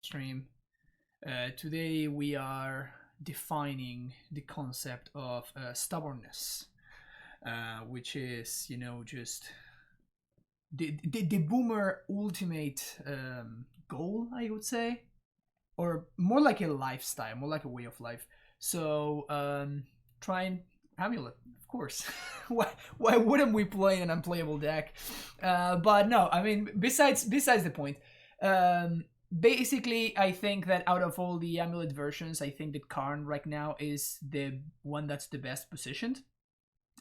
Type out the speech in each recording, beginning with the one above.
stream. Today we are defining the concept of stubbornness, which is, just the boomer ultimate goal, I would say, or more like a lifestyle, more like a way of life. So try and AmuLIT, of course. why wouldn't we play an unplayable deck? But no, I mean, besides the point. Basically, I think that out of all the AmuLIT versions, I think that Karn right now is the one that's the best positioned.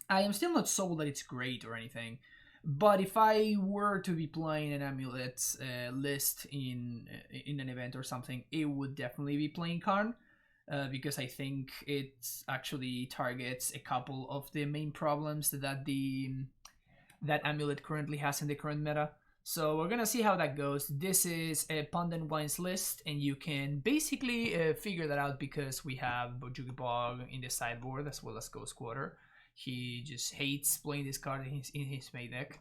I am still not sold that it's great or anything, but if I were to be playing an AmuLIT list in an event or something, it would definitely be playing Karn. Because I think it actually targets a couple of the main problems that that AmuLIT currently has in the current meta. So we're gonna see how that goes. This is a Pundit Wines list, and you can basically figure that out because we have Bojuki Bog in the sideboard as well as Ghost Quarter. He just hates playing this card in his main deck.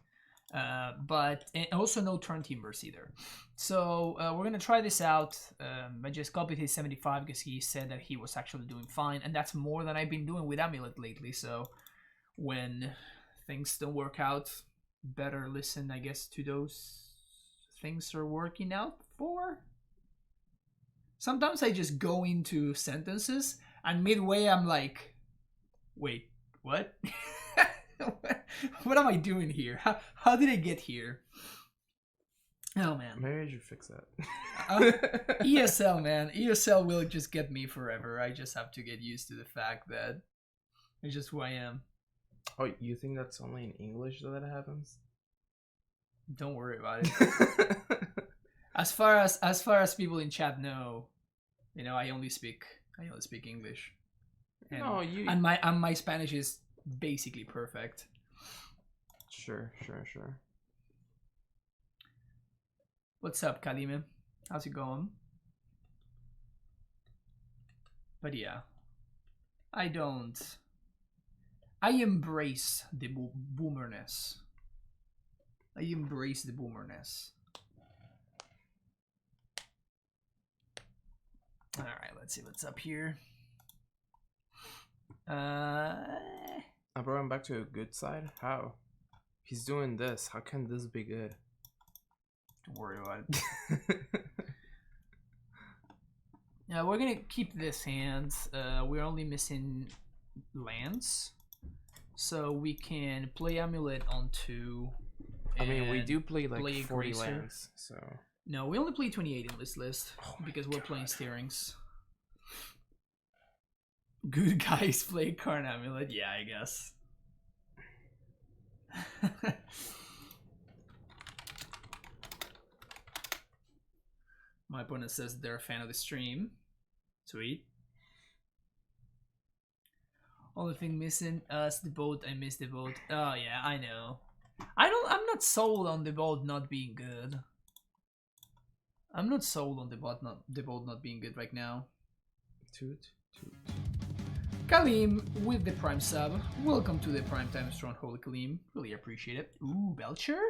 But also no turn timbers either. So we're gonna try this out. I just copied his 75 because he said that he was actually doing fine, and that's more than I've been doing with AmuLIT lately. So when things don't work out, better listen, I guess, to those things are working out for. Sometimes I just go into sentences, and midway I'm like, wait, what? What am I doing here? How did I get here? Oh man. Maybe I should fix that. ESL, man. ESL will just get me forever. I just have to get used to the fact that it's just who I am. Oh, you think that's only in English that happens? Don't worry about it. as far as people in chat know, I only speak English. And, no, you and my Spanish is basically perfect. Sure. What's up, Kalime? How's it going? But yeah, I embrace the boomerness. I embrace the boomerness. Alright, let's see what's up here. I brought him back to a good side? How? He's doing this. How can this be good? Don't worry about it. Yeah, we're gonna keep this hand. We're only missing lands. So we can play AmuLIT on 2. I mean, we do play like 40 lands, so... No, we only play 28 in this list because we're playing steerings. Good guys play Karn AmuLIT. Yeah, I guess. My opponent says they're a fan of the stream. Sweet. Only thing missing us the boat. I missed the boat. Oh yeah, I know. I'm not sold on the boat not being good. I'm not sold on the boat not being good right now. Toot. Kalim with the Prime sub. Welcome to the Primetime Stronghold, Kalim. Really appreciate it. Ooh, Belcher?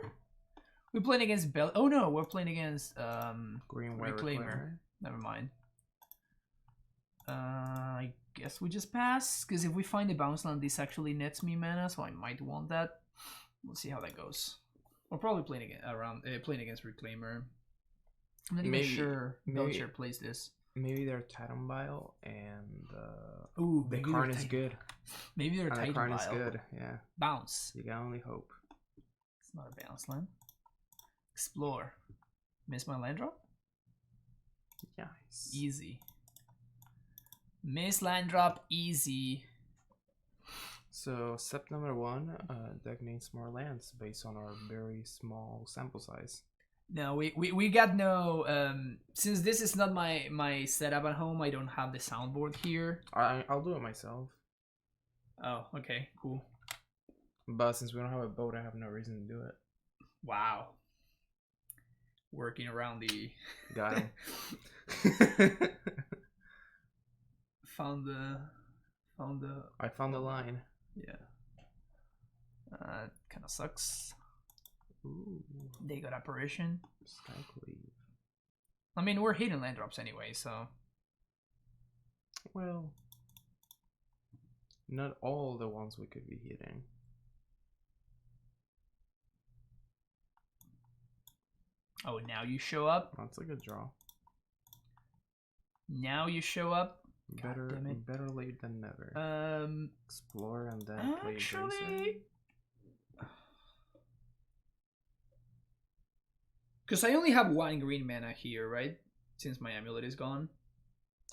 We're playing against Oh no, we're playing against Green Reclaimer. Never mind. I guess we just pass, because if we find a bounce land, this actually nets me mana, so I might want that. We'll see how that goes. We're probably playing against Reclaimer. I'm not even sure Belcher plays this. Maybe they're Titan Bile and the Karn is good. Maybe they're Titan Karn Bile. is good, yeah. Bounce. You can only hope. It's not a bounce land. Explore. Miss my land drop? Nice. Easy. Miss land drop, easy. So, step number 1, deck needs more lands based on our very small sample size. No, we got no, since this is not my setup at home, I don't have the soundboard here. I'll do it myself. Oh, okay, cool. But since we don't have a boat, I have no reason to do it. Wow. Working around the... Got him. I found the line. Yeah. Kind of sucks. Ooh. They got apparition. Skycleave. I mean, we're hitting land drops anyway, so... Well, not all the ones we could be hitting. Oh, now you show up? That's a good draw. Now you show up? Better late than never. Explore and then play actually... Because I only have 1 green mana here, right? Since my amulet is gone.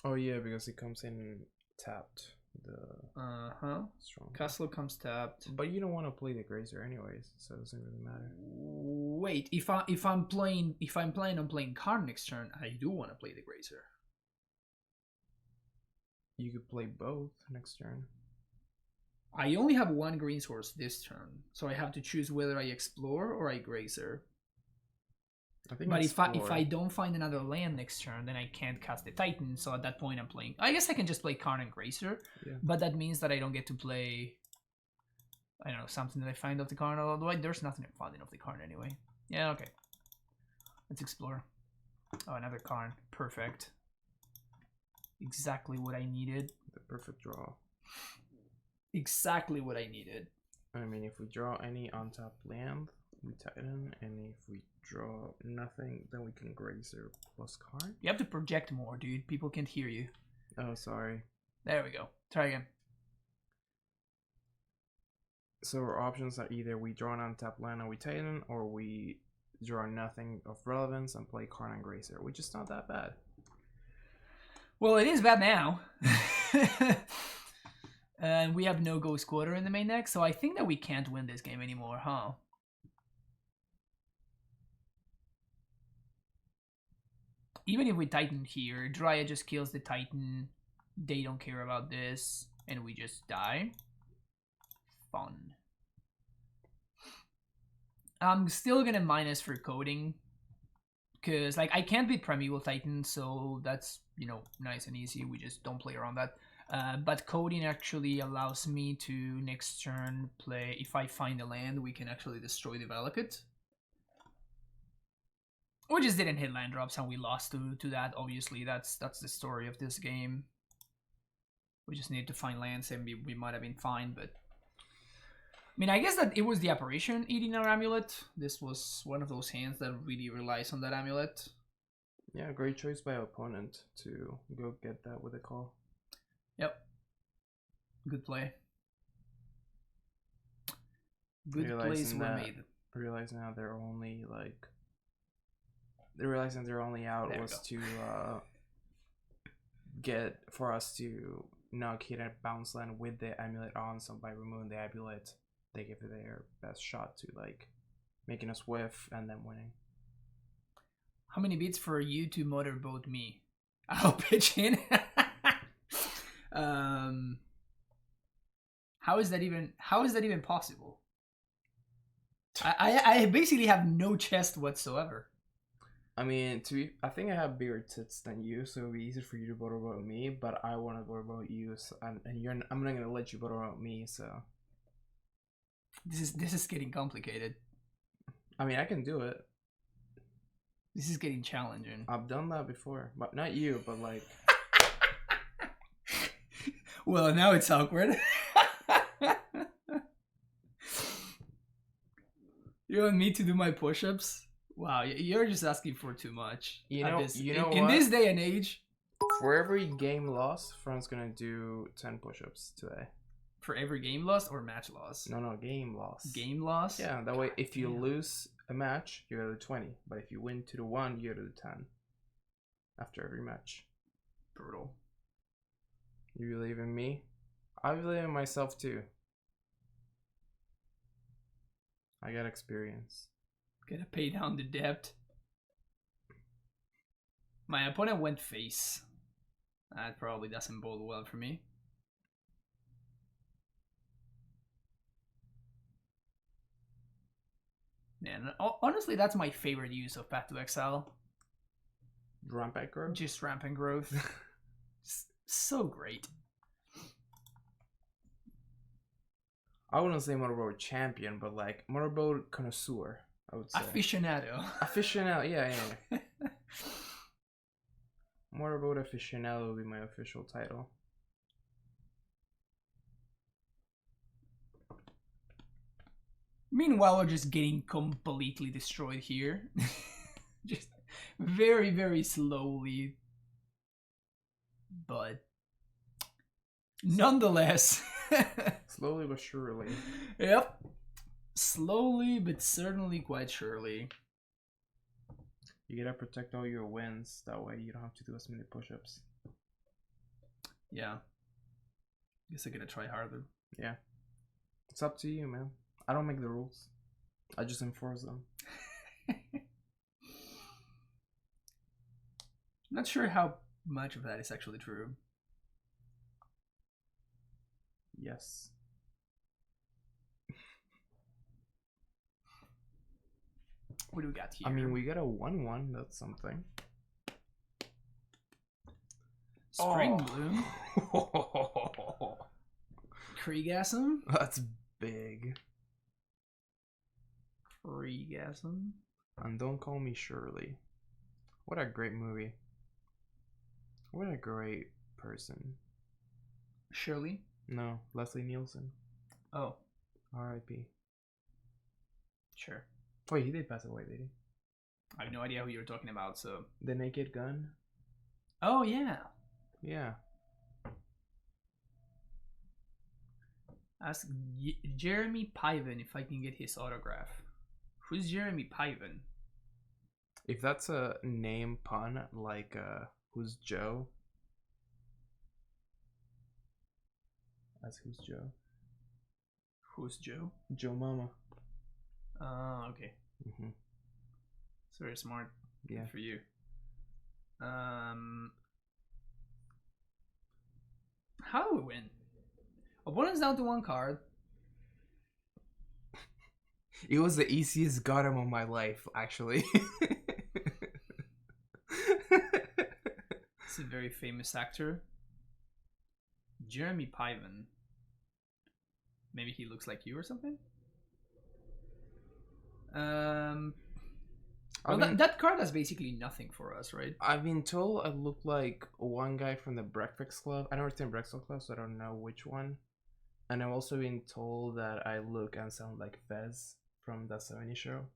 Oh yeah, because it comes in tapped. The strong Castle comes tapped. But you don't want to play the Grazer anyways, so it doesn't really matter. Wait, if I'm planning on playing Karn next turn, I do want to play the Grazer. You could play both next turn. I only have 1 green source this turn, so I have to choose whether I explore or I Grazer. But if I don't find another land next turn, then I can't cast the Titan. So at that point, I'm playing. I guess I can just play Karn and Grazer, but that means that I don't get to play. I don't know, something that I find off the Karn. Although there's nothing I'm finding off the Karn anyway. Yeah, okay. Let's explore. Oh, another Karn. Perfect. Exactly what I needed. The perfect draw. Exactly what I needed. I mean, if we draw any untapped land, we Titan, and if we draw nothing, then we can Grazer plus Karn. You have to project more, dude. People can't hear you. Oh, sorry. There we go. Try again. So our options are either we draw an untapped land and we Titan, or we draw nothing of relevance and play Karn and Grazer, which is not that bad. Well, it is bad now. And we have no Ghost Quarter in the main deck, so I think that we can't win this game anymore, huh? Even if we Titan here, Dryad just kills the Titan. They don't care about this, and we just die. Fun. I'm still gonna minus for coding, because like I can't beat Primeval Titan, so that's, you know, nice and easy. We just don't play around that. But coding actually allows me to next turn play. If I find a land, we can actually destroy the Valakut. We just didn't hit land drops and we lost to that. Obviously, that's the story of this game. We just needed to find lands and we might have been fine, but I mean, I guess that it was the apparition eating our amulet. This was one of those hands that really relies on that amulet. Yeah, great choice by opponent to go get that with a call. Yep. Good play. Good plays were made. Realizing now they're only like... Realizing their only out was to get for us to not hit a bounce land with the amulet on, so by removing the amulet they give it their best shot to like making us whiff and then winning. How many beats for you to motorboat me? I'll pitch in. How is that even possible? I basically have no chest whatsoever. I mean, I think I have bigger tits than you, so it'll be easier for you to motorboat me. But I want to motorboat you, so, and I'm not gonna let you motorboat me. So this is getting complicated. I mean, I can do it. This is getting challenging. I've done that before, but not you, but like. Well, now it's awkward. You want me to do my push-ups? Wow, you're just asking for too much. In this day and age. For every game lost, Fran's gonna do 10 push-ups today. For every game lost or match loss? No, game loss. Game loss? Yeah, that way if you lose a match, you go to 20. But if you win 2-1, you go to 10. After every match. Brutal. You believe in me? I believe in myself too. I got experience. Gotta pay down the debt. My opponent went face. That probably doesn't bode well for me. Man, honestly, that's my favorite use of Path to Exile. Rampant growth? Just rampant growth. So great. I wouldn't say motorboat champion, but like motorboat connoisseur, I would say. Aficionado. Aficionado, yeah. Motorboat Aficionado will be my official title. Meanwhile, we're just getting completely destroyed here. Just very, very slowly. But nonetheless. Slowly but surely. Yep. Slowly but certainly quite surely. You gotta protect all your wins. That way you don't have to do as many push-ups. Yeah. Guess I gotta try harder. Yeah. It's up to you, man. I don't make the rules. I just enforce them. Not sure how much of that is actually true. Yes. What do we got here? I mean, we got a 1-1. That's something. Spring Bloom. Kriegasm. That's big. Kriegasm. And Don't Call Me Shirley. What a great movie. What a great person. Shirley? No, Leslie Nielsen. Oh. R.I.P. Sure. Wait, he did pass away, did he? I have no idea who you're talking about, so... The Naked Gun? Oh, yeah. Yeah. Ask Jeremy Piven if I can get his autograph. Who's Jeremy Piven? If that's a name pun, like, who's Joe? That's Who's Joe? Who's Joe? Joe Mama. Oh, okay. Mm-hmm. It's very smart. Yeah. Good for you. How do we win? Opponent's down to 1 card. It was the easiest Gotham of my life, actually. It's a very famous actor. Jeremy Piven. Maybe he looks like you or something? Well, that card has basically nothing for us, right? I've been told I look like one guy from the Breakfast Club. I don't understand Breakfast Club, so I don't know which one. And I've also been told that I look and sound like Fez from That 70s Show.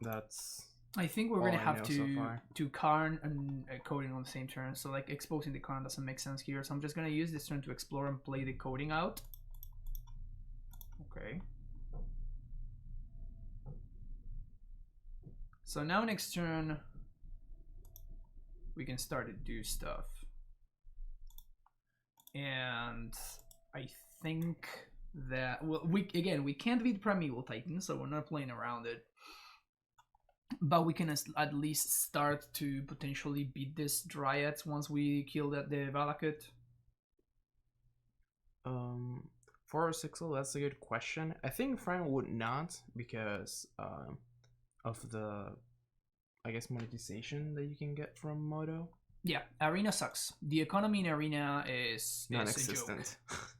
That's... I think we're gonna have so to Karn and coding on the same turn. So like exposing the Karn doesn't make sense here. So I'm just gonna use this turn to explore and play the coding out. Okay. So now next turn we can start to do stuff. And I think that we can't beat Primeval Titan, so we're not playing around it. But we can at least start to potentially beat this Dryads once we kill the Valakut. 4 or 6, that's a good question. I think Frank would not, because of the, I guess, monetization that you can get from Moto. Yeah, Arena sucks. The economy in Arena is non-existent. A joke.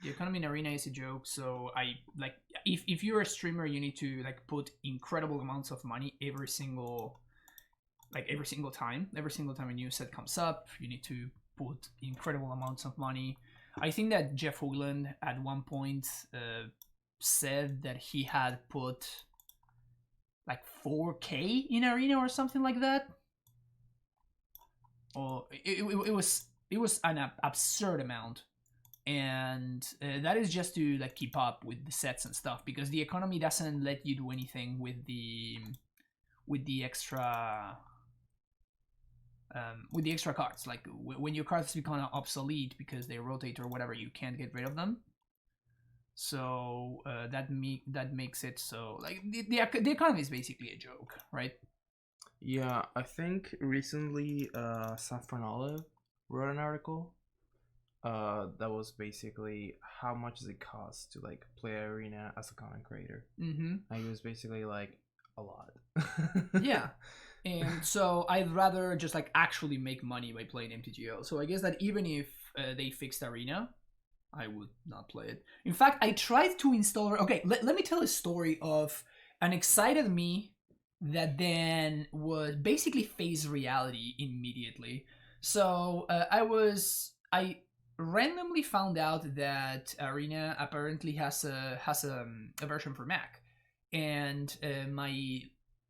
The economy in Arena is a joke, so I like if you're a streamer, you need to like put incredible amounts of money every single time. Every single time a new set comes up, you need to put incredible amounts of money. I think that Jeff Hoogland at one point said that he had put like 4K in Arena or something like that. Or it was an absurd amount. And that is just to like keep up with the sets and stuff, because the economy doesn't let you do anything with the extra cards. Like when your cards become obsolete because they rotate or whatever, you can't get rid of them. So that makes it so like the economy is basically a joke, right? Yeah, I think recently Saffron Olive wrote an article that was basically how much does it cost to like play Arena as a content creator. Mm-hmm. And it was basically like a lot. Yeah, and so I'd rather just like actually make money by playing MTGO. So I guess that even if they fixed Arena, I would not play it. In fact, I tried to install. Okay, let me tell a story of an excited me that then was basically faced reality immediately. So I randomly found out that Arena apparently has a version for Mac, and my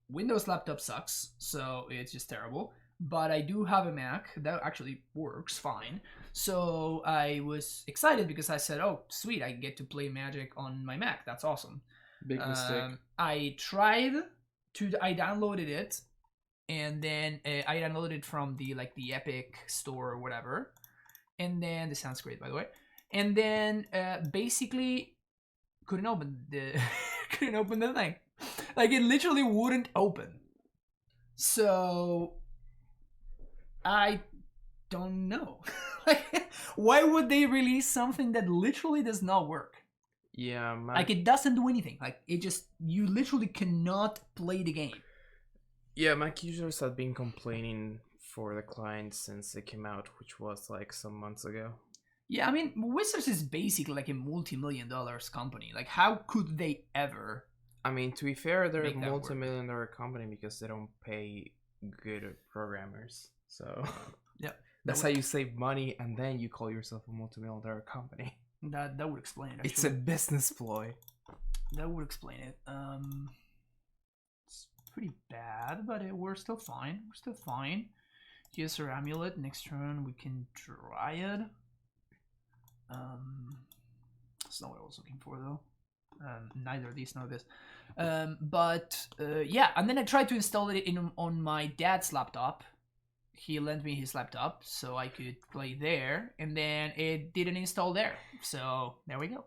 Windows laptop sucks, so it's just terrible. But I do have a Mac that actually works fine. So I was excited because I said, "Oh, sweet! I get to play Magic on my Mac. That's awesome." Big mistake. I downloaded it, and then I downloaded it from the Epic store or whatever. And then this sounds great, by the way. And then basically couldn't open the couldn't open the thing. Like it literally wouldn't open. So I don't know. Like, why would they release something that literally does not work? Yeah, like it doesn't do anything. Like it just you literally cannot play the game. Yeah, Mac users have been complaining for the client since it came out, which was like some months ago. Yeah, I mean, Wizards is basically like a multi-million-dollar company. Like, how could they ever? I mean, to be fair, they're a multi-million-dollar company because they don't pay good programmers. So yeah, that's how you save money, and then you call yourself a multi-million-dollar company. That would explain it. Actually. It's a business ploy. That would explain it. It's pretty bad, but we're still fine. We're still fine. Here's our amulet. Next turn we can Dryad. That's not what I was looking for though. Neither this nor this. Yeah, and then I tried to install it on my dad's laptop. He lent me his laptop so I could play there, and then it didn't install there. So there we go.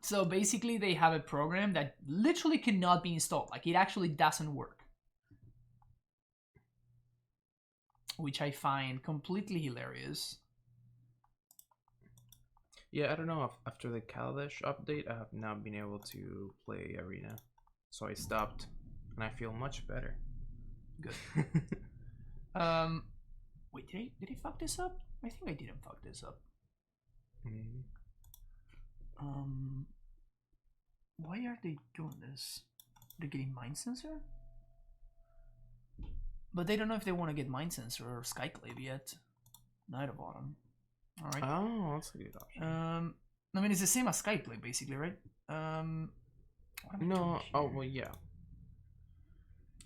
So basically they have a program that literally cannot be installed. Like it actually doesn't work. Which I find completely hilarious. Yeah, I don't know. After the Kaladesh update, I have not been able to play Arena. So I stopped, and I feel much better. Good. Wait, did I fuck this up? I think I didn't fuck this up. Maybe. Why are they doing this? They're getting Mind Sensor? But they don't know if they want to get Mind Sensor or Skyclave yet. Night of Autumn. Alright. Oh, that's a good option. I mean, it's the same as Skyplay, basically, right? No, oh, well, yeah.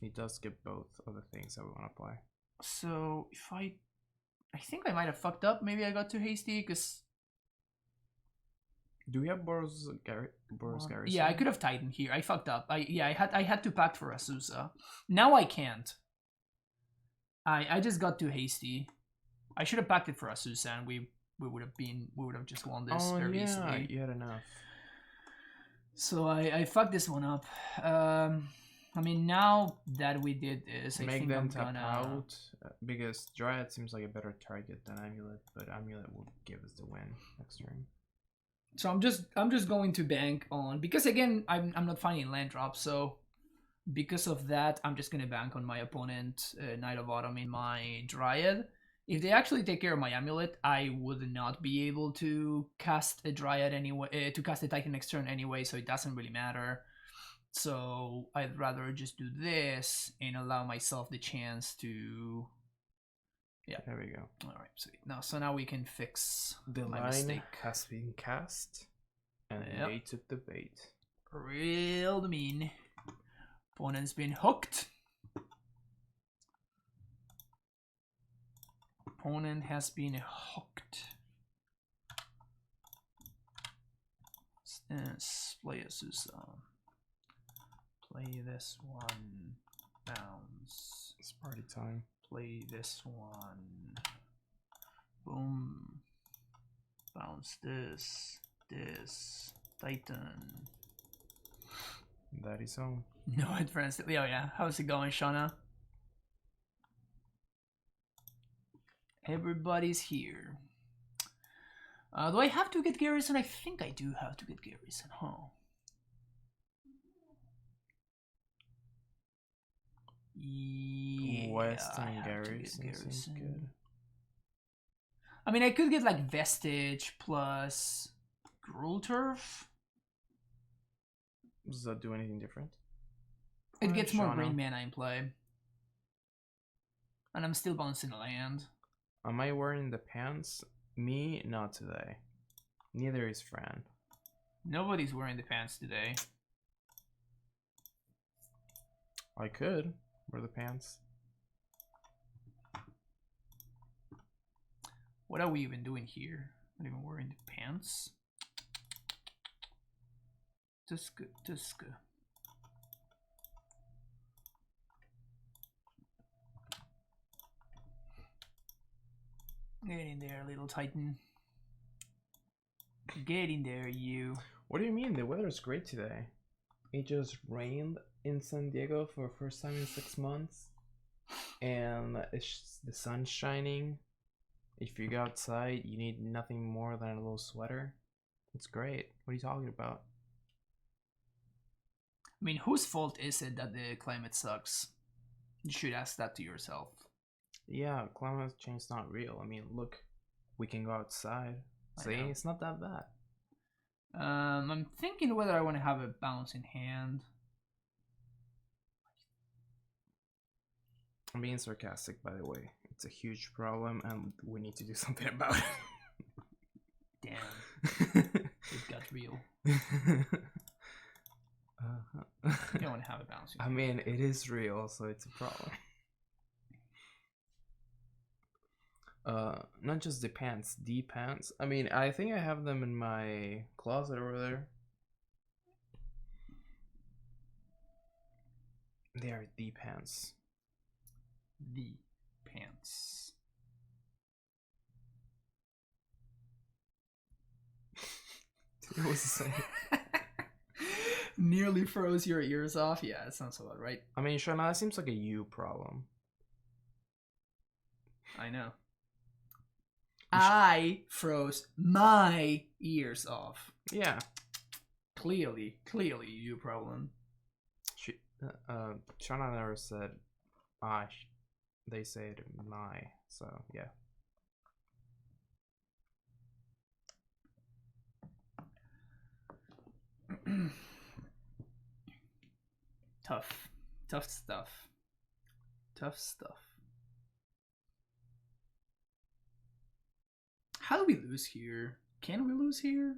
It does get both of the things that we want to play. So, if I think I might have fucked up. Maybe I got too hasty, because... Do we have Boros Garrison? Yeah, I could have Titan here. I fucked up. I had to pack for Azusa. Now I can't. I just got too hasty. I should have packed it for Azusa, and we would have just won this very easily. You had enough. So I fucked this one up. I mean, now that we did this, I think I'm gonna out because Dryad seems like a better target than Amulet, but Amulet will give us the win next turn. So I'm just going to bank on, because again I'm not finding land drops, so because of that I'm just gonna bank on my opponent Night of Autumn in my Dryad. If they actually take care of my Amulet, I would not be able to cast a Dryad anyway, to cast a Titan next turn anyway, so it doesn't really matter. So I'd rather just do this and allow myself the chance to... Yeah. There we go. Alright, sweet. So now we can fix the my line mistake. Has been cast, and they took the bait. Real mean. Opponent's been hooked. Opponent has been hooked. Let's play Azusa. Play this one. Bounce. It's party time. Play this one. Boom. Bounce this. This. Titan. That is on. No advance. Oh yeah. How's it going, Shauna? Everybody's here. Do I have to get Garrison? I think I do have to get Garrison, huh? Yeah, Western Garrison seems good. I mean, I could get like Vestige plus Gruul Turf. Does that do anything different? It gets more green mana in play. And I'm still bouncing a land. Am I wearing the pants? Me, not today. Neither is Fran. Nobody's wearing the pants today. I could wear the pants. What are we even doing here? Not even wearing the pants. Tuska, Tuska. Get in there, little titan. Get in there, you. What do you mean? The weather is great today. It just rained in San Diego for the first time in 6 months. And the sun's shining. If you go outside, you need nothing more than a little sweater. It's great. What are you talking about? I mean, whose fault is it that the climate sucks? You should ask that to yourself. Yeah, climate change is not real. I mean, look, we can go outside. See, it's not that bad. I'm thinking whether I want to have a bounce in hand. I'm being sarcastic, by the way. It's a huge problem, and we need to do something about it. Damn. It got real. You don't want to have a bounce. I mean, it is real, so it's a problem. Not just the pants, I mean, I think I have them in my closet over there. They are the pants. The pants. What was he saying? Nearly froze your ears off. Yeah, it sounds about right. I mean, Shana, that seems like a you problem. I know. I froze my ears off. Yeah. Clearly you problem. Shana never said I. They said my. So yeah. Tough stuff. How do we lose here? Can we lose here?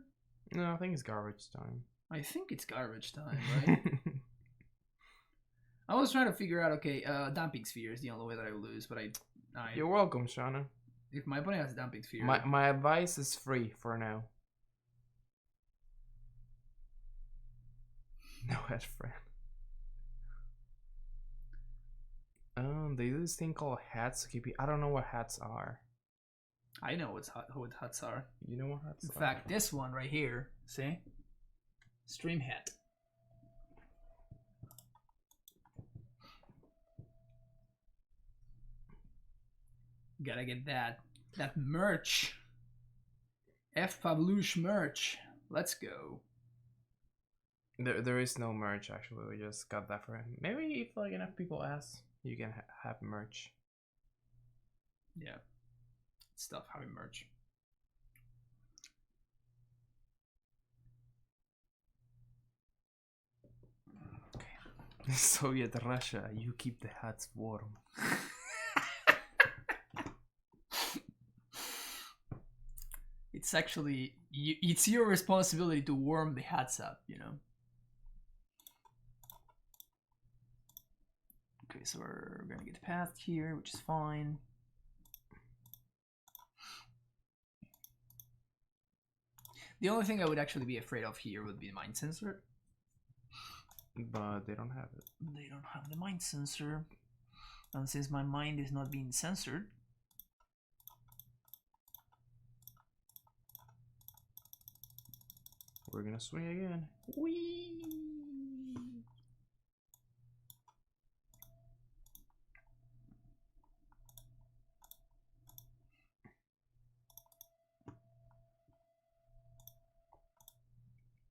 No, I think it's garbage time. I think it's garbage time, right? I was trying to figure out, okay, Damping Sphere is the only way that I will lose, but I You're welcome, Shauna. If my opponent has a Damping Sphere... My advice is free for now. No head friend. They do this thing called hats to keep you... I don't know what hats are. I know what hats are. You know what hats are? In fact, this one right here, see? Stream hat. Gotta get that merch. F. Pavlush merch. Let's go. There is no merch actually. We just got that for him. Maybe if like enough people ask, you can have merch. Yeah. Stuff having merch. Okay. Soviet Russia, you keep the hats warm. It's actually it's your responsibility to warm the hats up, you know. Okay, so we're gonna get past here, which is fine. The only thing I would actually be afraid of here would be the Mind Sensor. But they don't have it. They don't have the Mind Sensor. And since my mind is not being censored... We're gonna swing again. Whee!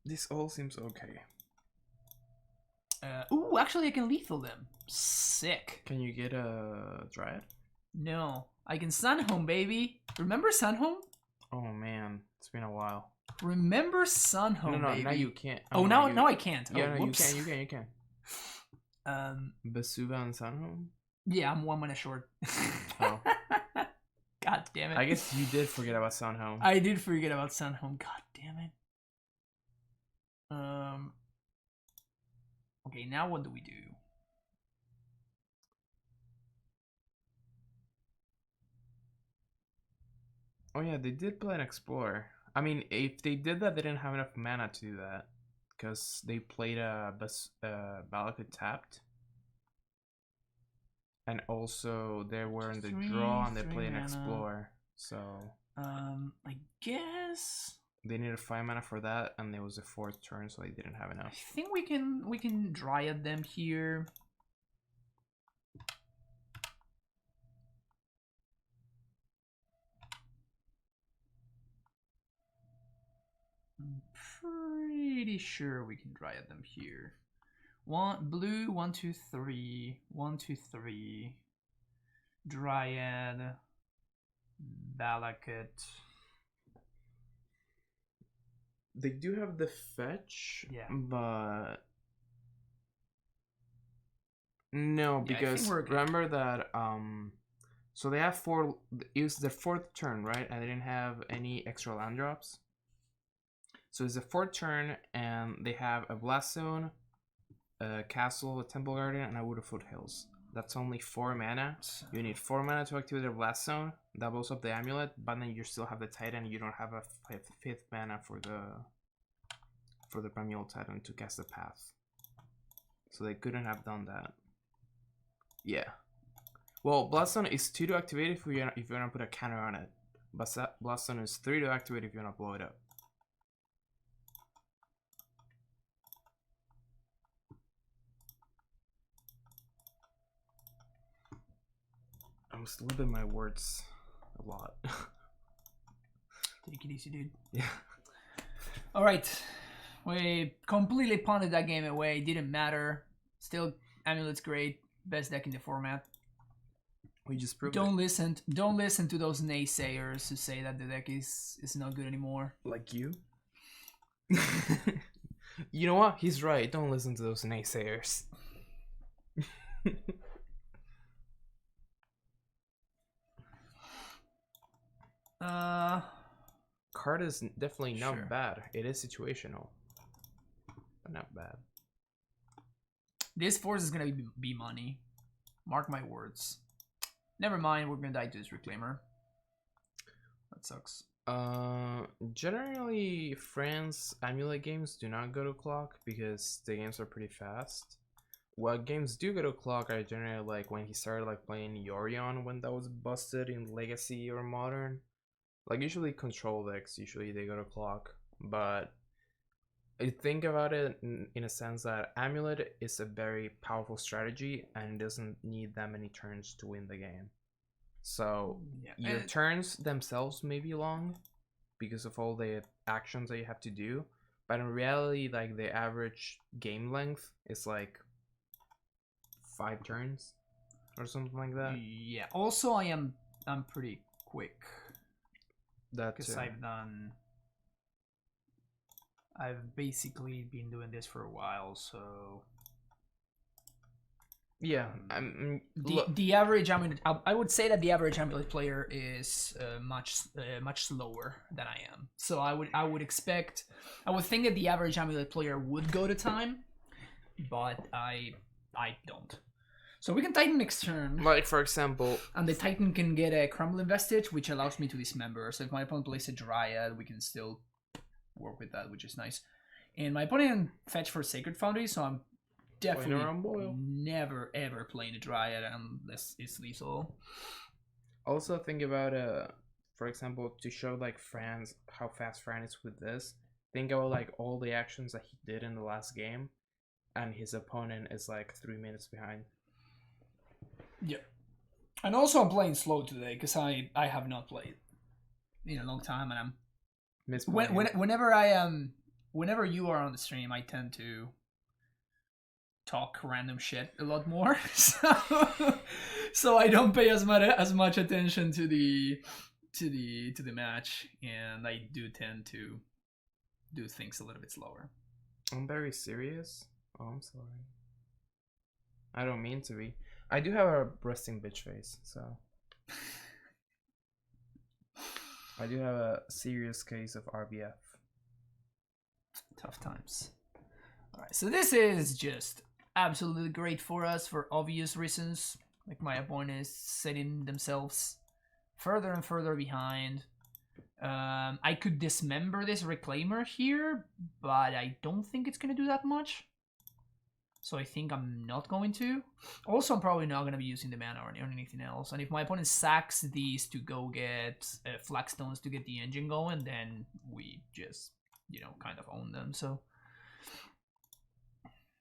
This all seems okay. Ooh, actually I can lethal them. Sick. Can you get a Dryad? No, I can Sunhome, baby. Remember Sunhome? Oh man, it's been a while. Remember Sunhome, No, baby. now you can't. Oh, no, now I can't. Yeah, Oh, no, whoops. you can. Basuva and Sunhome? Yeah, I'm 1 minute short. Oh. God damn it. I guess you did forget about Sunhome. I did forget about Sunhome. God damn it. Okay, now what do we do? Oh yeah, they did play an Explorer. I mean, if they did that, they didn't have enough mana to do that. Because they played a Balakut tapped. And also, they were in the draw and they played an Explorer. So... I guess... They needed 5 mana for that, and it was the 4th turn, so they didn't have enough. I think we can Dryad them here. I'm pretty sure we can Dryad them here. Blue, 1, 2, 3. 1, 2, 3. Dryad. Balakut. They do have the fetch, yeah, but no, because remember that so they have 4. It was the 4th turn, right? And they didn't have any extra land drops. So it's the 4th turn, and they have a Blast Zone, a Castle, a Temple Garden, and a Wood of Foothills. That's only 4 mana. You need 4 mana to activate the Blast Zone. That blows up the Amulet, but then you still have the Titan. You don't have a 5th mana for the Primeval Titan to cast the Path. So they couldn't have done that. Yeah. Well, Blast Zone is 2 to activate if you want to put a counter on it. But Blast Zone is 3 to activate if you want to blow it up. I'm slipping my words a lot. Take it easy, dude. Yeah. Alright. We completely punted that game away. Didn't matter. Still, Amulet's great. Best deck in the format. We just proved don't listen to those naysayers who say that the deck is not good anymore. Like you? You know what? He's right. Don't listen to those naysayers. Card is definitely not bad. It is situational, but not bad. This force is gonna be money. Mark my words. Never mind, we're gonna die to this Reclaimer. That sucks. Generally, France Amulet games do not go to clock because the games are pretty fast. What games do go to clock are generally like when he started like playing Yorion when that was busted in Legacy or Modern. Like usually control decks, usually they go to clock, but I think about it in a sense that Amulet is a very powerful strategy and it doesn't need that many turns to win the game. So your turns themselves may be long because of all the actions that you have to do, but in reality, like the average game length is like 5 turns or something like that. Yeah. Also, I'm pretty quick. Because I've basically been doing this for a while, so yeah. The average Amulet, I would say that the average Amulet player is much slower than I am. So I would think that the average Amulet player would go to time, but I don't. So we can Titan next turn. Like, for example... And the Titan can get a Crumbling Vestige, which allows me to dismember. So if my opponent plays a Dryad, we can still work with that, which is nice. And my opponent fetch for Sacred Foundry, so I'm definitely never, ever playing a Dryad unless it's lethal. Also, think about, for example, to show, like, France, how fast Fran is with this, think about, like, all the actions that he did in the last game, and his opponent is, like, 3 minutes behind. Yeah, and also I'm playing slow today because I have not played in a long time, and I'm whenever you are on the stream, I tend to talk random shit a lot more, so I don't pay as much attention to the match, and I do tend to do things a little bit slower. I'm very serious. Oh, I'm sorry. I don't mean to be. I do have a resting bitch face, so I do have a serious case of RBF. Tough times. Alright, so this is just absolutely great for us for obvious reasons. Like, my opponent is setting themselves further and further behind. I could dismember this Reclaimer here, but I don't think it's going to do that much. So I think I'm not going to. Also, I'm probably not going to be using the mana or anything else. And if my opponent sacks these to go get Flagstones to get the engine going, then we just, you know, kind of own them. So,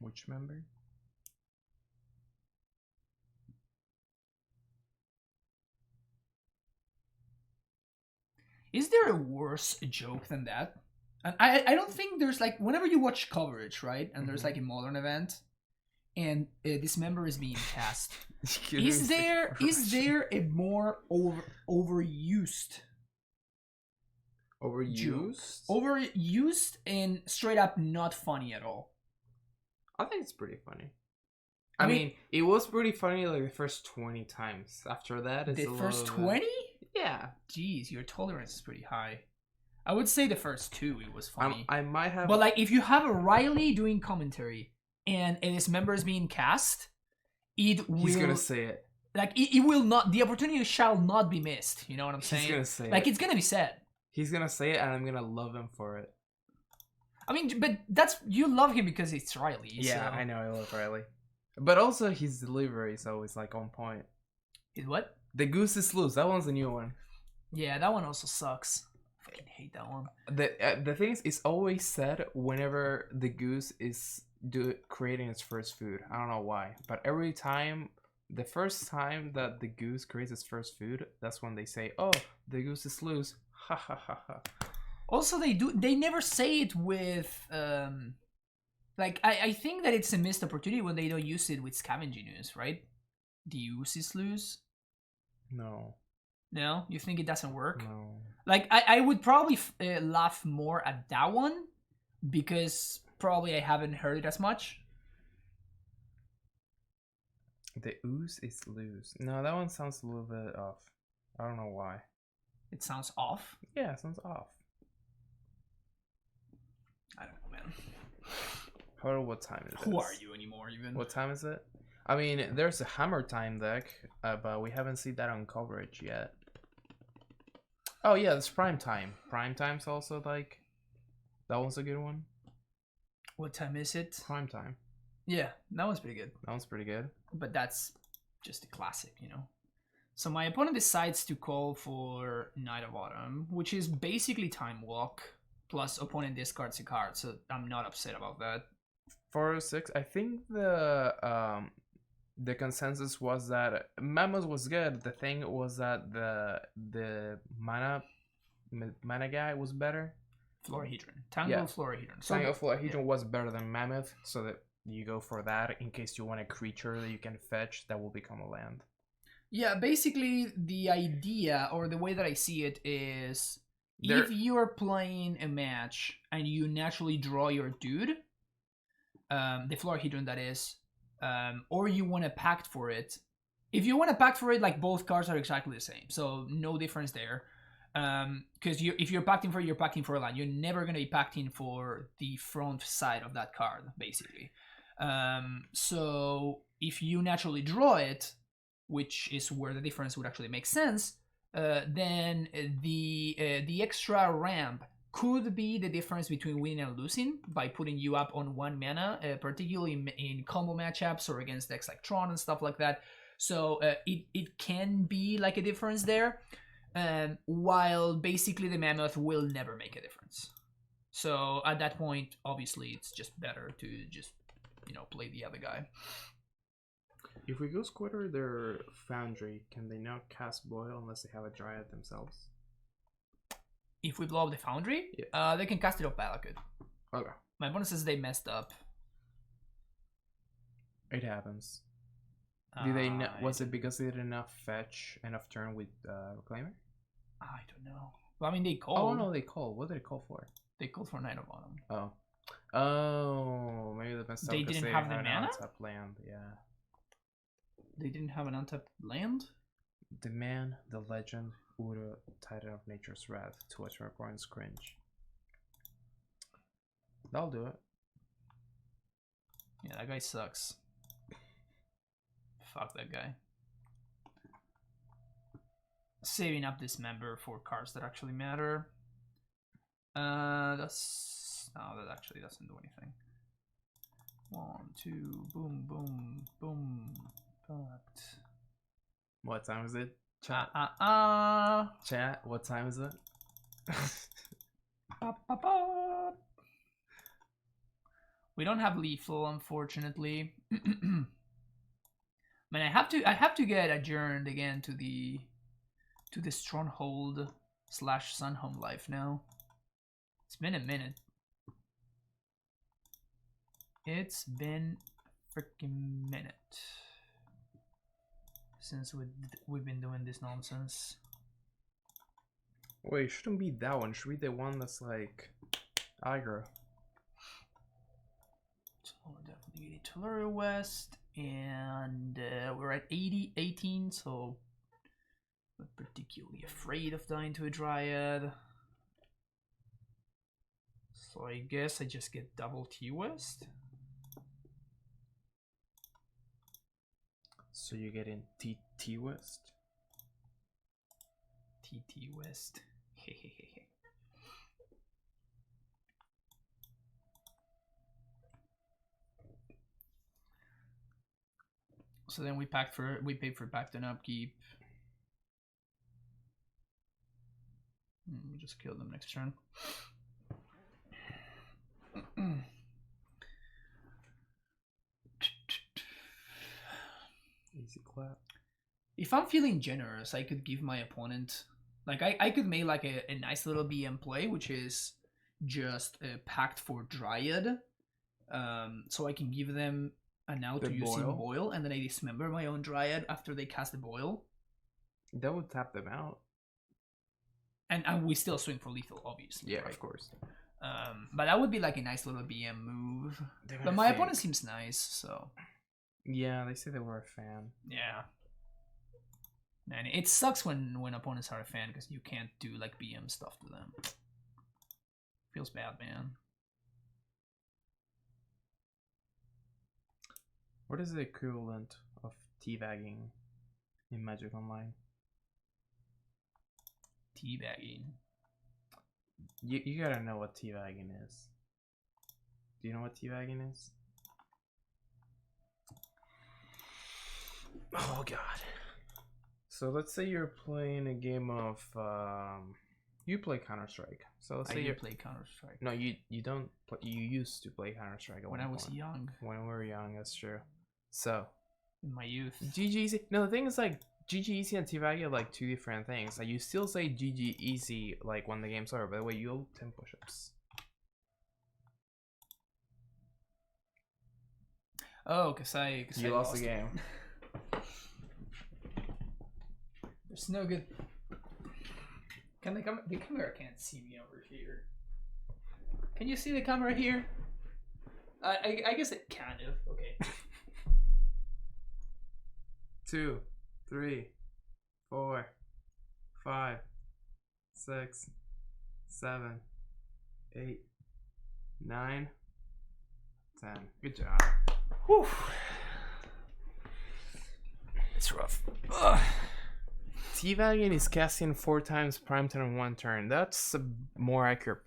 which member? Is there a worse joke than that? And I don't think there's, like, whenever you watch coverage, right? And there's like a modern event, and this member is being cast. Is there a more overused joke? Overused and straight up not funny at all? I think it's pretty funny. I mean, it was pretty funny like the first 20 times. After that, it's the first 20? Yeah. Jeez, your tolerance is pretty high. I would say the first 2 it was funny. I might have. But like, if you have a Riley doing commentary and his member is being cast, it will. He's gonna say it. Like, it will not. The opportunity shall not be missed. You know what I'm saying? He's gonna say it. Like, it's gonna be said. He's gonna say it, and I'm gonna love him for it. I mean, but you love him because it's Riley. Yeah, so. I know I love Riley, but also his delivery is always like on point. His what? The Goose is Loose. That one's a new one. Yeah, that one also sucks. I fucking hate that one. The thing is, it's always said whenever the goose is creating its first food. I don't know why, but every time, the first time that the goose creates its first food, that's when they say, "Oh, the goose is loose." Ha ha ha ha. Also, they never say it with like, I think that it's a missed opportunity when they don't use it with Scavenging Ooze, right? The Ooze is loose. No, you think it doesn't work? No. Like, I would probably laugh more at that one because probably I haven't heard it as much. The Ooze is loose. No, that one sounds a little bit off. I don't know why. It sounds off? Yeah, it sounds off. I don't know, man. I don't know what time it is. Who are you anymore, even? What time is it? I mean, there's a Hammer Time deck, but we haven't seen that on coverage yet. Oh yeah, it's Prime Time. Prime Time's also like, that one's a good one. What time is it? Prime Time. Yeah, that one's pretty good. That one's pretty good. But that's just a classic, you know. So my opponent decides to call for Knight of Autumn, which is basically Time Walk, plus opponent discards a card, so I'm not upset about that. 406, I think the consensus was that Mammoth was good. The thing was that the mana guy was better. Florahedron. Tango Florahedron. So Tango Florahedron was better than Mammoth, so that you go for that in case you want a creature that you can fetch that will become a land. Yeah, basically the idea, or the way that I see it, is if you're playing a match and you naturally draw your dude, the Florahedron that is, or you want to pact for it. If you want to pact for it, like, both cards are exactly the same, so no difference there. Because if you're pacting for it, you're pacting for a land. You're never going to be pacting for the front side of that card, basically. So if you naturally draw it, which is where the difference would actually make sense, then the extra ramp could be the difference between winning and losing by putting you up on 1 mana, particularly in combo matchups or against decks like Tron and stuff like that. So it can be like a difference there, while basically the Mammoth will never make a difference. So at that point, obviously, it's just better to just, you know, play the other guy. If we go Squitter their Foundry, can they not cast Boil unless they have a Dryad themselves? If we blow up the Foundry, yeah. They can cast it off Balakut. Okay. My opponent says they messed up. It happens. Did they? Was it I because they did not fetch enough turn with Reclaimer? don't know. Well, I mean, they Oh called. no, they called. What did they call for? They called for Knight of Autumn. Oh. Oh, maybe they messed up They because didn't they have had the an mana? untapped land. Yeah. They didn't have an untapped land? The man, the legend, Ura, Titan of Nature's Wrath, to watch our opponent's cringe. That'll do it. Yeah, that guy sucks. Fuck that guy. Saving up this member for cards that actually matter. That's... No, that actually doesn't do anything. 1, 2, boom, boom, boom. Fucked. What time is it? Chat. Chat. What time is it? Ba, ba, ba. We don't have lethal, unfortunately. Man, I have to get adjourned again to the stronghold / Sunhome life now. It's been a minute. It's been a freaking minute since we've been doing this nonsense. Wait, it shouldn't be that one. It should be the one that's like aggro. So we're definitely getting Tellurian West, and we're at 18, so not particularly afraid of dying to a Dryad. So I guess I just get double T-West. So you're getting TT West? TT West. Hehehe. So then we paid for packed and upkeep. We just killed them next turn. Easy clap. If I'm feeling generous, I could give my opponent, like I could make like a nice little BM play, which is just a pact for Dryad. So I can give them an out to using Boil, and then I dismember my own Dryad after they cast the Boil. That would tap them out. And we still swing for lethal, obviously. Yeah, right? of course. But that would be like a nice little BM move. But my opponent seems nice, so. Yeah, they say they were a fan. Yeah. Man, it sucks when opponents are a fan because you can't do like BM stuff to them. Feels bad, man. What is the equivalent of teabagging in Magic Online? Teabagging. You gotta know what teabagging is. Do you know what teabagging is? Oh god. So let's say you're playing a game of you play Counter-Strike. So let's say you play Counter-Strike. No, you don't play, you used to play Counter-Strike when I was young. When we were young, that's true. So in my youth. GG easy. No, the thing is like GG easy and teabagging are like two different things. Like you still say GG easy like when the game's over. By the way, you'll 10 push-ups. Oh, cause you lost the game. There's no good. Can the camera can't see me over here. Can you see the camera here? I guess it kind of. Okay. 2, 3, 4, 5, 6, 7, 8, 9, 10. Good job. Whew. It's rough. Ugh. Teabagging is casting 4 times prime time in 1 turn. That's a more accurate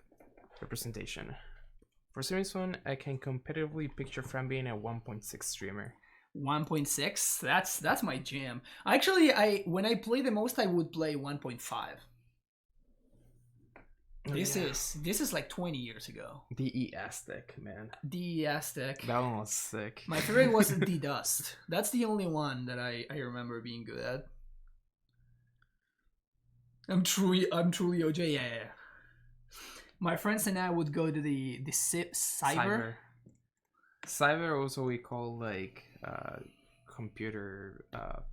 representation. For Series 1, I can competitively picture Fran being a 1.6 streamer. 1.6? That's my jam. Actually, when I play the most, I would play 1.5. This is like 20 years ago. The Aztec, man. The Aztec. That one was sick. My favorite was the Dust. That's the only one that I remember being good at. I'm truly OJ. Yeah. My friends and I would go to the Cyber. Cyber also we call like computer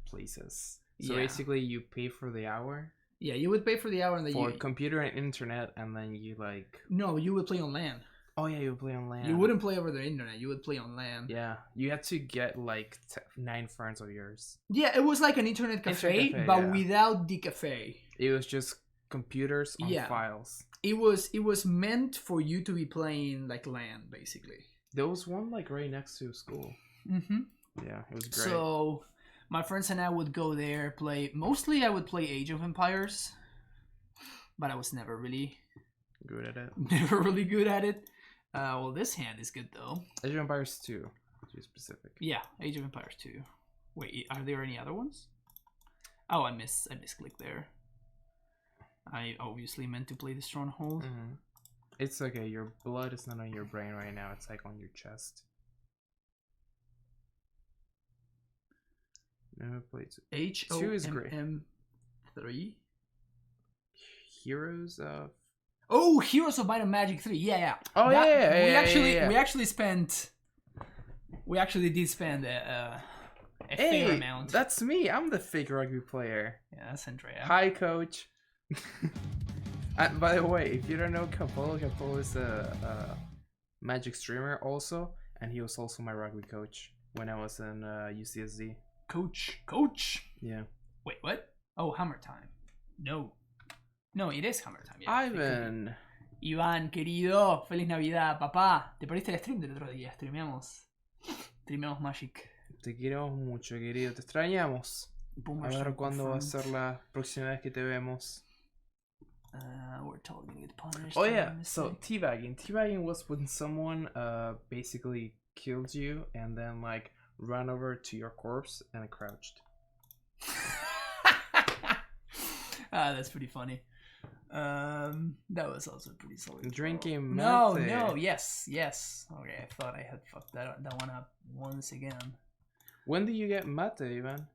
places. So Yeah. basically, you pay for the hour Yeah, you would pay for the hour and then for computer and internet, and then you like. No, you would play on LAN. Oh yeah, you play on LAN. You wouldn't play over the internet. You would play on LAN. Yeah, you had to get like 9 friends of yours. Yeah, it was like an internet cafe, but without the cafe. It was just computers on files. It was meant for you to be playing like LAN, basically. There was one like right next to school. Mm-hmm. Yeah, it was great. So my friends and I would go there, play. Mostly I would play Age of Empires, but I was never really good at it. Never really good at it. Well, this hand is good though. Age of Empires 2, to be specific. Yeah, Age of Empires 2. Wait, are there any other ones? Oh, I misclicked there. I obviously meant to play the Stronghold. Mm-hmm. It's okay. Your blood is not on your brain right now. It's like on your chest. Never played H2 is great. M3. Heroes of. Oh, Heroes of Might and Magic 3. Yeah. Oh yeah. We actually did spend a fair amount. That's me. I'm the fake rugby player. Yeah, that's Andrea. Hi, coach. And by the way, if you don't know Capolo is a Magic streamer also, and he was also my rugby coach when I was in UCSD. Coach. Yeah. Wait, what? Oh, Hammer Time. No, it is Hammer Time. Yeah, Ivan. Iván, querido, feliz Navidad, papá. ¿Te perdiste el stream del otro día? Streameamos Magic. Te quiero mucho, querido. Te extrañamos. A ver cuándo va a ser la próxima vez que te vemos. We're totally gonna get punished. Oh yeah, so teabagging. Teabagging was when someone basically killed you and then like ran over to your corpse and crouched. That's pretty funny. That was also pretty solid. Drinking mate. No, yes. Okay, I thought I had fucked that one up once again. When did you get mate, Ivan?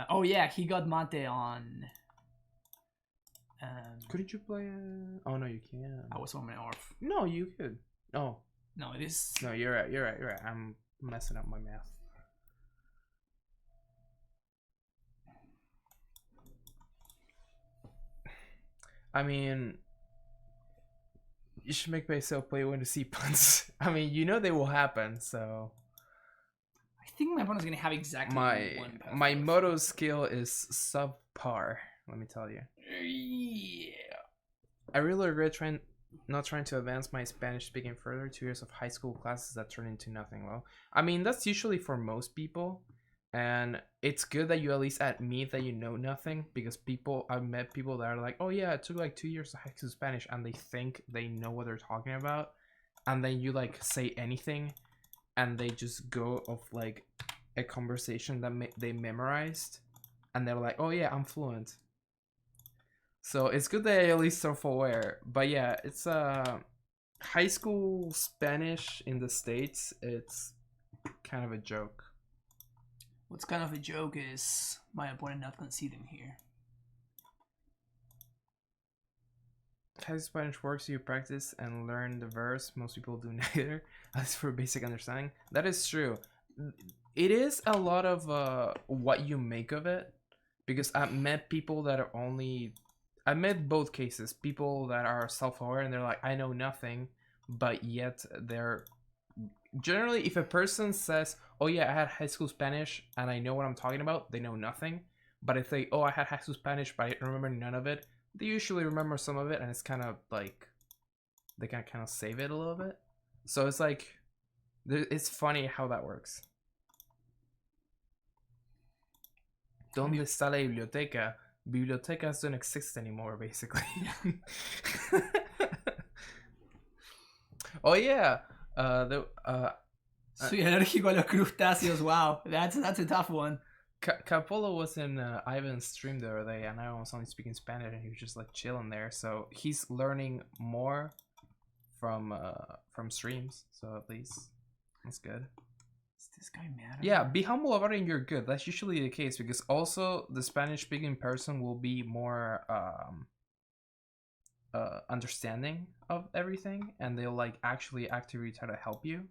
Oh yeah, he got mate on. Couldn't you play? Oh no, you can't. I was on my ARF. No, you could. Oh. No, it is. No, you're right. I'm messing up my math. I mean, you should make myself play when to see punts. I mean, you know they will happen, so. I think my opponent's gonna have exactly one path. My moto skill is subpar. Let me tell you. Yeah. I really regret not trying to advance my Spanish speaking further. 2 years of high school classes that turned into nothing. Well, I mean that's usually for most people. And it's good that you at least admit that you know nothing, because I've met people that are like, oh yeah, it took like 2 years to high school Spanish, and they think they know what they're talking about, and then you like say anything, and they just go off like a conversation that they memorized, and they're like, oh yeah, I'm fluent. So it's good that you're at least self-aware. But yeah, it's high school Spanish in the States, it's kind of a joke. What's kind of a joke is my opponent not conceding here. How Spanish works, you practice and learn the verse. Most people do neither, as for basic understanding. That is true. It is a lot of what you make of it, because I've met people that are I met both cases. People that are self-aware and they're like, I know nothing, but yet they're... Generally, if a person says, oh yeah, I had high school Spanish and I know what I'm talking about, they know nothing. But if they, oh, I had high school Spanish but I remember none of it, they usually remember some of it, and it's kind of like, they can kind of save it a little bit. So it's like, it's funny how that works. ¿Dónde está la biblioteca? Bibliotecas don't exist anymore, basically. Oh yeah. Soy alérgico a los crustáceos. Wow, that's a tough one. Capolo was in Ivan's stream the other day, and I was only speaking Spanish, and he was just like chilling there. So he's learning more from streams. So at least that's good. Is this guy mad? Yeah, be humble about it, and you're good. That's usually the case, because also the Spanish-speaking person will be more understanding of everything, and they'll like actually actively try to help you.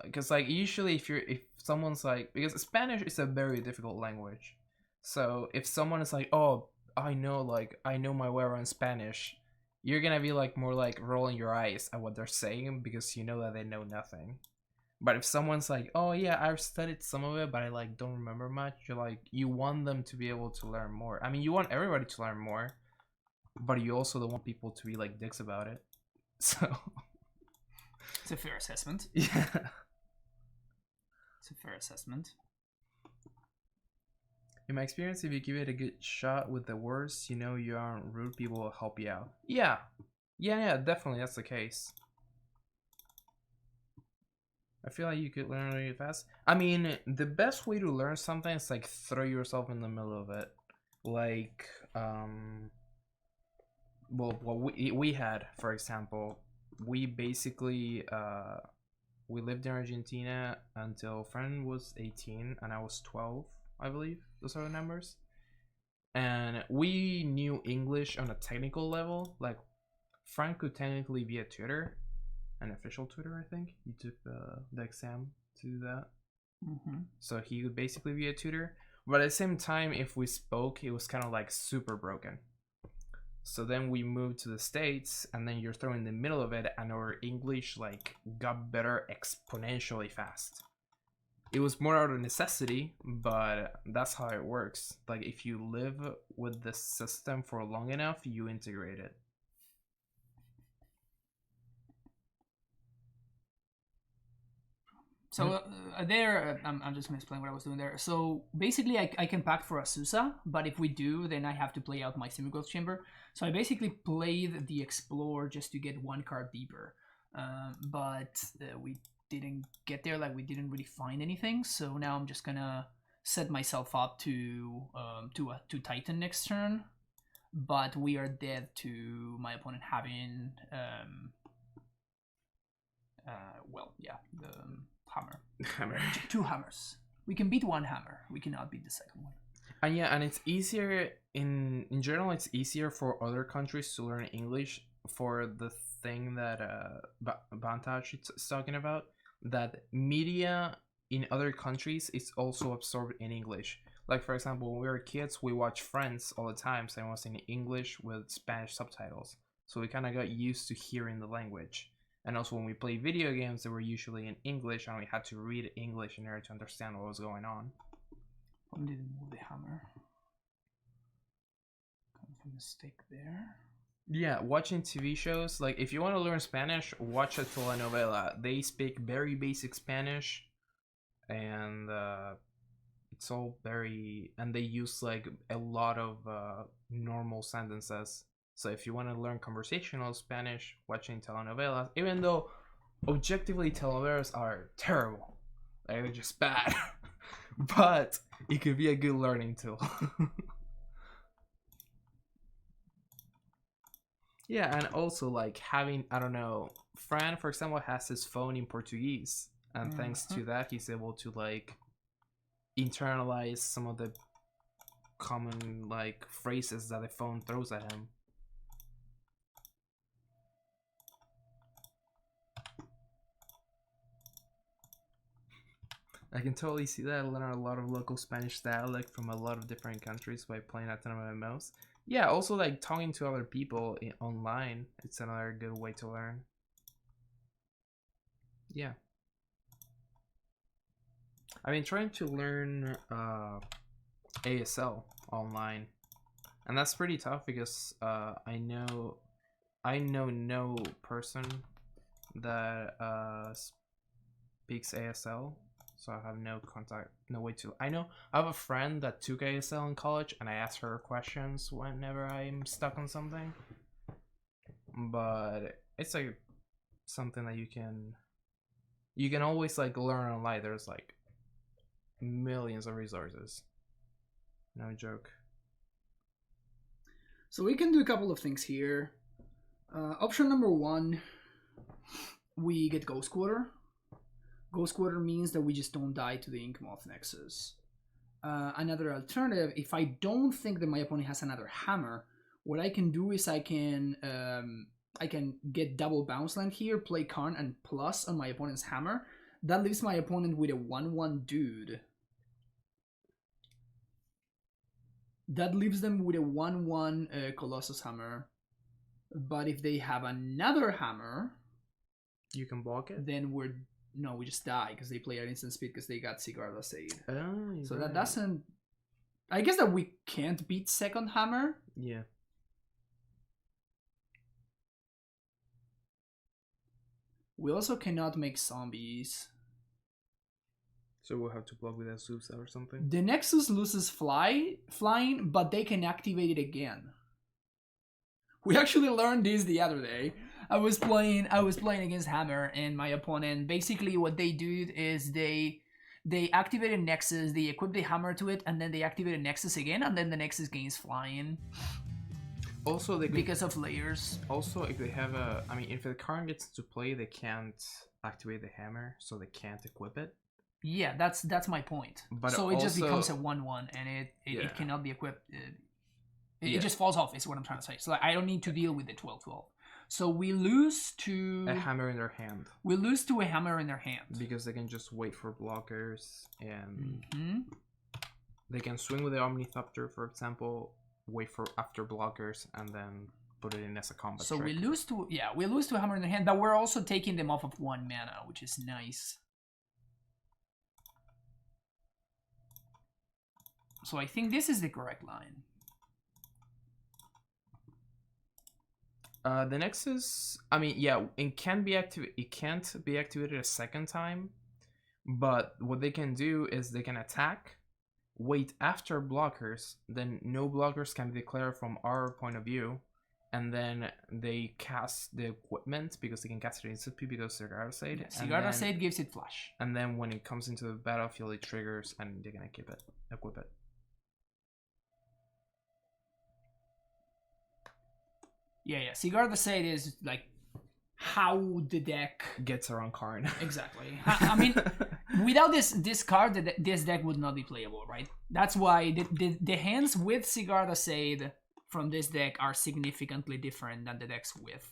Because like usually if someone's like, because Spanish is a very difficult language, so if someone is like, oh, I know my way around Spanish, you're gonna be like more like rolling your eyes at what they're saying because you know that they know nothing. But if someone's like, oh yeah, I've studied some of it, but I like don't remember much, you're like, you want them to be able to learn more. I mean, you want everybody to learn more, but you also don't want people to be like dicks about it. So It's a fair assessment. yeah. It's a fair assessment. In my experience, if you give it a good shot with the words, you know you aren't rude, people will help you out. Yeah. Yeah, definitely that's the case. I feel like you could learn really fast. I mean, the best way to learn something is like throw yourself in the middle of it. Like, well, what we had, for example, we basically we lived in Argentina until Fran was 18 and I was 12, I believe. Those are the numbers. And we knew English on a technical level. Like, Fran could technically be a tutor, an official tutor, I think. He took the exam to do that. Mm-hmm. So he would basically be a tutor. But at the same time, if we spoke, it was kind of like super broken. So then we moved to the States, and then you're thrown in the middle of it, and our English like got better exponentially fast. It was more out of necessity, but that's how it works. Like if you live with the system for long enough, you integrate it. So I'm just gonna explain what I was doing there. So basically, I can pack for Azusa, but if we do, then I have to play out my Semi-Growth Chamber. So I basically played the Explore just to get one card deeper, but we didn't get there. Like we didn't really find anything. So now I'm just gonna set myself up to Titan next turn, but we are dead to my opponent having the hammer. Two hammers. We can beat one hammer. We cannot beat the second one. And yeah, and it's easier in general. It's easier for other countries to learn English for the thing that Bantaj is talking about. That media in other countries is also absorbed in English. Like for example, when we were kids, we watched Friends all the time, so it was in English with Spanish subtitles. So we kind of got used to hearing the language. And also when we play video games, they were usually in English, and we had to read English in order to understand what was going on. I didn't move the hammer. Kind of a mistake there. Yeah, watching TV shows, like if you want to learn Spanish, watch a telenovela. They speak very basic Spanish, and it's all very, and they use like a lot of normal sentences. So if you want to learn conversational Spanish, watching telenovelas, even though objectively telenovelas are terrible, like they're just bad, but it could be a good learning tool. Yeah, and also like having, I don't know, Fran, for example, has his phone in Portuguese, and thanks to that, he's able to like internalize some of the common like phrases that the phone throws at him. I can totally see that. I learn a lot of local Spanish dialect from a lot of different countries by playing a ton of MMOs. Yeah, also like talking to other people online. It's another good way to learn. Yeah. I've been trying to learn ASL online, and that's pretty tough because I know no person that speaks ASL. So I have no contact, no way to. I have a friend that took ASL in college, and I ask her questions whenever I'm stuck on something. But it's like something that you can always like learn online. There's like millions of resources. No joke. So we can do a couple of things here. Option number one, we get Ghost Quarter. Ghost Quarter means that we just don't die to the Inkmoth Nexus. Another alternative, if I don't think that my opponent has another hammer, what I can do is I can get double bounce land here, play Karn and plus on my opponent's hammer. That leaves my opponent with a 1/1 dude. That leaves them with a 1/1 Colossus Hammer. But if they have another hammer, you can block it. Then we just die because they play at instant speed because they got Sigarda Sade. Oh, so that doesn't. I guess that we can't beat second hammer. Yeah. We also cannot make zombies. So we'll have to block with Azusa or something. The Nexus loses flying, but they can activate it again. We actually learned this the other day. I was playing against Hammer, and my opponent, basically what they do is they activate a Nexus, they equip the Hammer to it, and then they activate a Nexus again, and then the Nexus gains flying. Also, because of layers. Also, if they have if the Karn gets to play, they can't activate the Hammer, so they can't equip it. Yeah, that's my point. But so it just becomes a 1/1, and it cannot be equipped. It just falls off, is what I'm trying to say. So I don't need to deal with the 12/12. So we lose to a hammer in their hand. We lose to a hammer in their hand because they can just wait for blockers, and they can swing with the Omnithopter, for example, wait for after blockers, and then put it in as a combat. So trick. we lose to a hammer in their hand, but we're also taking them off of 1 mana, which is nice. So I think this is the correct line. The Nexus, it can be it can't be activated a second time, but what they can do is they can attack, wait after blockers, then no blockers can be declared from our point of view, and then they cast the equipment because they can cast it instantly because Sigarda Sade. Sigarda Sade gives it flash. And then when it comes into the battlefield, it triggers and they can equip it. Yeah. Sigarda Sade is like how the deck gets around Karn. Exactly. Without this card, this deck would not be playable, right? That's why the hands with Sigarda Sade from this deck are significantly different than the decks with.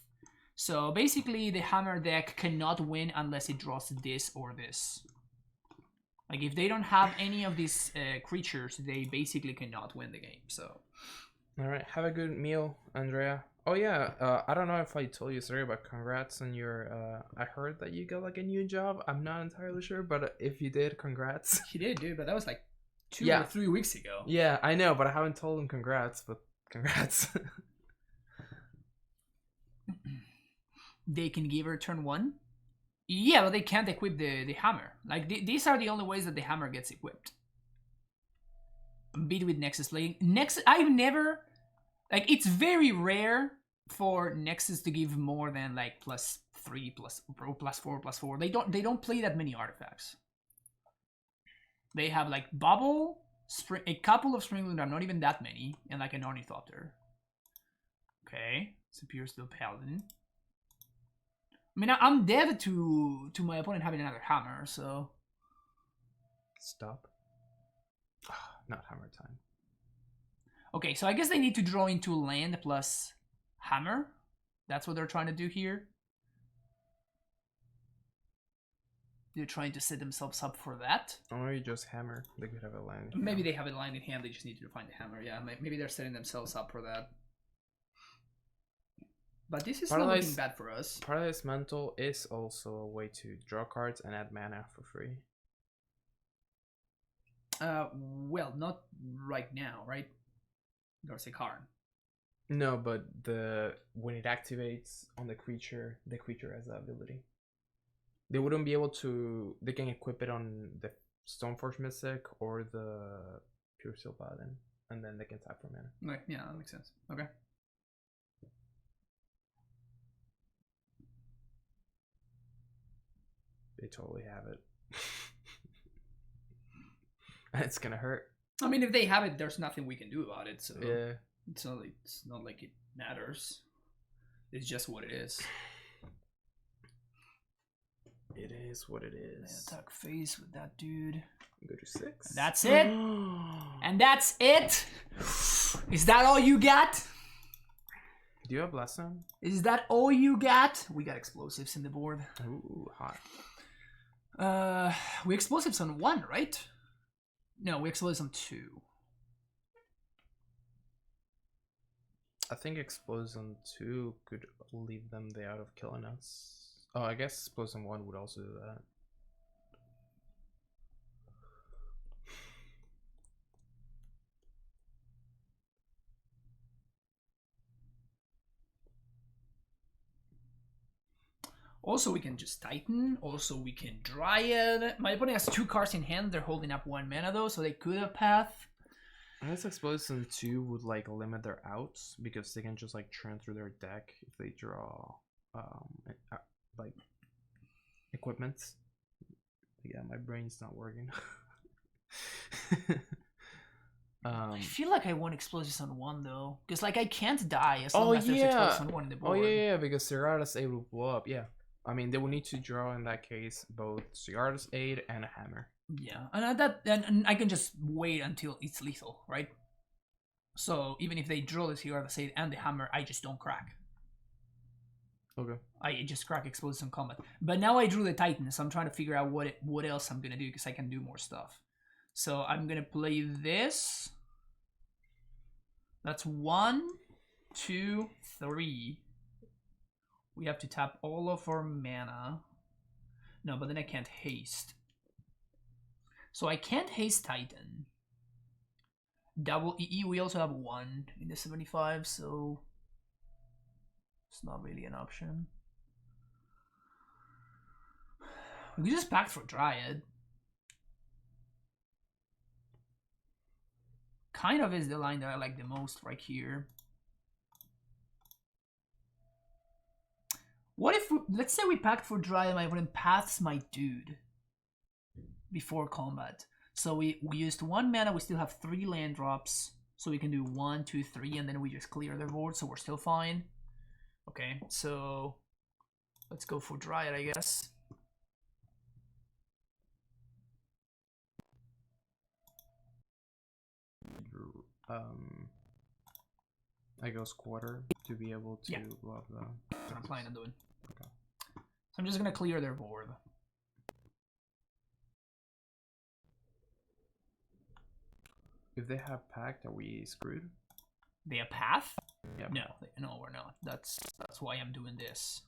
So basically, the Hammer deck cannot win unless it draws this or this. Like if they don't have any of these creatures, they basically cannot win the game. So. All right, have a good meal, Andrea. Oh yeah, I don't know if I told you, sorry, but congrats on your. I heard that you got like a new job. I'm not entirely sure, but if you did, congrats. He did, dude, but that was like 2 or 3 weeks ago. Yeah, I know, but I haven't told him congrats. But congrats. They can give her turn 1. Yeah, but they can't equip the hammer. Like these are the only ways that the hammer gets equipped. Beat with Nexus playing. I've never. Like, it's very rare for Nexus to give more than like +3, +4. They don't play that many artifacts. They have like Bubble, a couple of Springland, are not even that many, and like an Ornithopter. Okay, it's appears to a Paladin. I mean, I'm dead to my opponent having another hammer, so. Stop. Not hammer time. Okay, so I guess they need to draw into land plus hammer. That's what they're trying to do here. They're trying to set themselves up for that. Or maybe just hammer. They could have a land. Maybe they have a land in hand. They just need to find the hammer. Yeah, maybe they're setting themselves up for that. But this is not looking bad for us. Paradise Mantle is also a way to draw cards and add mana for free. Well, not right now, right? There's a Karn. No, but when it activates on the creature has that ability. They wouldn't be able to. They can equip it on the Stoneforge Mystic or the Pure Steel Paladin, and then they can tap for mana. Right. Yeah, that makes sense. Okay. They totally have it. It's gonna hurt. I mean, if they have it, there's nothing we can do about it. So yeah, it's not like it matters. It's just what it is. It is what it is. Attack phase with that dude. Go to 6. That's it. And that's it. Is that all you got? Do you have Blast Zone? Is that all you got? We got explosives in the board. Ooh, hot. We explosives on 1, right? No, we explosives on 2. I think Explosion 2 could leave them the out of killing us. Oh, I guess Explosion 1 would also do that. Also, we can just Titan. Also, we can Dryad. My opponent has 2 cards in hand. They're holding up 1 mana though, so they could have Path. I guess Explosion 2 would like limit their outs because they can just like churn through their deck if they draw like equipment. Yeah, my brain's not working. I feel like I want explosives on 1 though, because like I can't die as long as there's explosives on 1 in the board. Oh yeah, because Serrata's able to blow up. Yeah, I mean they will need to draw in that case both Serrata's aid and a hammer. Yeah, and I can just wait until it's lethal, right? So even if they draw the Serrata's aid and the hammer, I just don't crack. Okay. I just crack explosives in combat. But now I drew the Titan, so I'm trying to figure out what else I'm gonna do because I can do more stuff. So I'm gonna play this. That's 1, 2, 3. We have to tap all of our mana. No, but then I can't haste. So I can't haste Titan. Double EE, we also have 1 in the 75, so it's not really an option. We can just pack for Dryad. Kind of is the line that I like the most right here. What if, let's say we packed for Dryad, my opponent paths my dude before combat. So we used 1 mana, we still have 3 land drops. So we can do 1, 2, 3, and then we just clear their board, so we're still fine. Okay, so let's go for Dryad, I guess. I go quarter to be able to love the. That's what I'm planning on doing. Okay. So I'm just gonna clear their board. If they have pact, are we screwed? They have path? Yeah. No, we're not. That's why I'm doing this.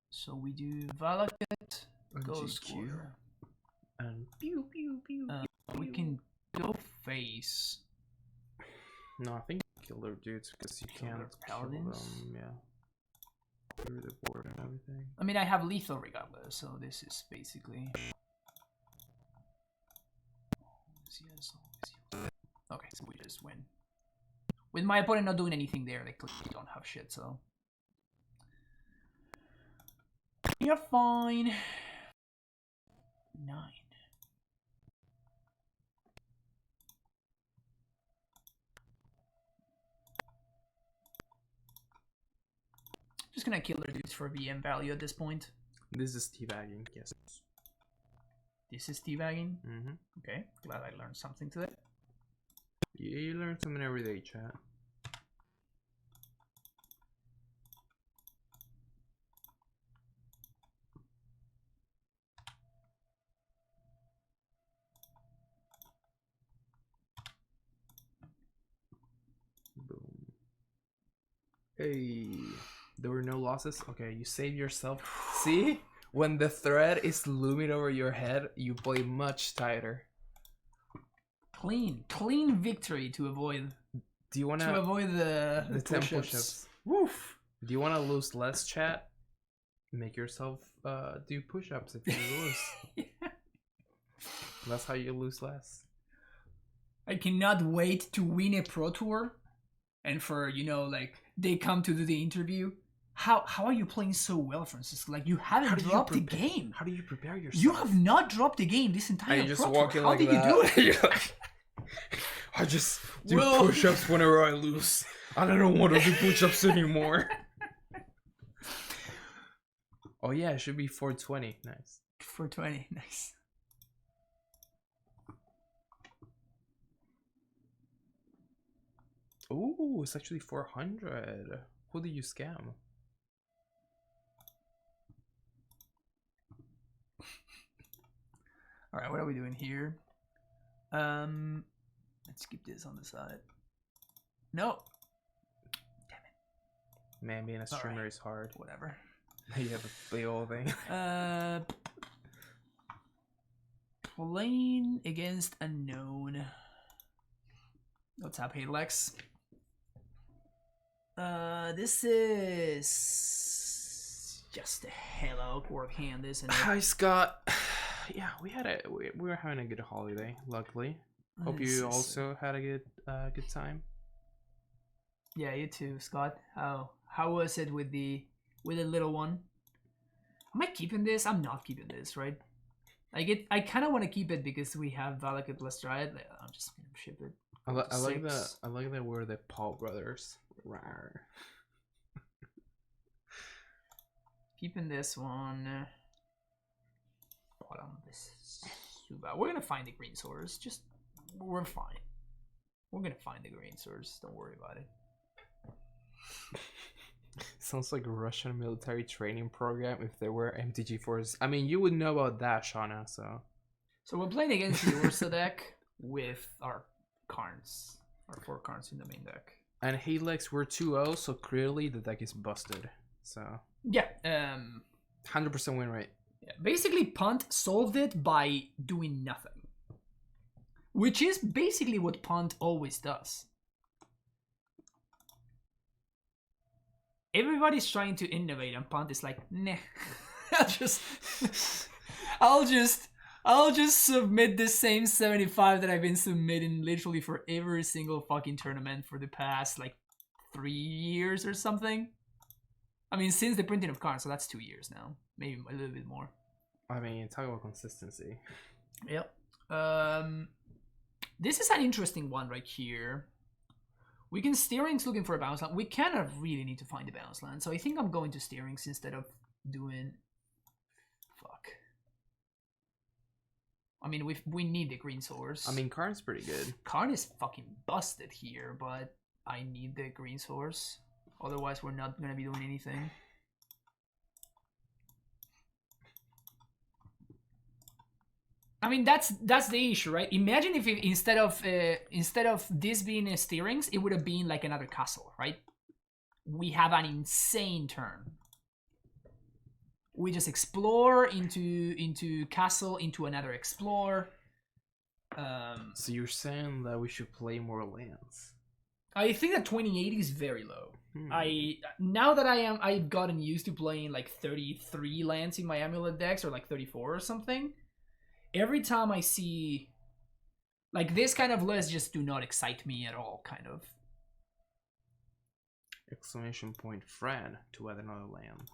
So we do Valakut, goes quarter. And pew pew pew. We can go face. No, I think kill their dudes because you can't kill them. Yeah. Through the board and everything. I mean, I have lethal regardless, so this is basically. Okay, so we just win. With my opponent not doing anything there, they clearly don't have shit, so. You're fine. 9. Just gonna kill their dudes for VM value at this point. This is teabagging, yes. This is teabagging? Mm-hmm. Okay, glad I learned something today. Yeah, you learn something every day, chat. Boom. Hey, there were no losses? Okay, you save yourself. See? When the threat is looming over your head, you play much tighter. Clean victory to avoid. Do you want to avoid the 10 push-ups? Woof. Do you want to lose less, chat? Make yourself do push-ups if you lose. Yeah. That's how you lose less. I cannot wait to win a pro tour, and for like they come to do the interview. How are you playing so well, Francis? Like you haven't dropped the game. How do you prepare yourself? You have not dropped the game this entire just pro walking tour. How like did that. you do it? I just do push-ups whenever I lose. And I don't want to do push-ups anymore. Oh yeah, it should be 420. Nice. 420, nice. Ooh, it's actually 400. Who did you scam? All right, what are we doing here? Let's keep this on the side. No. Damn it. Man, being a streamer is hard. Whatever. You have to play all thing. Playing against unknown. What's up, Lex? This is just a hell awkward hand, isn't it? Hi, Scott. Yeah, we were having a good holiday. Luckily, hope you also had a good time. Yeah, you too, Scott. How was it with the little one? Am I keeping this? I'm not keeping this, right? I kind of want to keep it because we have Valakut plus Dryad. I'm just gonna ship it. I like that we're the Paul brothers. Rawr. Keeping this one. Bottom this Suba. We're gonna find the green source. We're fine. We're gonna find the green source. Don't worry about it. Sounds like a Russian military training program if there were MTG4s. I mean, you would know about that, Shauna, so. So we're playing against the Whirza deck with our Karns. Our 4 Karns in the main deck. And Helix, we're 2-0, so clearly the deck is busted. So. Yeah. 100% win rate. Yeah. Basically, Punt solved it by doing nothing. Which is basically what Punt always does. Everybody's trying to innovate, and Punt is like, nah. I'll just submit the same 75 that I've been submitting literally for every single fucking tournament for the past like 3 years or something. I mean, since the printing of Karn, so that's 2 years now, maybe a little bit more. I mean, talk about consistency. Yep. This is an interesting one right here. We can Steerings looking for a bounce land. We kind of really need to find a bounce land, so I think I'm going to Steerings instead of doing. Fuck. I mean, we need the green source. I mean, Karn's pretty good. Karn is fucking busted here, but I need the green source. Otherwise, we're not gonna be doing anything. I mean, that's the issue, right? Imagine if instead of this being a Steerings, it would have been like another castle, right? We have an insane turn. We just explore into castle, into another explore. So you're saying that we should play more lands? I think that 2080 is very low. Now that I've gotten used to playing like 33 lands in my AmuLIT decks, or like 34 or something. Every time I see like this kind of lists just do not excite me at all, kind of. Exclamation point Fran to add another land.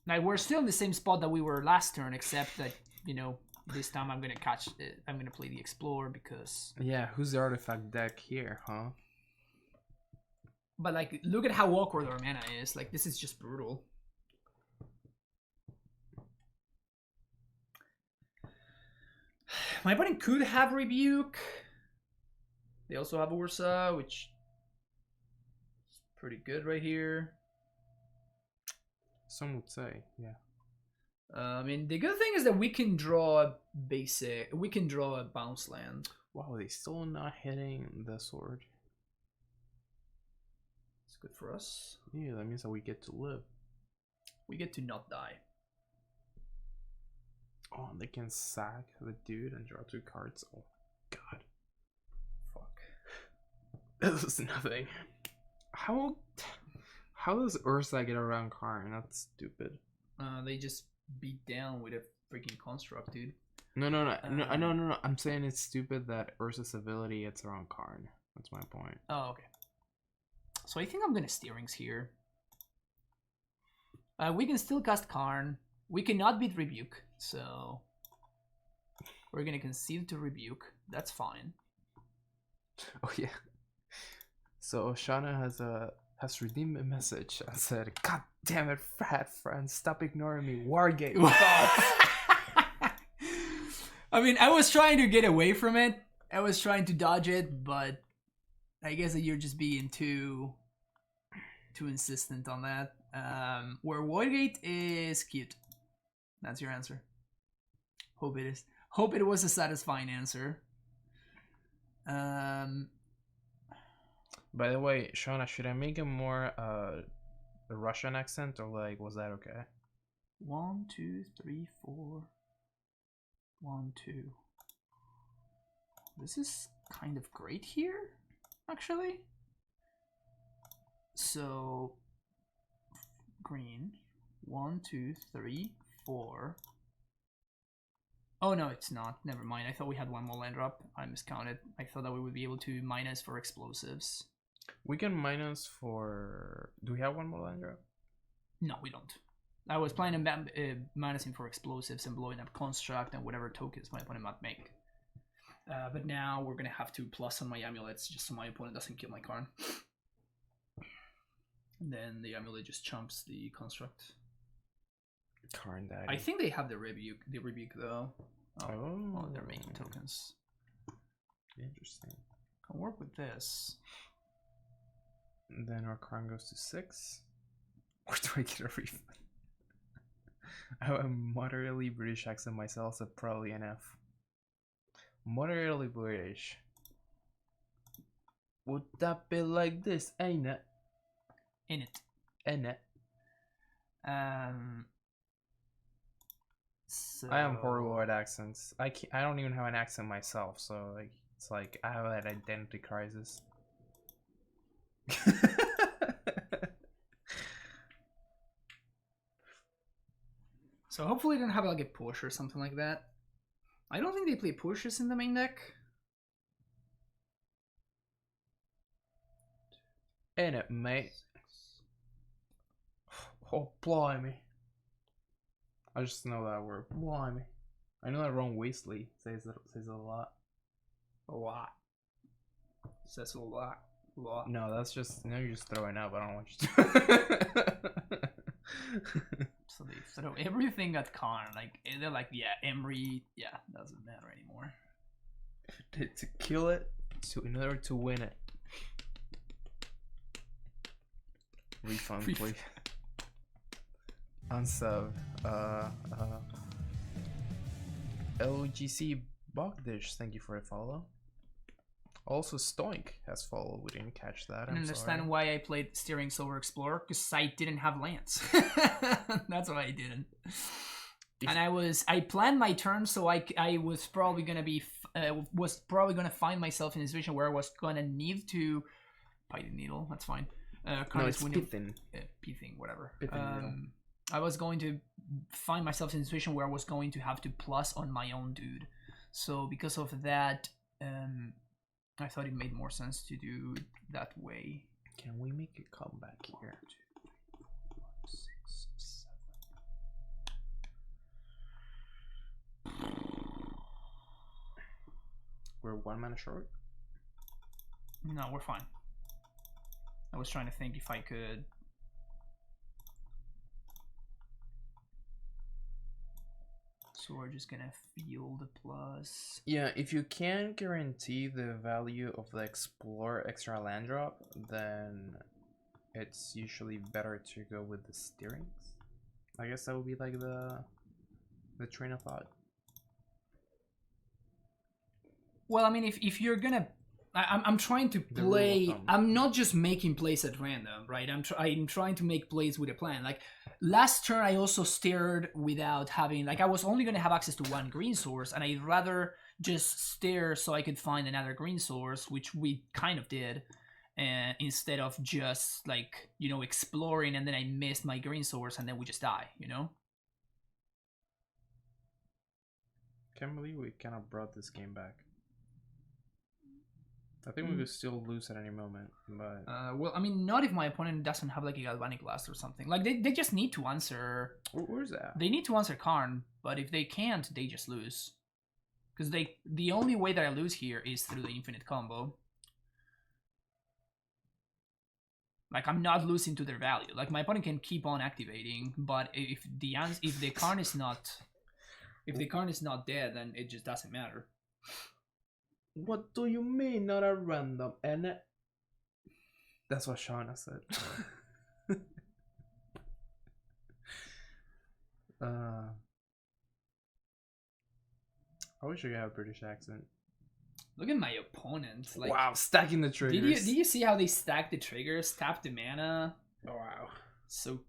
Now we're still in the same spot that we were last turn, except that, you know, this time I'm gonna play the Explorer because. Yeah, who's the artifact deck here, huh? But like, look at how awkward our mana is. Like, this is just brutal. My opponent could have Rebuke. They also have Whirza, which is pretty good right here. Some would say, yeah. I mean, the good thing is that we can draw a bounce land. Wow, they still not hitting the sword. It's good for us. Yeah, that means that we get to live. We get to not die. Oh, and they can sack the dude and draw 2 cards. Oh, God. Fuck. This is nothing. How does Ursa get around Karn? That's stupid. They just beat down with a freaking construct, dude. No. I'm saying it's stupid that Ursa's ability gets around Karn. That's my point. Oh, okay. So I think I'm gonna Steerings here. We can still cast Karn. We cannot beat Rebuke, so we're gonna concede to Rebuke. That's fine. Oh yeah. So Oshana has redeemed a message and said, "God damn it, fat friend, stop ignoring me. Wargame." I mean, I was trying to get away from it. I was trying to dodge it, but I guess that you're just being too insistent on that. Where Wargate is cute. That's your answer. Hope it is. Hope it was a satisfying answer. By the way, Shauna, should I make a more Russian accent, or like, was that okay? 1, 2, 3, 4. 1, 2. This is kind of great here, actually. So, green. 1, 2, 3, 4. Oh no, it's not. Never mind. I thought we had one more land drop. I miscounted. I thought that we would be able to minus for explosives. We can minus for. Do we have one more land drop? No, we don't. I was planning on minusing for explosives and blowing up construct and whatever tokens my opponent might make. But now we're gonna have to plus on my amulets just so my opponent doesn't kill my Karn. And then the amulet just chumps the construct. Karn daddy. I think they have the rebuke though. Oh, they're making tokens. Interesting. Can work with this. And then our Karn goes to 6. Or do I get a refund? I have a moderately British accent myself, so probably an F. Moderately British. Would that be like this, ain't it? In it. Ain't it? So... I am horrible at accents. I don't even have an accent myself, so like it's like I have that identity crisis. So hopefully they don't have like a push or something like that. I don't think they play pushes in the main deck. Ain't it, mate? Oh, blimey. I just know that word. Blimey. I know that Ron Weasley says it a lot. A lot. Says a lot. A lot. No, that's just, you're just throwing up. I don't want you to. So they throw everything at Karn. Like, they're like, yeah, Emery, yeah, doesn't matter anymore. To kill it, in order to win it. Refund, please. Unsub. LGC Bogdish, thank you for the follow. Also, Stoic has followed. We didn't catch that. I understand why I played Steering Silver Explorer, because I didn't have lands. That's why I didn't. And I planned my turn, so I was probably gonna be find myself in a situation where I was gonna need to bite the needle. That's fine. No, it's Pithing. Pithing, whatever. Pithing I was going to find myself in a situation where I was going to have to plus on my own dude. So because of that, I thought it made more sense to do it that way. Can we make a comeback here? 1, 2, 3, 4, 5, 6, 7. We're 1 mana short? No, we're fine. I was trying to think if I could... So we're just gonna feel the plus. Yeah, if you can't guarantee the value of the Explore extra land drop, then it's usually better to go with the steerings. I guess that would be like the train of thought. Well, I mean, if you're gonna, I'm trying to play. I'm not just making plays at random, right? I'm trying to make plays with a plan. Like last turn, I also steered without having, like, I was only gonna have access to one green source, and I'd rather just steer so I could find another green source, which we kind of did, and instead of just like, you know, exploring and then I missed my green source and then we just die, you know. Can't believe we kind of brought this game back. I think we could still lose at any moment, but... well, I mean, not if my opponent doesn't have, like, a Galvanic Blast or something. Like, they just need to answer... Where's that? They need to answer Karn, but if they can't, they just lose. Because the only way that I lose here is through the infinite combo. Like, I'm not losing to their value. Like, my opponent can keep on activating, but if the Karn is not... If the Karn is not dead, then it just doesn't matter. What do you mean, not a random, and that's what Shauna said. I wish I had a British accent. Look at my opponent. Like, wow, stacking the triggers. Did you see how they stack the triggers? Tap the mana. Oh, wow. So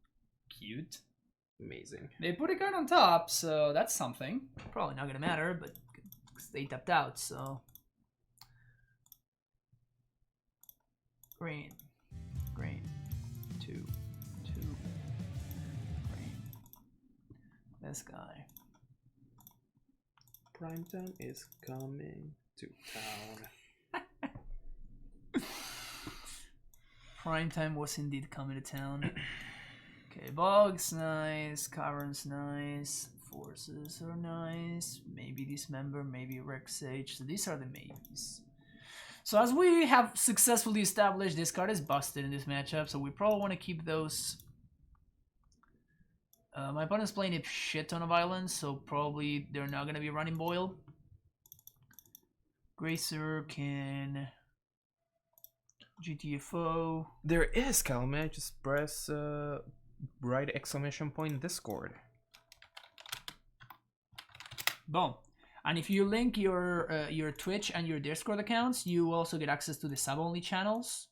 cute. Amazing. They put a card on top, so that's something. Probably not gonna matter, but they tapped out, so. Green. Green. 2. 2. Green. This guy. Prime time is coming to town. Prime time was indeed coming to town. Okay, Bog's nice, Cavern's nice, Forces are nice, maybe Dismember, maybe Rexage, so these are the maybes. So as we have successfully established, this card is busted in this matchup, so we probably want to keep those. My opponent's playing a shit ton of islands, so probably they're not going to be running Boil. Gracer can GTFO. There is, Calme. Just press right exclamation point Discord. Boom. And if you link your Twitch and your Discord accounts, you also get access to the sub-only channels,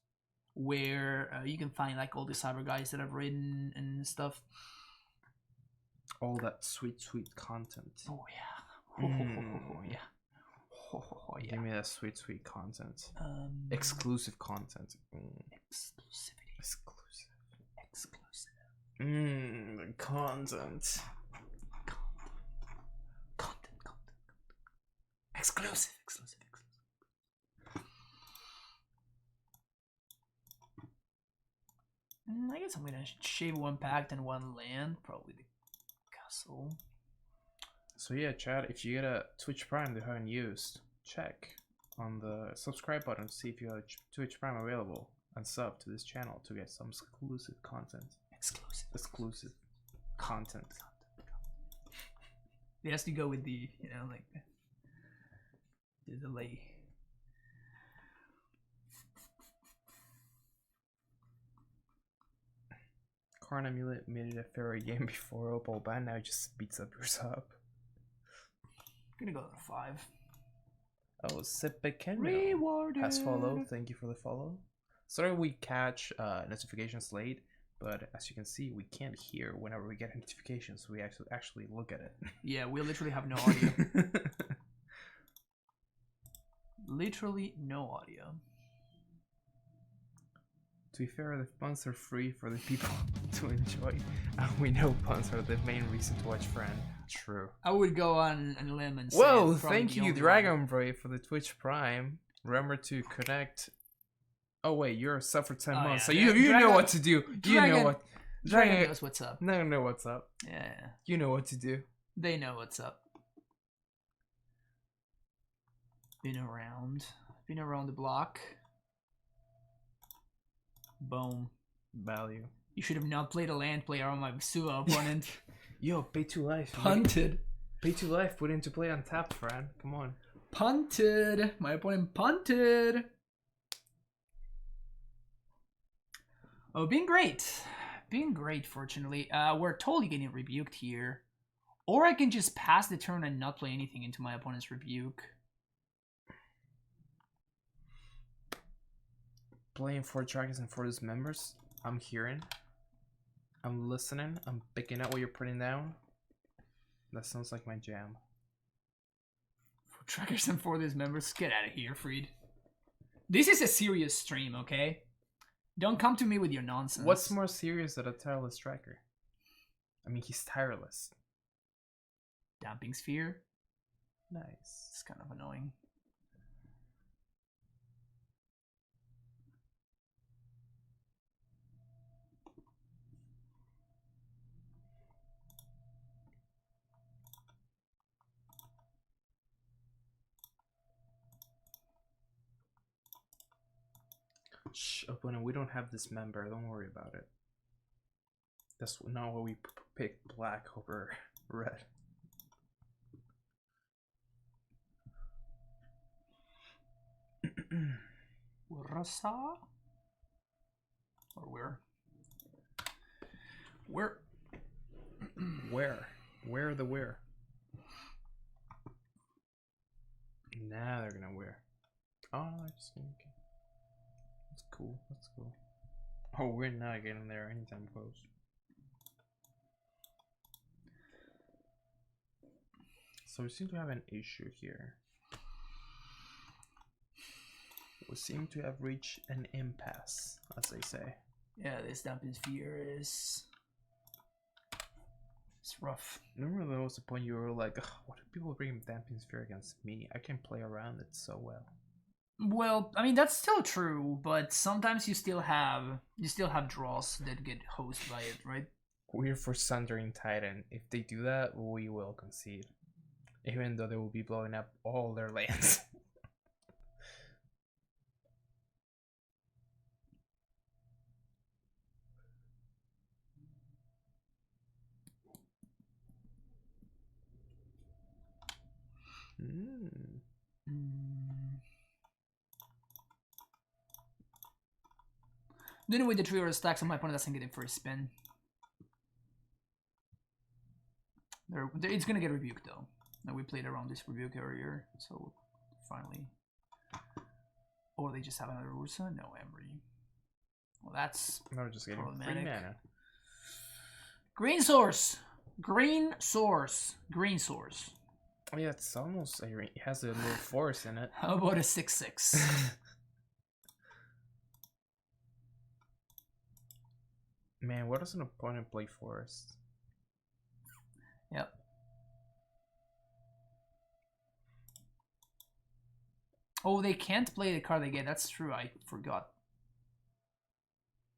where you can find like all the cyber guys that I've written and stuff. All that sweet, sweet content. Oh yeah. Oh yeah. Oh yeah. Give me that sweet, sweet content. Exclusive content. Exclusivity. Exclusive. Exclusive. Content. Content. Exclusive. I guess I'm gonna shave one pact and one land, probably the castle. So yeah, chat, if you get a Twitch Prime that you haven't used, check on the subscribe button to see if you have Twitch Prime available and sub to this channel to get some exclusive content. Exclusive content. It has to go with the, like the delay. Karn AmuLIT made it a fair game before Opal ban, now it just beats up your sub. I'm gonna go to 5. Oh, Sipikenno Rewarded. has followed. Thank you for the follow. Sorry we catch notifications late, but as you can see, we can't hear whenever we get notifications, so we actually look at it. Yeah, we literally have no audio. Literally no audio. To be fair, the puns are free for the people to enjoy, and we know puns are the main reason to watch Friend. True. I would go on a limb and say whoa, it's probably thank the you, only Dragon one. Brave, for the Twitch Prime. Remember to connect. Oh wait, you're a sub for 10 months, yeah. so you Dragon, know what to do. You know what. Dragon knows what's up. No, know what's up. Yeah. You know what to do. They know what's up. Been around the block. Boom. Value. You should have not played a land player on my Suva opponent. Yo, pay 2 life. Punted. Pay 2 life, put into play on tap, Fran. Come on. Punted. My opponent punted. Oh, being great. Being great, fortunately. We're totally getting rebuked here. Or I can just pass the turn and not play anything into my opponent's rebuke. Playing 4 dragons and 4 dismembers. I'm hearing. I'm listening. I'm picking up what you're putting down. That sounds like my jam. 4 trackers and 4 dismembers. Get out of here, Freed. This is a serious stream, okay? Don't come to me with your nonsense. What's more serious than a tireless tracker? I mean, he's tireless. Damping Sphere? Nice. It's kind of annoying. Shh, opponent, we don't have this member. Don't worry about it. That's not what we picked black over red. Whirza? Or where? Where? Where? Where the where? Now they're gonna wear. Oh, no, they're just gonna. Okay. That's cool. That's cool. Oh, we're not getting there anytime close. So we seem to have an issue here. We seem to have reached an impasse, as they say. Yeah, this Damping Sphere is... It's rough. Remember there was a point you were like, what do people bring Damping Sphere against me? I can play around it so well. Well, I mean, that's still true, but sometimes you still have draws that get hosted by it, right? We're for Sundering Titan. If they do that, we will concede. Even though they will be blowing up all their lands. Then with the three or stacks, my opponent doesn't get it for a spin. It's gonna get rebuked though. Now we played around this rebuke earlier, so finally. Or they just have another Whirza? No, Emery. Well, that's no, just getting free mana. Green source. Green source. Green source. Oh yeah, it's almost it has a little force in it. How about a 6/6? Man, what does an opponent play forest? Yep. Oh, they can't play the card they get. That's true. I forgot.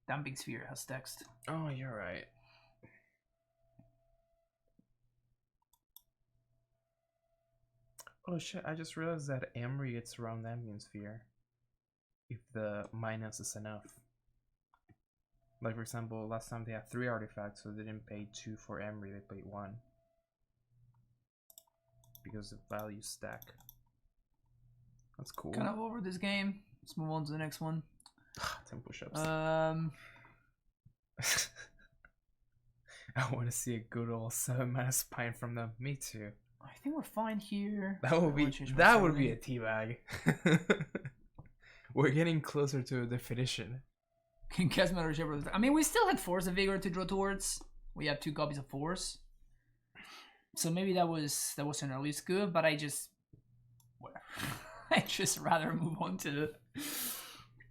Damping Sphere has text. Oh, you're right. Oh shit, I just realized that Emery gets around Damping Sphere if the minus is enough. Like for example, last time they had 3 artifacts, so they didn't pay 2 for Emery, they paid 1. Because the value stack. That's cool. Kind of over this game. Let's move on to the next one. 10 push-ups. Um, I want to see a good old 7-mana spine from them. Me too. I think we're fine here. That would be a teabag. We're getting closer to a definition. Can cast Matter Shepherd. I mean, we still had Force of Vigor to draw towards. We have 2 copies of Force. So maybe that wasn't at least good, but I just whatever. I just rather move on to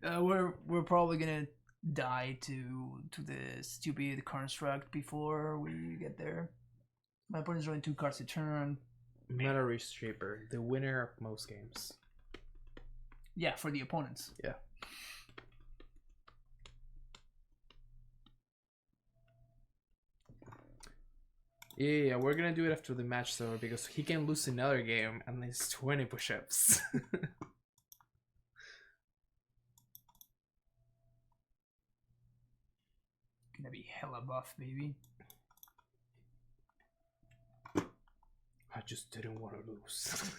we're probably gonna die to the stupid construct before we get there. My opponent's drawing 2 cards a turn. Meta Reshaper, the winner of most games. Yeah, for the opponents. Yeah. Yeah, we're gonna do it after the match though, because he can lose another game and it's 20 push-ups. Gonna be hella buff, baby. I just didn't want to lose.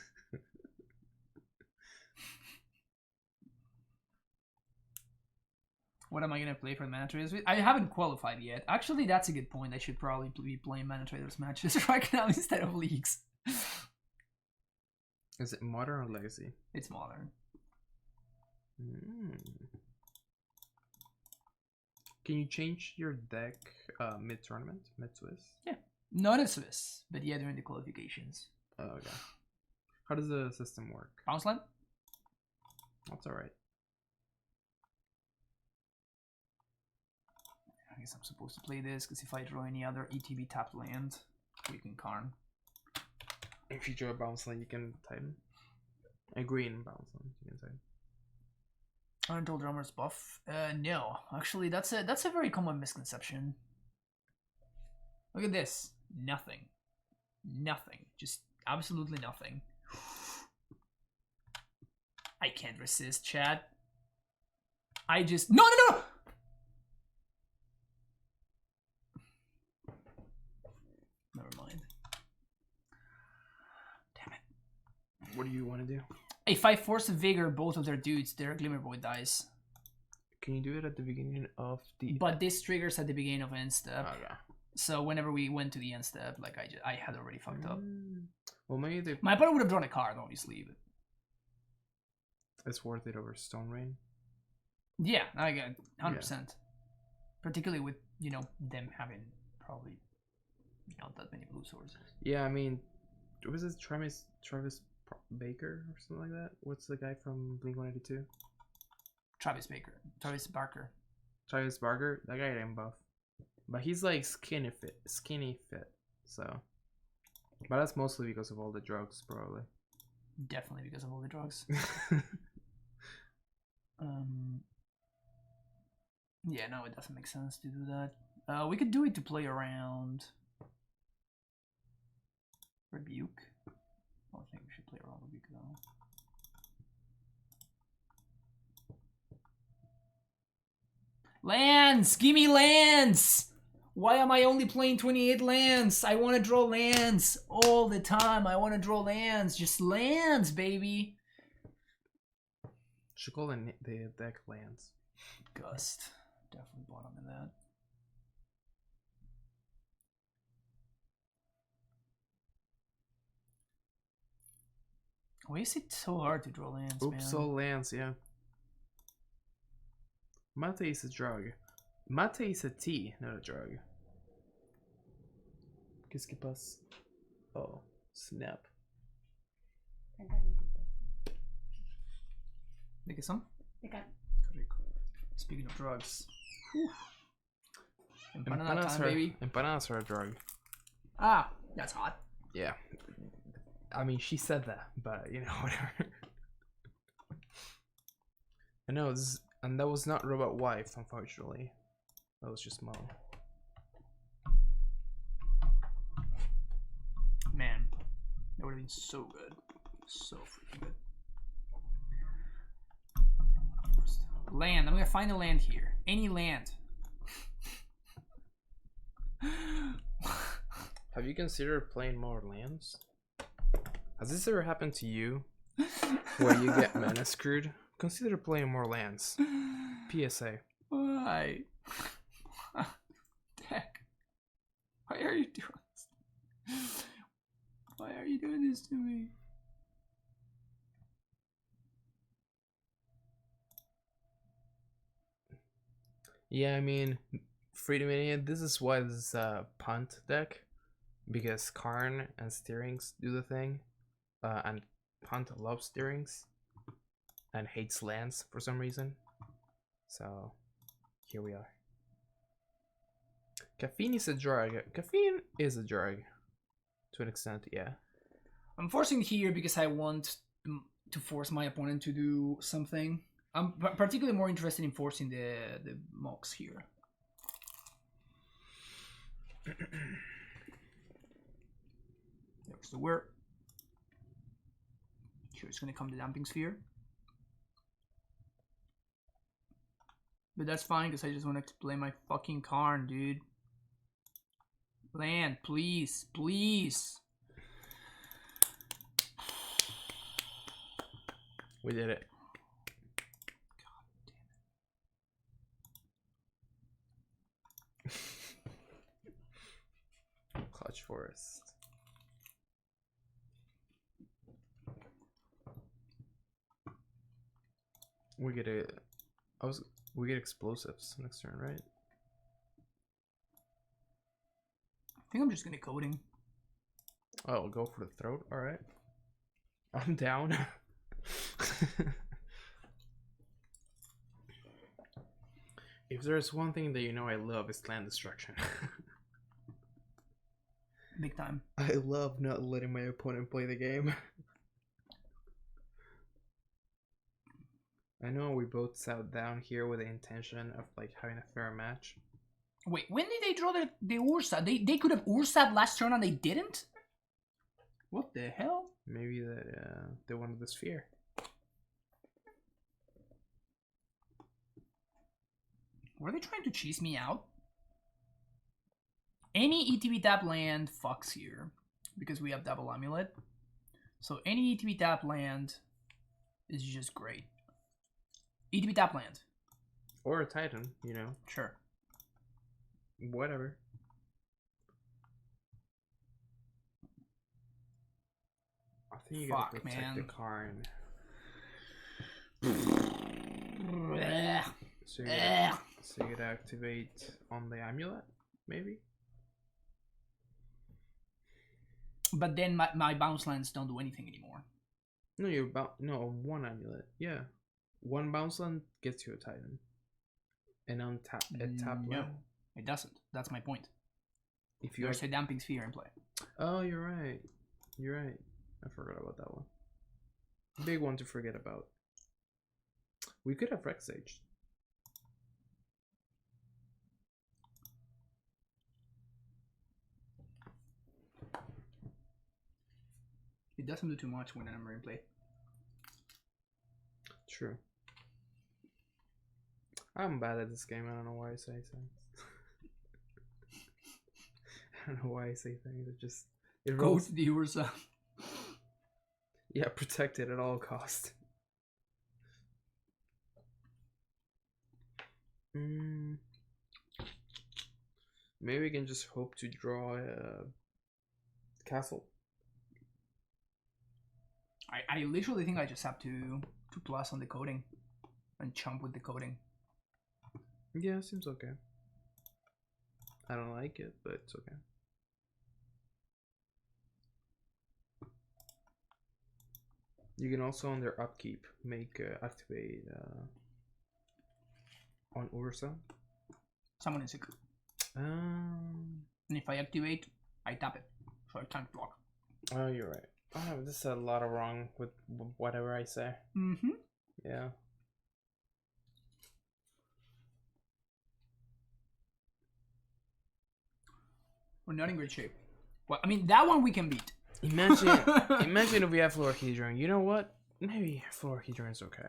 What am I gonna play for the Mana Traders? I haven't qualified yet. Actually, that's a good point. I should probably be playing Mana Traders matches right now instead of leagues. Is it modern or legacy? It's modern. Can you change your deck mid-tournament, mid-Swiss? Yeah, not a Swiss, but yeah, during the qualifications. Oh, okay. How does the system work? Bounce land? That's alright. I guess I'm supposed to play this, because if I draw any other ETB tapped land, we can Karn. If you draw a bounce land, you can Titan. A green bounce land, you can Titan. Untold Drummer's buff? No. Actually, that's a very common misconception. Look at this. Nothing. Nothing. Just absolutely nothing. I can't resist, chat. I just... No! Never mind. Damn it. What do you want to do? If I force a Vigor both of their dudes, their Glimmervoid dies. Can you do it at the beginning of the... But this triggers at the beginning of end step. Okay. So whenever we went to the end step, like I had already fucked up. Well, maybe they... My opponent would have drawn a card, obviously. But... It's worth it over Stone Rain. Yeah, I get 100%. Particularly with, you know, them having probably not that many blue sources. Yeah, I mean, was it Travis Baker or something like that? What's the guy from Blink-182? Travis Barker. Travis Barker? That guy didn't buff. But he's like skinny fit. So, but that's mostly because of all the drugs, probably. Definitely because of all the drugs. Yeah, no, it doesn't make sense to do that. We could do it to play around Rebuke. I don't think we should play around Rebuke though. Lands! Gimme lands! Why am I only playing 28 lands? I want to draw lands all the time. I want to draw lands. Just lands, baby. Should call the deck lands. Gust. Definitely bottom in that. Why is it so hard to draw lands, Oops, man? all lands, yeah. Mate is a drug. Mate is a tea, not a drug. Qu'est-ce qui passe? Oh, snap. ¿De qué son? De Karn. Speaking of drugs. Empanada time, baby. Empanadas are a drug. Ah, that's hot. Yeah. I mean, she said that, but you know, whatever. I know, and that was not Robot Wife, unfortunately. That was just Mo. Man, that would have been so good. So freaking good. Land. I'm gonna find a land here. Any land. Have you considered playing more lands? Has this ever happened to you? Where you get mana screwed? Consider playing more lands. PSA. Why? Heck. Why are you doing this? Why are you doing this to me? Yeah, I mean, Freedom Idiot, this is why this is a punt deck. Because Karn and Steerings do the thing. And Punt loves Steerings. And hates lands for some reason. So, here we are. Caffeine is a drug. Caffeine is a drug. To an extent, yeah. I'm forcing here because I want to force my opponent to do something. I'm particularly more interested in forcing the mocks here. There's the Whir. Sure, it's gonna come to Damping Sphere. But that's fine because I just want to play my fucking Karn, dude. Land, please, please. We did it. Clutch Forest. We get a. We get explosives next turn, right? I think I'm just gonna coding. Oh, go for the throat. All right. I'm down. If there's one thing that you know I love, it's land destruction. Big time. I love not letting my opponent play the game. I know we both sat down here with the intention of like having a fair match. Wait, when did they draw the Whirza? They could have Whirza'd last turn and they didn't? What the hell? Maybe that they wanted the sphere. Were they trying to cheese me out? Any ETB tap land fucks here because we have double AmuLIT. So any ETB tap land is just great. ETB tap land. Or a Titan, you know. Sure. Whatever. I think you gotta protect the Karn. So you'd activate on the amulet, maybe? But then my bounce lands don't do anything anymore. No, one amulet. Yeah. One bounce land gets you a Titan. And on tap No, it doesn't. That's my point. If you There's a damping sphere in play. Oh, you're right. You're right. I forgot about that one. Big one to forget about. We could have Rex Sage. It doesn't do too much when I'm in play. True. I'm bad at this game. I don't know why I say things. I don't know why I say things. It Go rolls. to the Whirza. Yeah, protect it at all cost. Maybe we can just hope to draw a castle. I literally think I just have to plus on the coding and chump with the coding. Yeah, seems okay. I don't like it, but it's okay. You can also on their upkeep make activate on Ursa. Someone is sick. And if I activate, I tap it, so I can't block. Oh, you're right. Oh, this is a lot of wrong with whatever I say. Yeah. We're not in great shape. Well, I mean, that one we can beat. Imagine if we have Florahedron. You know what? Maybe Florahedron is okay.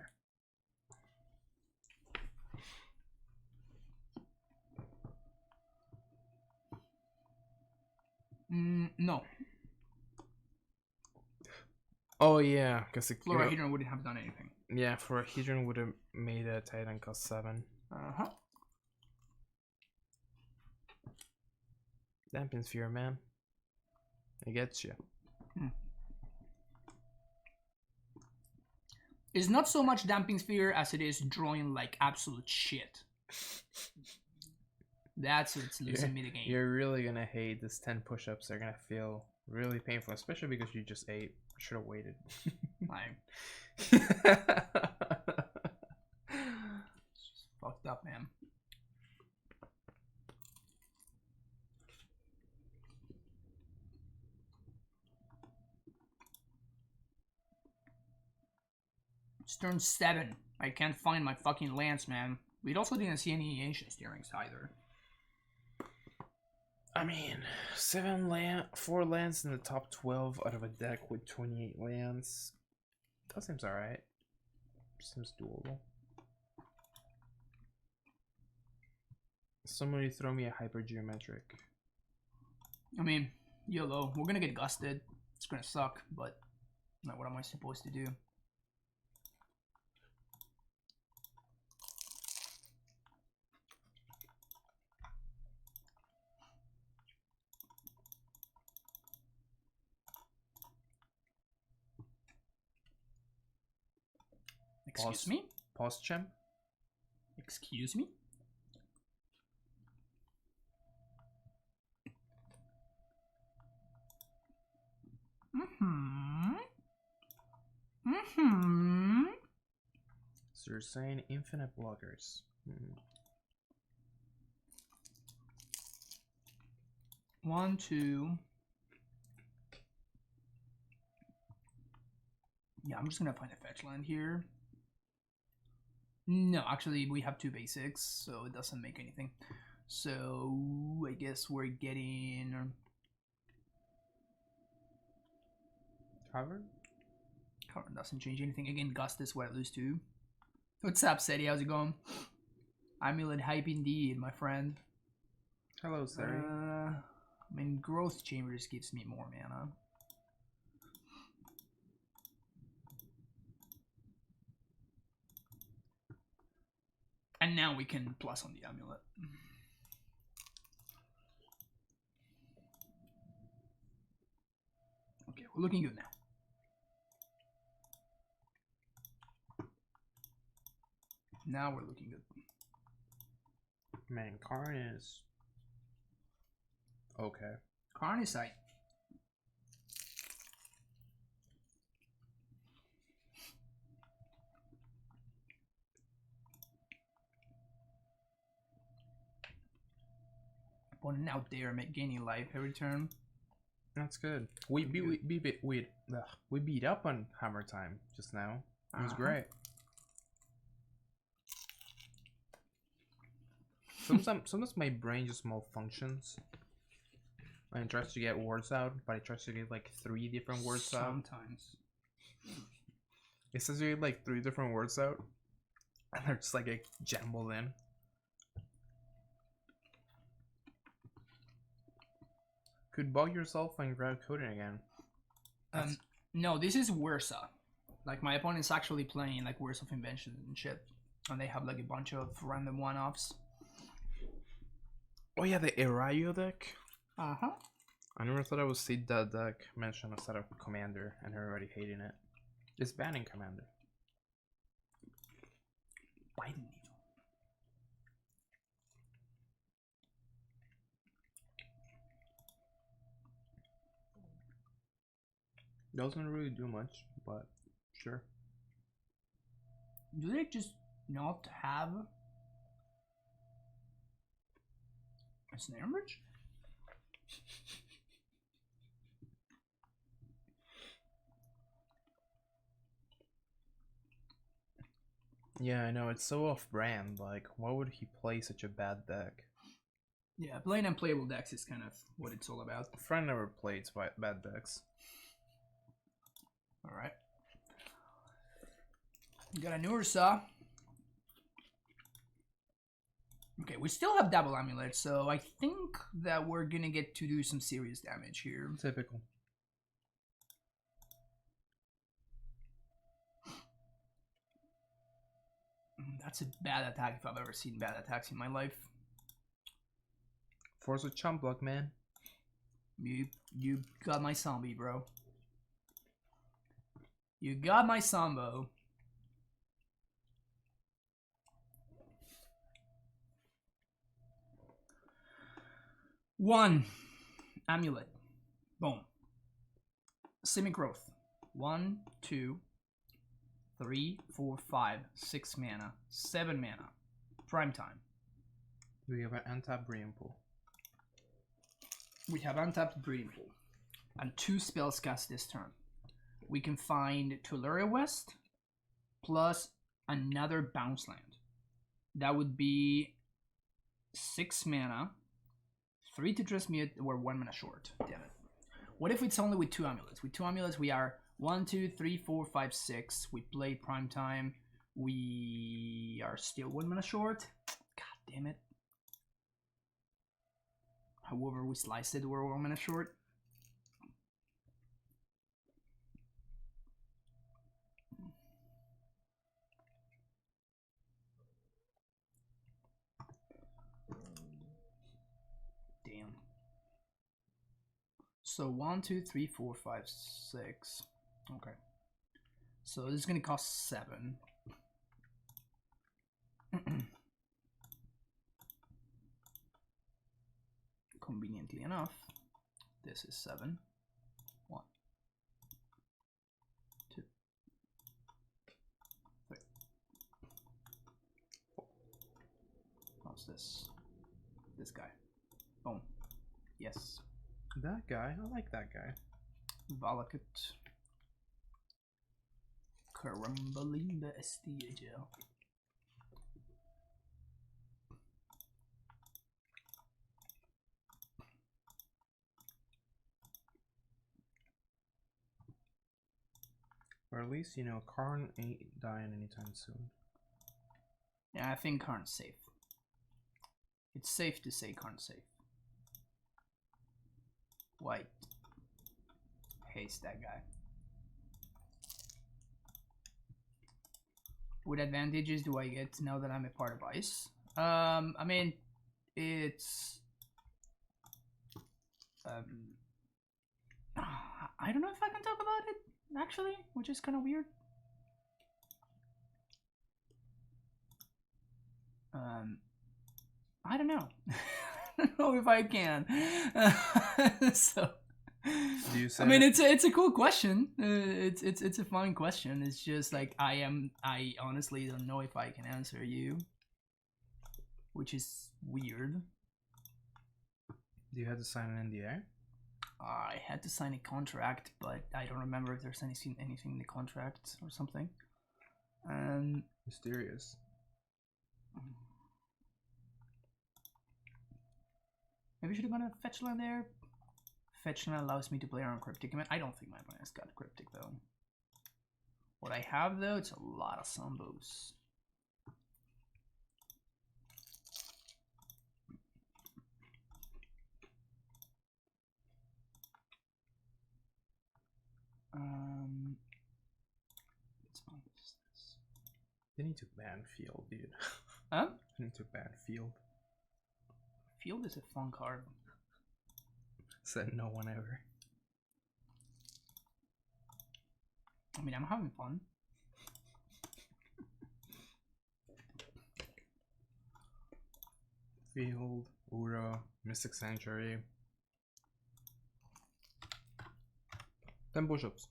No. Oh yeah, because Florahedron wouldn't have done anything. Yeah, Florahedron would have made a Titan cost 7. Damping Sphere, man. It gets you. It's not so much Damping Sphere as it is drawing like absolute shit. That's what's losing me the game. You're really gonna hate this 10 push-ups. They're gonna feel really painful, especially because you just ate. Should have waited. It's just fucked up, man. It's turn 7. I can't find my fucking lance, man. We also didn't see any ancient steerings either. I mean, 4 lands in the top 12 out of a deck with 28 lands. That seems alright. Seems doable. Somebody throw me a hypergeometric. I mean, YOLO. We're gonna get gusted. It's gonna suck, but like, what am I supposed to do? Excuse me? Pause, champ. Excuse me? So you're saying infinite blockers. One, two. Yeah, I'm just gonna find a fetch land here. No, actually, we have 2 basics, so it doesn't make anything. So I guess we're getting Cover? Karn doesn't change anything. Again, Gust is what I lose to. What's up, Seti? How's it going? AmuLIT hype indeed, my friend. Hello, Seti. I mean, Growth Chambers gives me more mana. And now we can plus on the amulet. Okay, we're looking good now. Now we're looking good. Man, Karn is okay. Karn is tight. Opponent out there, gaining life every turn. That's good. We beat up on Hammer Time just now. It was great. Sometimes my brain just malfunctions. And it tries to get words out, but it tries to get like 3 different words out. Sometimes. It says you get like 3 different words out, and they're just like jumbled in. Could bug yourself and grab coding again. No, this is Whirza. Like my opponent's actually playing like Words of Invention and shit, and they have like a bunch of random one-offs. Oh yeah, the Erayo deck. Uh-huh. I never thought I would see that deck mentioned instead of Commander, and everybody hating it. It's banning Commander. Biden needle. Doesn't really do much, but sure. Do they just not have a snare bridge? Yeah, I know, it's so off-brand. Like, why would he play such a bad deck? Yeah, playing unplayable decks is kind of what it's all about. A friend never played bad decks. Alright. Got a Ursa. Okay, we still have double AmuLIT, so I think that we're gonna get to do some serious damage here. Typical. That's a bad attack if I've ever seen bad attacks in my life. Force a chump block, man. You got my zombie, bro. You got my Sambo. One AmuLIT. Boom. Simic Growth. 1, 2, 3, 4, 5, 6 mana. 7 mana. Prime time. We have an untapped Breeding Pool. We have untapped Breeding Pool. And 2 spells cast this turn. We can find Tularia West plus another bounce land. That would be 6 mana, 3 to transmute, or 1 mana short. Damn it. What if it's only with 2 AmuLITs? With 2 AmuLITs, we are 1, 2, 3, 4, 5, 6. We play Prime Time. We are still 1 mana short. God damn it. However we sliced it, we're 1 mana short. Damn. So 1, 2, 3, 4, 5, 6. Okay. So this is gonna cost 7. Conveniently enough, this is 7. 1, 2, 3. How's this? This guy. Boom. Yes. That guy? I like that guy. Valakut. Karambalimba Estiaja. Or at least, you know, Karn ain't dying anytime soon. Yeah, I think Karn's safe. It's safe to say Karn's safe. White. Hates that guy. What advantages do I get now that I'm a part of Ice? I mean, it's... I don't know if I can talk about it, actually, which is kind of weird. I don't know. I don't know if I can. So, Do you say I mean, it's a cool question. It's a fun question. It's just like I honestly don't know if I can answer you, which is weird. Do you have to sign an NDA? I had to sign a contract, but I don't remember if there's anything in the contract or something. Mysterious. Maybe I should have gone to fetch land there. Fetch land allows me to play around cryptic command. I don't think my opponent's got cryptic though. What I have though, it's a lot of sumbos. They need to ban Field, dude. Huh? They need to ban Field. Field is a fun card. Said no one ever. I mean, I'm having fun. Field, Ura, Mystic Sanctuary. 10 push-ups.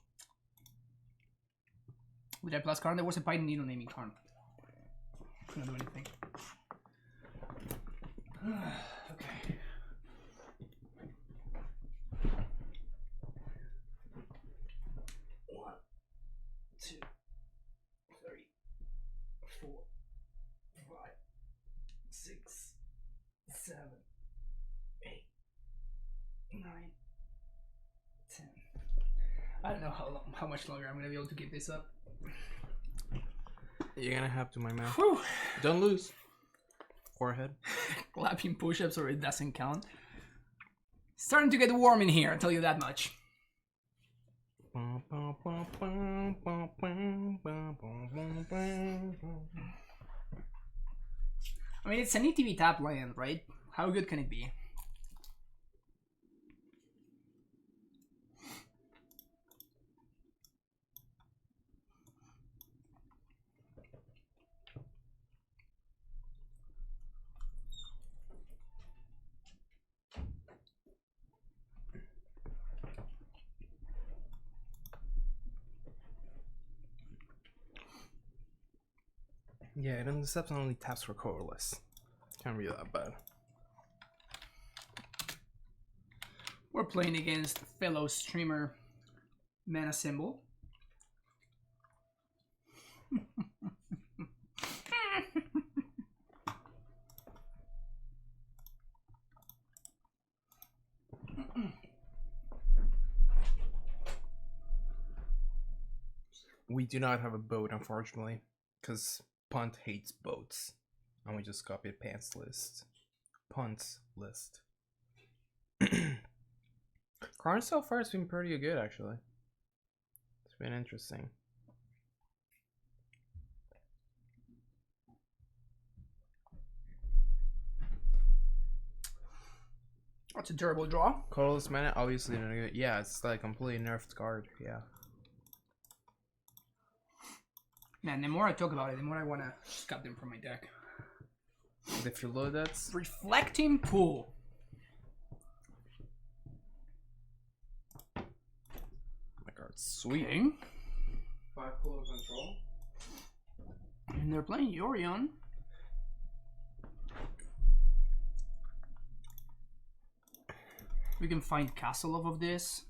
With that plus Karn, there was a Biden needle naming Karn. Couldn't do anything. Okay. One, two, 3, 4, 5, 6, 7, 8, 9, 10. I don't know how much longer I'm gonna be able to keep this up. You're gonna have to, my man. Whew. Don't lose. Forehead. Clapping push-ups or it doesn't count. Starting to get warm in here, I'll tell you that much. I mean, it's an ETB tap land, right? How good can it be? Yeah, it intercepts only taps for colorless. Can't be that bad. We're playing against fellow streamer Mana Symbol. We do not have a boat, unfortunately, because Punt hates boats. And we just copied Pants list. Punt's list. Karn so far has been pretty good, actually. It's been interesting. That's a durable draw. Colorless mana, obviously not good. Yeah, it's like completely nerfed card. Yeah. Man, the more I talk about it, the more I want to cut them from my deck. If you load that, Reflecting Pool. my card's sweet. Okay. 5 color control. And they're playing Yorion. We can find Castle off of this.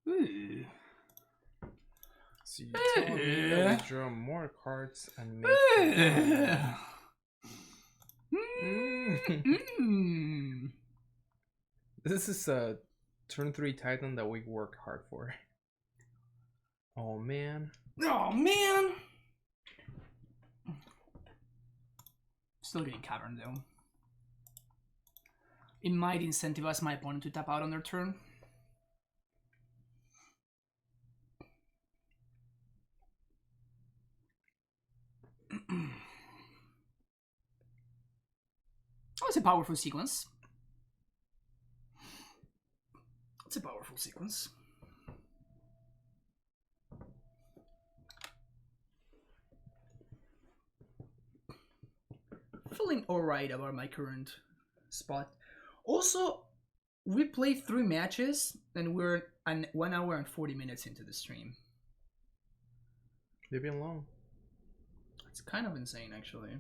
Ooh. So you tell me that we draw more cards and make. This is a turn 3 Titan that we worked hard for. Oh man. Oh man. Still getting Cavern though. It might incentivize my opponent to tap out on their turn. Oh, it's a powerful sequence. It's a powerful sequence. feeling alright about my current spot. Also, we played 3 matches and we're 1 hour and 40 minutes into the stream. They've been long. It's kind of insane, actually.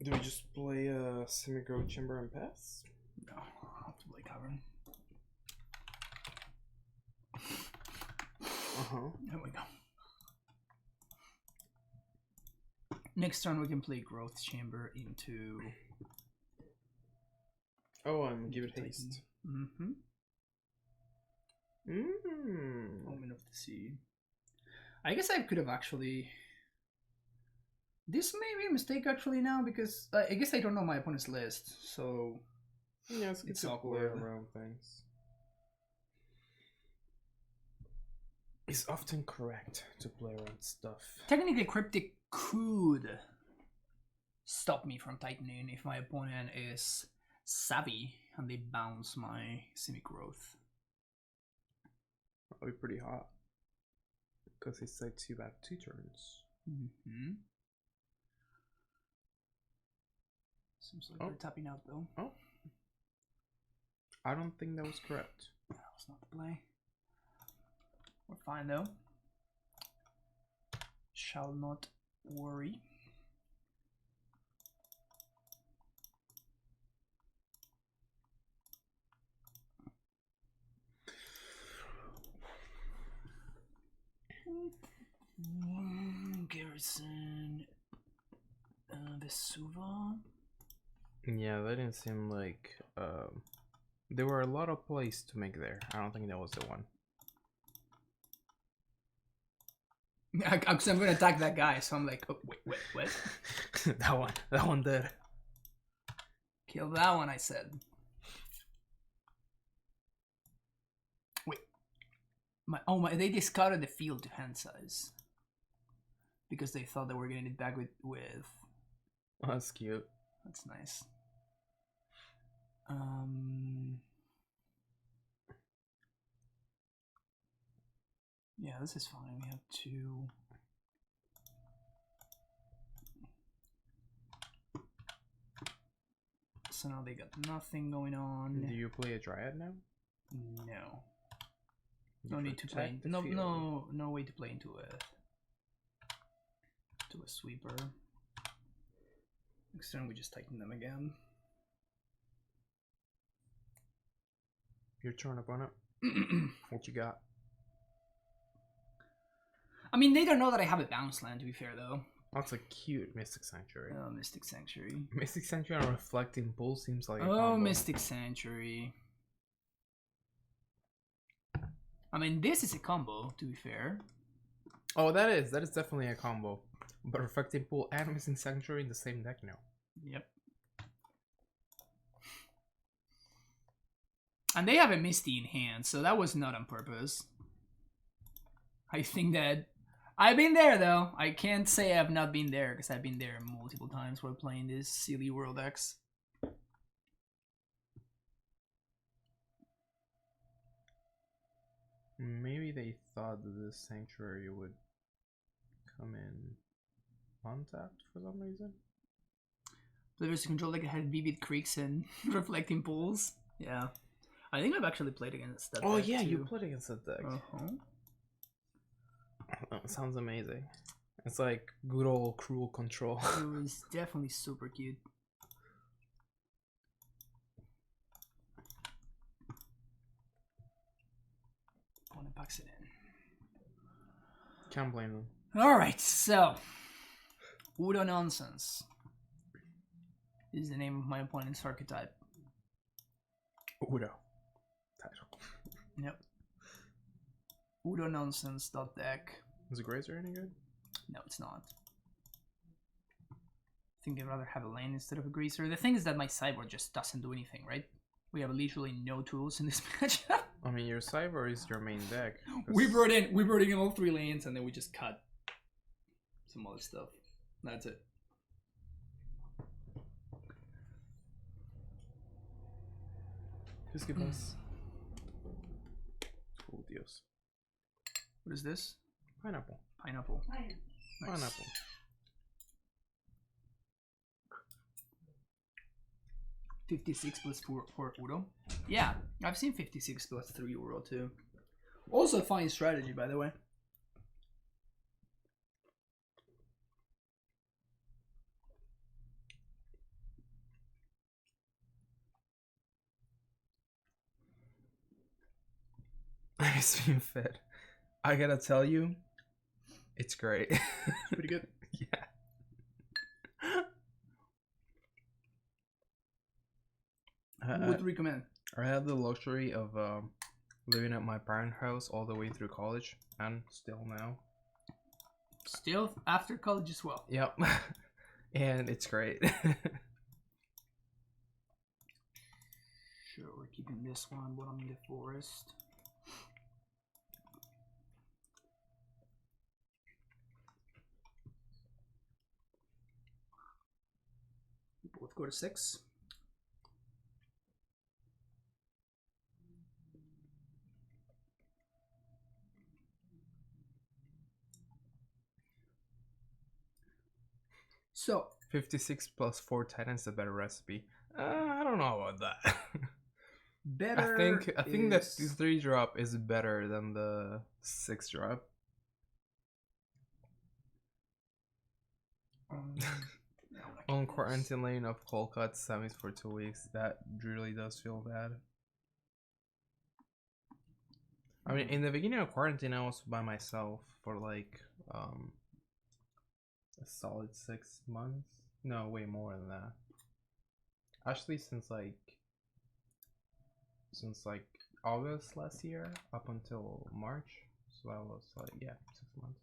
Do we just play Semi-Grow Chamber and Pass? No, I'll have to play Karn. There we go. Next turn we can play Growth Chamber into... Oh, and give it haste. Mm-hmm. Moment of the Sea. I guess I could have actually... This may be a mistake actually now, because I guess I don't know my opponent's list, so... Yeah, it's awkward around things. It's often correct to play around stuff. Technically, Cryptic could stop me from tightening if my opponent is savvy and they bounce my semi-growth. That'll be pretty hot. Because it's like 2 back 2 turns. Seems like they're tapping out though. Oh. I don't think that was correct. That was not the play. We're fine though. Shall not worry. Garrison, Vesuva. Yeah, that didn't seem like there were a lot of plays to make there. I don't think that was the one. Because I'm gonna attack that guy, so I'm like, oh, wait, what? that one did. Kill that one, I said. Wait, they discarded the field to hand size because they thought they were getting it back with. Oh, that's cute. That's nice. Yeah, this is fine. We have 2. So now they got nothing going on. Do you play a Dryad now? No. No need to play. No way to play into a sweeper. Next turn we just tighten them again. Your turn, opponent. What you got? I mean, they don't know that I have a bounce land, to be fair, though. That's a cute Mystic Sanctuary. Oh, Mystic Sanctuary. Mystic Sanctuary and Reflecting Bull seems like a combo. combo. Mystic Sanctuary. I mean, this is a combo, to be fair. Oh, that is definitely a combo. But Reflecting Pool and Mystic Sanctuary in the same deck now. Yep. And they have a Misty in hand, so that was not on purpose. I think that... I've been there, though. I can't say I've not been there, because I've been there multiple times while playing this silly World X. Maybe they thought that this Sanctuary would come in untapped for some reason. Players to control like had Vivid Creeks and Reflecting Pools. Yeah. I think I've actually played against that Oh deck yeah, too. you played against that deck. That sounds amazing. It's like good old cruel control. It was definitely super cute. Opponent packs it in. Can't blame them. Alright, so Udo Nonsense is the name of my opponent's archetype. Udo. Title. Yep. Udo Nonsense deck. Is a Grazer any good? No, it's not. I think I'd rather have a lane instead of a Greaser. The thing is that my sideboard just doesn't do anything, right? We have literally no tools in this matchup. I mean, your sideboard is your main deck. We brought in all 3 lanes and then we just cut some other stuff. That's it. Just give us. Oh, Dios. What is this? Pineapple. Pineapple. Nice. Pineapple. $56 plus 4 euro. Yeah, I've seen 56 plus 3 euro too. Also a fine strategy, by the way. It's being fed. I gotta tell you, it's great. It's pretty good. Yeah. Would recommend. I had the luxury of living at my parent house all the way through college and still now. Still after college as well. Yep. And it's great. Sure, we're keeping this one when I'm in the forest. We both go to 6. So 56 plus 4 titans is a better recipe. I don't know about that. better. I think that the 3 drop is better than the 6 drop. On quarantine lane of cold cut semis for 2 weeks, that really does feel bad. I mean, in the beginning of quarantine, I was by myself for like a solid 6 months. No, way more than that. Actually, since like August last year up until March, so that was like 6 months.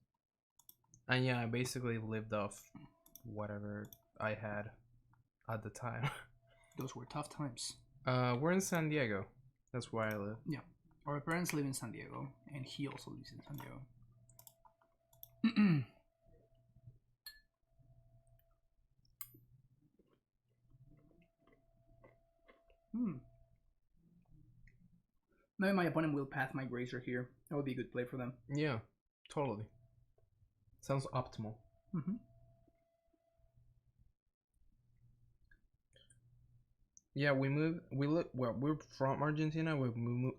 And yeah, I basically lived off whatever I had at the time. Those were tough times. We're in San Diego. That's where I live. Yeah. Our parents live in San Diego, and he also lives in San Diego. Maybe my opponent will path my Grazer here. That would be a good play for them. Yeah, totally. Sounds optimal. Yeah, we're from Argentina. We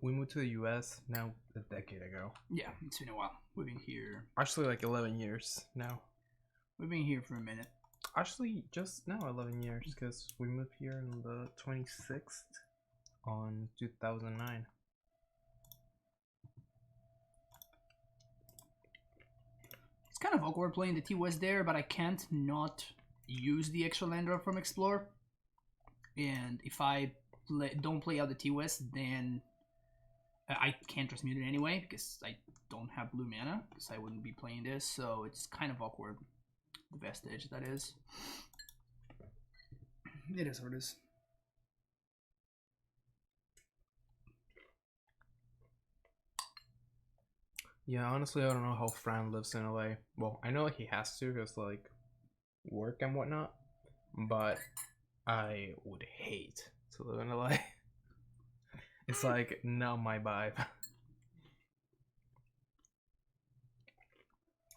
moved to the US now a decade ago. Yeah, it's been a while. We've been here. Actually, like 11 years now. We've been here for a minute. Actually, just now 11 years because we moved here on the 26th on 2009. It's kind of awkward playing the T-West there, but I can't not use the extra land drop from Explore. And if I don't play out the T-West, then I can't transmute it anyway because I don't have blue mana because I wouldn't be playing this, so it's kind of awkward. The Vestige, that is. It is what it is. Yeah, honestly, I don't know how Fran lives in LA. Well, I know he has to because like work and whatnot, but I would hate to live in LA. It's like not my vibe.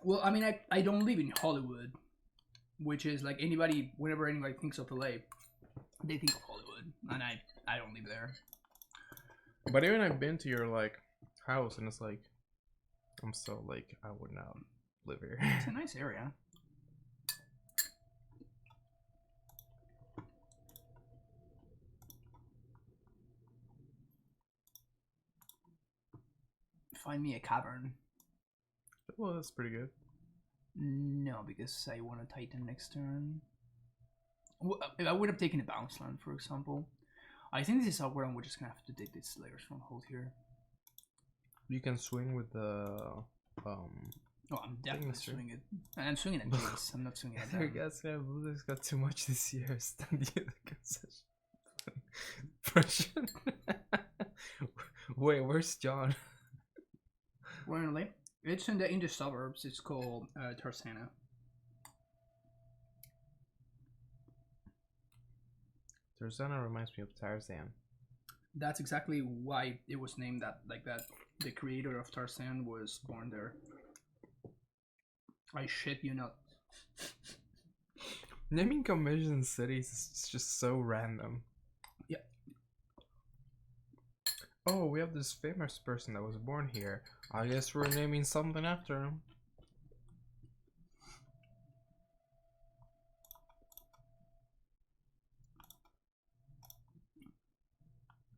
Well, I mean, I don't live in Hollywood, which is like anybody, whenever anybody thinks of LA, they think of Hollywood, and I don't live there. But even I've been to your like house, and it's like I'm still like I would not live here. It's a nice area. Find me a cavern. Well, that's pretty good. No, because I want to Titan next turn. Well, I would have taken a bounce land, for example. I think this is where we're just gonna have to take these Slayers from hold here. You can swing with the Oh, I'm definitely swinging it. And I'm swinging at Jace. I'm not swinging at I them. guess Blue's got too much this year. Stand the concession. Wait, where's John? Randomly. It's in the suburbs. It's called Tarsana. Tarzana reminds me of Tarzan. That's exactly why it was named that, like that. The creator of Tarzan was born there. I shit you not. Naming conventions in cities is just so random. Yeah. Oh, we have this famous person that was born here. I guess we're naming something after him.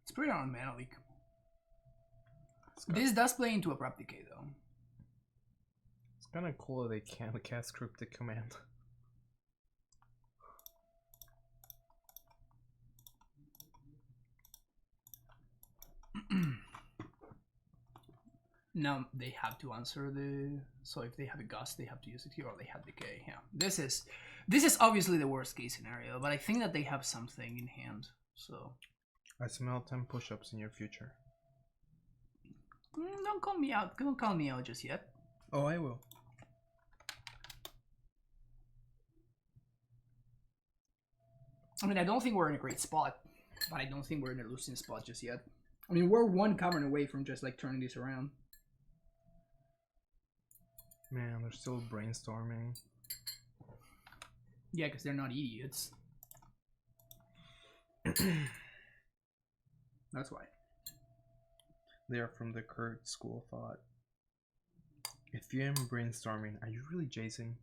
It's pretty on Mana Leak. This does play into Abrupt Decay though. It's kind of cool that they can't cast Cryptic Command. Now they have to answer the. So if they have a Gust, they have to use it here, or they have Decay. Yeah, this is obviously the worst case scenario, but I think that they have something in hand. So I smell 10 push-ups in your future. Don't call me out. Don't call me out just yet. Oh, I will. I mean, I don't think we're in a great spot, but I don't think we're in a losing spot just yet. I mean, we're one cavern away from just like turning this around. Man, they're still brainstorming. Yeah, because they're not idiots. That's why. They are from the Kurt school of thought. If you am brainstorming, are you really Jason?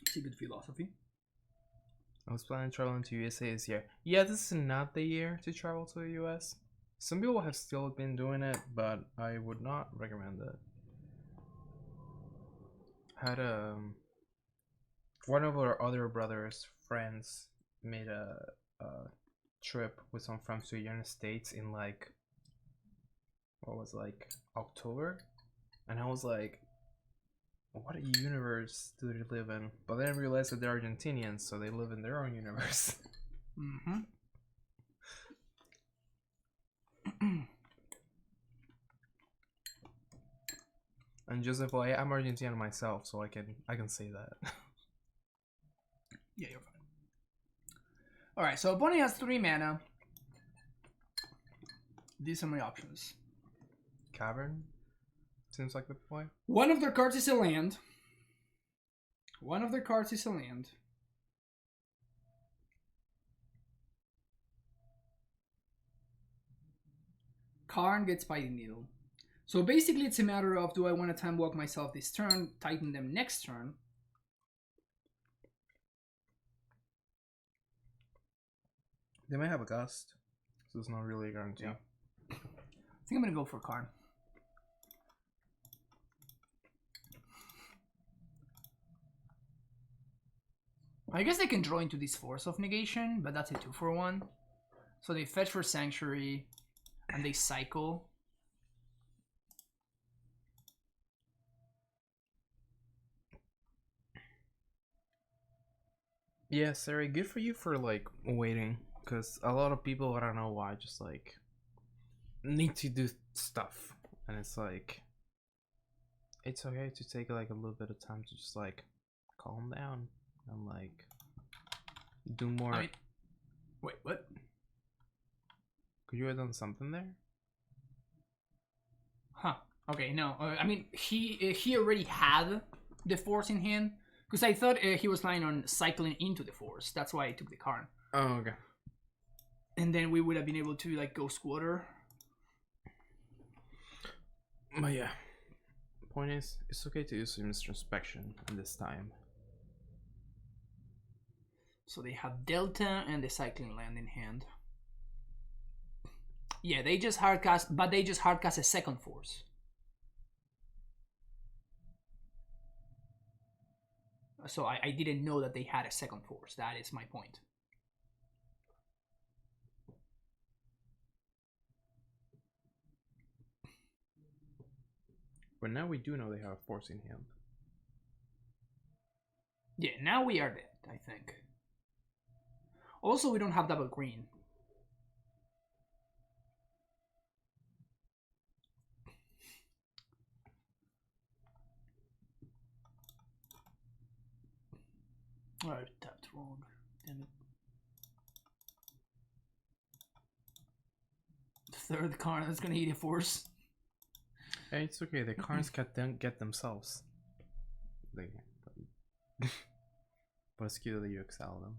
It's a good philosophy. I was planning to travel into USA this year. Yeah, this is not the year to travel to the US. Some people have still been doing it, but I would not recommend it. Had one of our other brothers' friends made a trip with some friends to the United States in like, what was it, like October, and I was like, what universe do they live in? But then I realized that they're Argentinians, so they live in their own universe. Mm-hmm. And Joseph, well, I'm Argentinian myself, so I can say that. Yeah, you're fine. Alright, so opponent has 3 mana. These are my options. Cavern? Seems like the play. One of their cards is a land. One of their cards is a land. Karn gets Biting Needle. So basically it's a matter of, do I want to time walk myself this turn, tighten them next turn? They might have a gust, so it's not really a guarantee. Yeah. I think I'm going to go for Karn. I guess they can draw into this Force of Negation, but that's a 2-for-1. So they fetch for Sanctuary, and they cycle. Yeah, Sarah, good for you for like waiting, because a lot of people, I don't know why, just like need to do stuff, and it's like it's okay to take like a little bit of time to just like calm down and like do more. I mean, wait, what? Could you have done something there? Huh. Okay, no. I mean, he already had the Force in hand, because I thought he was planning on cycling into the Force. That's why I took the Karn. Oh, okay. And then we would have been able to like go Squatter. But yeah, point is, it's okay to use some introspection at this time. So they have Delta and the Cycling Land in hand. Yeah, they just hardcast, but they just hardcast a second Force. So I didn't know that they had a second Force. That is my point. But now we do know they have a Force in hand. Yeah, now we are dead, I think. Also, we don't have double green. Oh, I tapped wrong. Damn it. Third card that's gonna eat a Force. And it's okay. The Karns can get themselves. They, but it's cute that you excel them.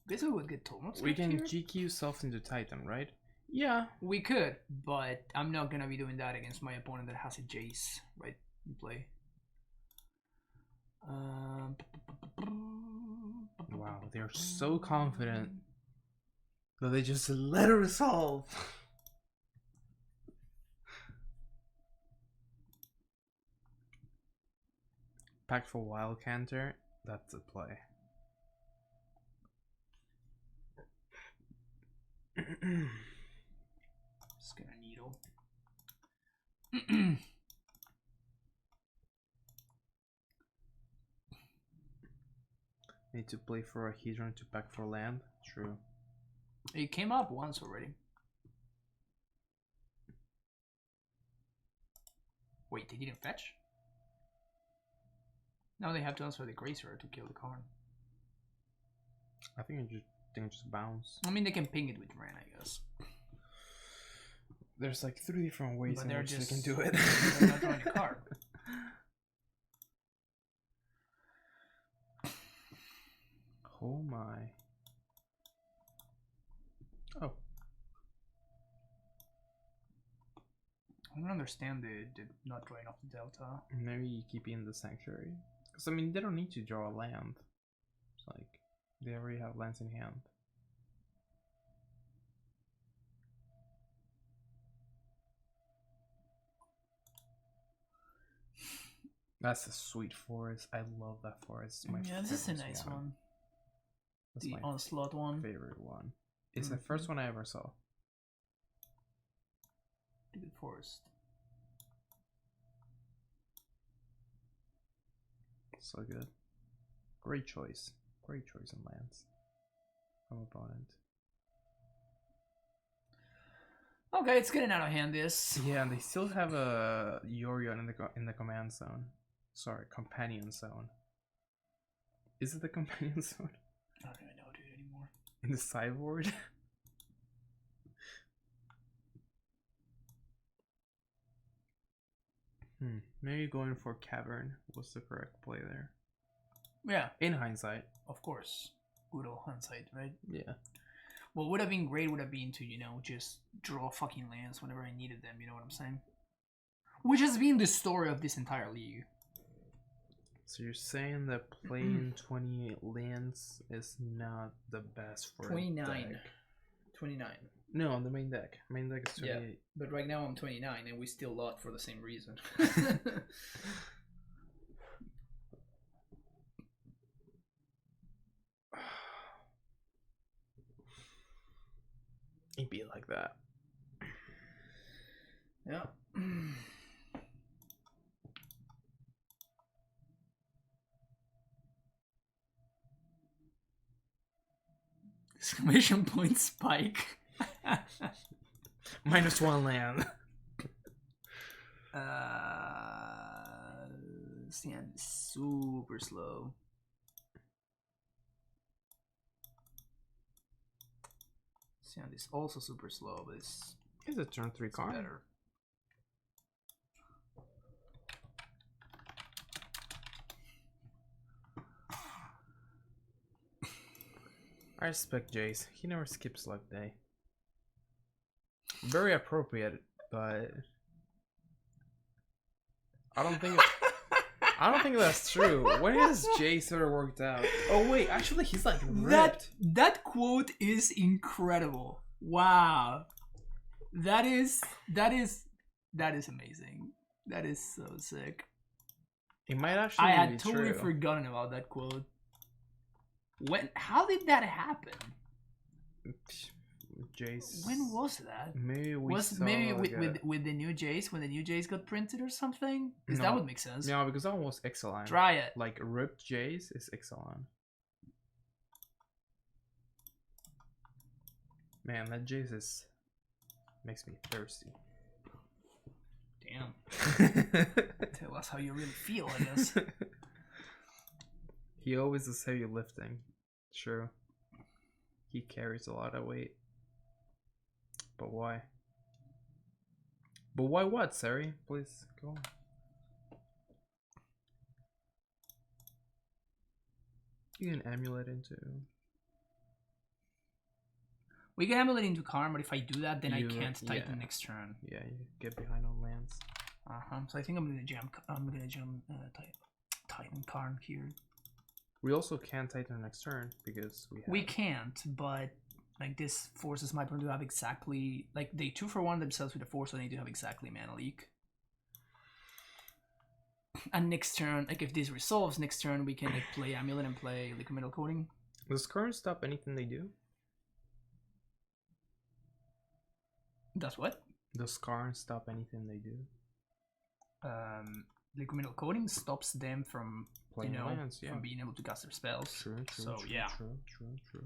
Guess we would get Tomos. We can GQ self into Titan, right? Yeah, we could, but I'm not gonna be doing that against my opponent that has a Jace right in play. Wow, they're so confident that they just let it resolve. Pack for Wild Canter, that's a play. Just gonna needle. Need to play for a Hedron to pack for land. True. It came up once already. Wait, they didn't fetch? Now they have to answer the Gracer to kill the Karn. I think it just bounce. I mean, they can ping it with Ren, I guess. There's like 3 different ways But in they're which just, they can do it. They're not drawing a card. Oh my. Oh. I don't understand the not drawing off the Delta. Maybe you keep in the Sanctuary. Because, I mean, they don't need to draw a land. It's like, they already have lands in hand. That's a sweet forest. I love that forest. It's my Yeah, this is a nice one. That's The my Onslaught one. favorite one. It's the first one I ever saw. Good forest. So good. Great choice. Great choice in lands from opponent. Okay, it's getting out of hand. This. Yeah, and they still have a Yorion in the command zone. Sorry, companion zone. Is it the companion zone? I don't even know, dude, anymore. In the sideboard? Maybe going for Cavern was the correct play there. Yeah. In hindsight. Of course. Good old hindsight, right? Yeah. What would have been great would have been to, you know, just draw fucking lands whenever I needed them, you know what I'm saying? Which has been the story of this entire league. So you're saying that playing 20 lands is not the best for 29. deck? 29. No, on the main deck. Main deck is 28. Yeah, but right now I'm 29 and we still lot for the same reason. It'd be like that. Yeah. Exclamation point spike. -1 land. Sand is super slow. Sand is also super slow, but it's a turn 3 card. better. I respect Jace. He never skips luck day. Very appropriate, but I don't think that's true. When has Jace ever worked out? Oh wait, actually he's like ripped. That quote is incredible. Wow. That is amazing. That is so sick. It might actually I had be totally true. forgotten about that quote. How did that happen? Jace. When was that? Maybe with the new Jace, when the new Jace got printed or something? Because that would make sense. No, because that one was Ixalan. Try it. Like ripped Jace is Ixalan. Man, that Jace makes me thirsty. Damn. Tell us how you really feel, I guess. He always does heavy lifting. True. He carries a lot of weight. But why? But why what, Sari? Please go on. You can AmuLIT into... We can AmuLIT into Karn, but if I do that, then I You- can't Titan yeah. next turn. Yeah, you get behind on lands. So I think I'm gonna jump. Titan Karn here. We also can Titan next turn because we have... We can't, but like this forces my opponent to have exactly like they 2-for-1 themselves with a force, so they need to have exactly mana leak. And next turn, like if this resolves, next turn we can like play AmuLIT and play Liquid Metal Coating. Does Karn stop anything they do? That's what? Does Karn stop anything they do? Liquid Metal Coating stops them from Playing lands, yeah. from being able to cast their spells. True, So yeah, true.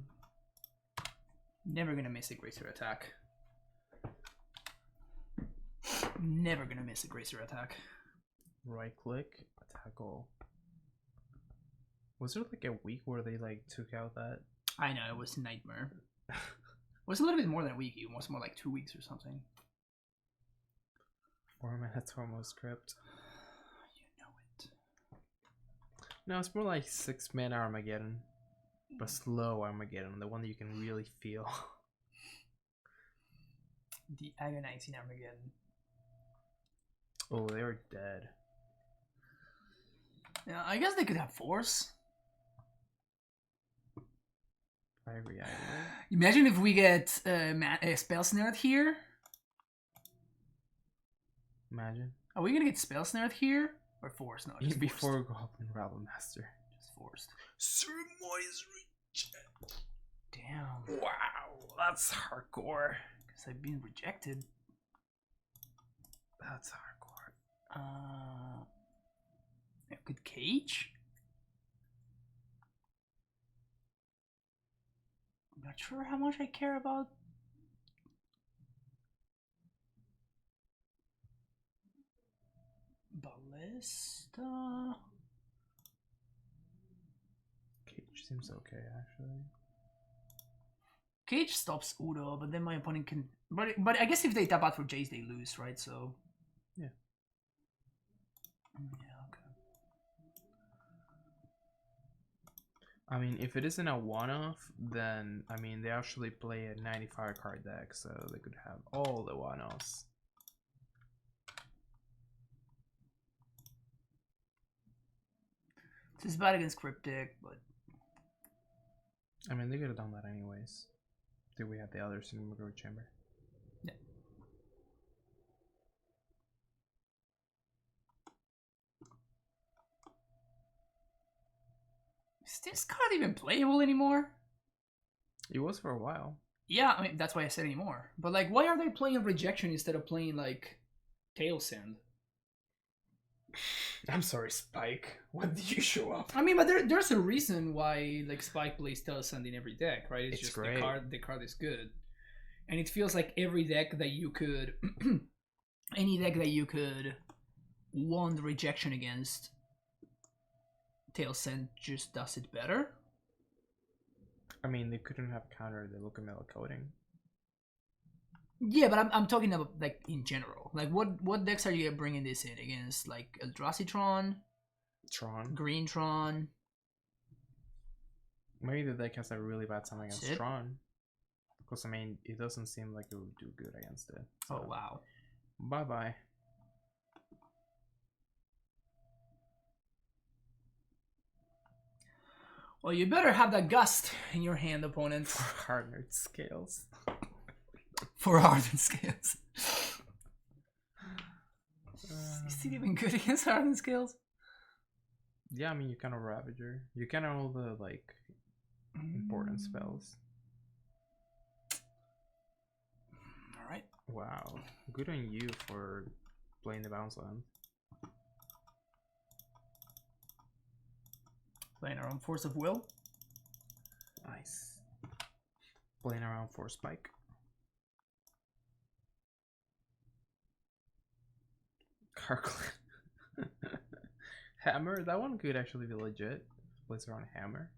never gonna miss a Gracer attack. Never gonna miss a Gracer attack. Right click, attack all. Was there like a week where they like took out that? I know, it was a nightmare. It was a little bit more than a week, it was more like 2 weeks or something. 4 minutes almost script. You know it. No, it's more like 6 mana Armageddon. But slow Armageddon, the one that you can really feel. The agonizing Armageddon. Oh, they're dead. Yeah, I guess they could have force. I react. Imagine if we get spell snared here. Imagine. Are we gonna get spell snared here or force? No, just Before forced. Goblin Rabble Master. Just forced. Surmise reject. Damn. Wow, that's hardcore. Because I've been rejected. That's hardcore. A good cage. I'm not sure how much I care about. Ballista. Cage seems okay, actually. Cage stops Udo, but then my opponent can. But I guess if they tap out for Jace, they lose, right? So. Yeah. Yeah. Okay. I mean, if it isn't a one-off, then I mean they actually play a 95 card deck, so they could have all the one-offs. This is bad against Cryptic, but I mean, they could have done that anyways. Do we have the other Cinema Chamber? yeah. Is this card even playable anymore? It was for a while. Yeah, I mean that's why I said anymore. But like, why are they playing Rejection instead of playing like Tail Send? I'm sorry, Spike. When did you show up? I mean, but there's a reason why like Spike plays Tail Send in every deck, right? It's just great. the card is good, and it feels like every deck that you could, any deck that you could want Rejection against, Tail Send just does it better. I mean, they couldn't have countered the Lookamela coding. Yeah, but I'm talking about like in general. Like what decks are you bringing this in against? Like Eldrazi Tron. Green Tron. Maybe the deck has a really bad time That's against it? Tron. Because I mean, it doesn't seem like it would do good against it. So. Oh wow. Bye bye. Well, you better have that Gust in your hand, opponent. Hardened scales. For Hardened Scales. Is it even good against Hardened Scales? Yeah, I mean, you kind of Ravager. You kind of all the like important spells. All right. Wow, good on you for playing the bounce land. Playing our own Force of Will. Nice. Playing around for Spike. Karkland. Hammer, that one could actually be legit. Plays around Hammer.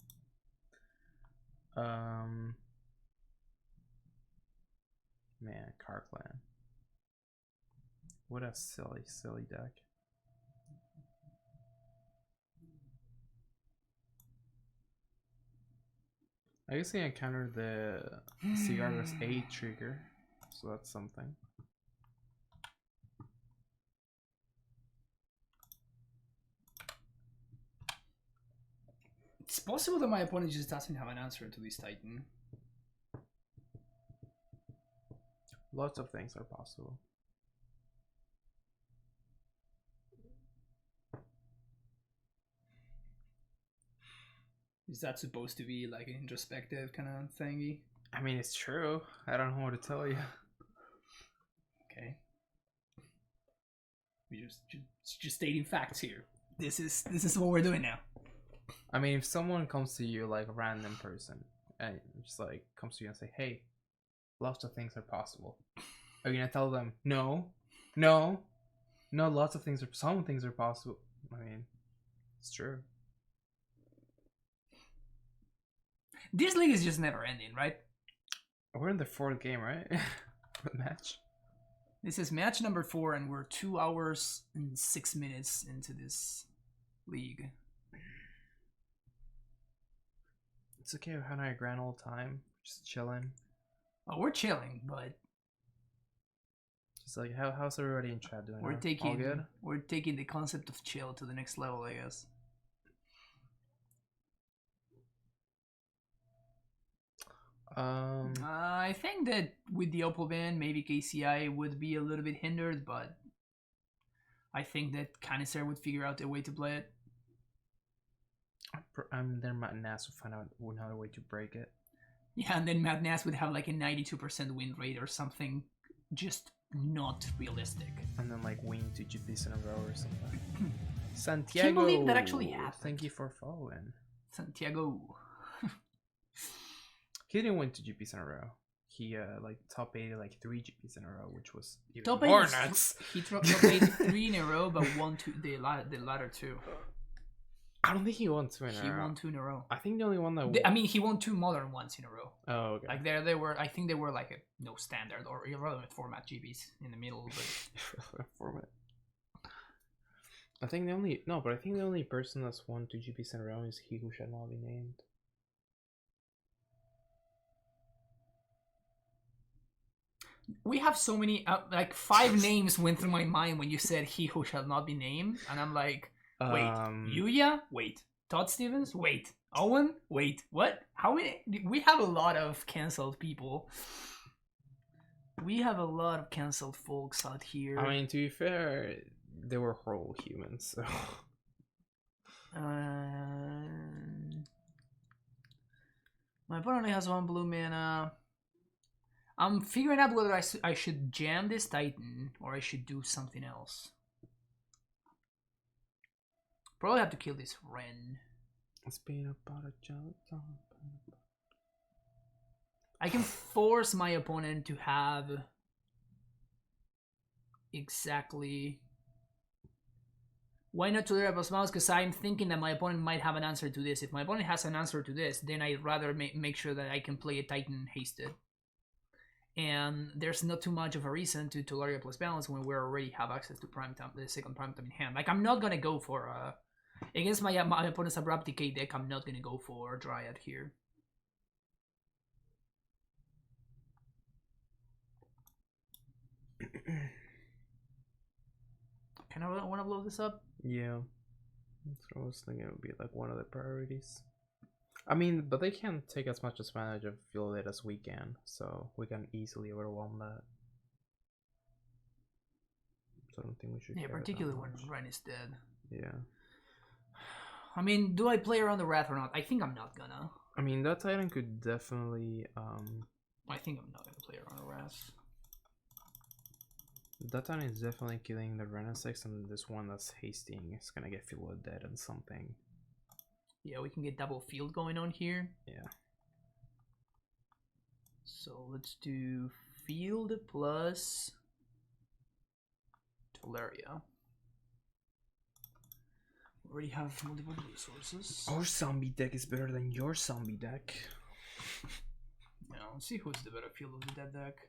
Man, Car Clan. What a silly deck. I guess I encountered the Cigarro's 8 trigger, so that's something. It's possible that my opponent just doesn't have an answer to this Titan. Lots of things are possible. Is that supposed to be like an introspective kind of thingy? I mean, it's true. I don't know what to tell you. Okay. We just stating facts here. This is what we're doing now. I mean, if someone comes to you, like a random person, and just like comes to you and say, "Hey, lots of things are possible," are you gonna tell them no, lots of things are, some things are possible? I mean, it's true. This league is just never ending, right? We're in the 4th game, right? Match. This is match number 4, and we're 2 hours and 6 minutes into this league. It's okay. We're having a grand old time, just chilling. Oh, we're chilling, but just like how's everybody in chat doing? We're All taking good? We're taking the concept of chill to the next level, I guess. I think that with the Opal ban, maybe KCI would be a little bit hindered, but I think that Canister would figure out a way to play it. Then Matt Nass would find out another way to break it. Yeah, and then Matt Nass would have like a 92% win rate or something, just not realistic. And then like win 2 GPs in a row or something. Santiago! Can you believe that actually happened? Thank you for following. Santiago. He didn't win 2 GPs in a row. He like top 80 like 3 GPs in a row, which was even top more 80, nuts. He top 83 in a row, but won the latter 2. I don't think he won 2 in a row. He won 2 in a row. I think the only one that I mean, he won 2 modern ones in a row. Oh, okay. Like they were, I think they were like a no standard or irrelevant format GBs in the middle. But format. I think the only person that's won 2 GPs in a row is he who shall not be named. We have so many, like 5 names went through my mind when you said he who shall not be named, and I'm like, wait, Yuya? Wait, Todd Stevens? Wait, Owen? Wait, what? How many? We have a lot of cancelled people. We have a lot of cancelled folks out here. I mean, to be fair, they were horrible humans, so. My opponent only has 1 blue mana. I'm figuring out whether I should jam this Titan or I should do something else. Probably have to kill this Ren. It's been about a job. I can force my opponent to have exactly. Why not Tulare plus mouse? Because I'm thinking that my opponent might have an answer to this. If my opponent has an answer to this, then I'd rather make sure that I can play a Titan hasted. And there's not too much of a reason to Tolaria plus balance when we already have access to prime time, the second prime time in hand. Like, I'm not gonna go for against my opponent's Abrupt Decay deck. I'm not gonna go for Dryad here. Can I want to blow this up? Yeah, that's what I was thinking. It would be like one of the priorities. I mean, but they can't take as much advantage of Field as we can, so we can easily overwhelm that. So I don't think we should. Yeah, particularly when Ren is dead. Yeah. I mean, do I play around the Wrath or not? I think I'm not gonna. I mean, that Titan could definitely. I think I'm not gonna play around the Wrath. That Titan is definitely killing the Renaissance, and this one that's hasting is gonna get Field dead and something. Yeah, we can get double field going on here. Yeah. So let's do field plus Tolaria. We already have multiple resources. Our zombie deck is better than your zombie deck. Yeah, let's see who's the better field of the dead deck.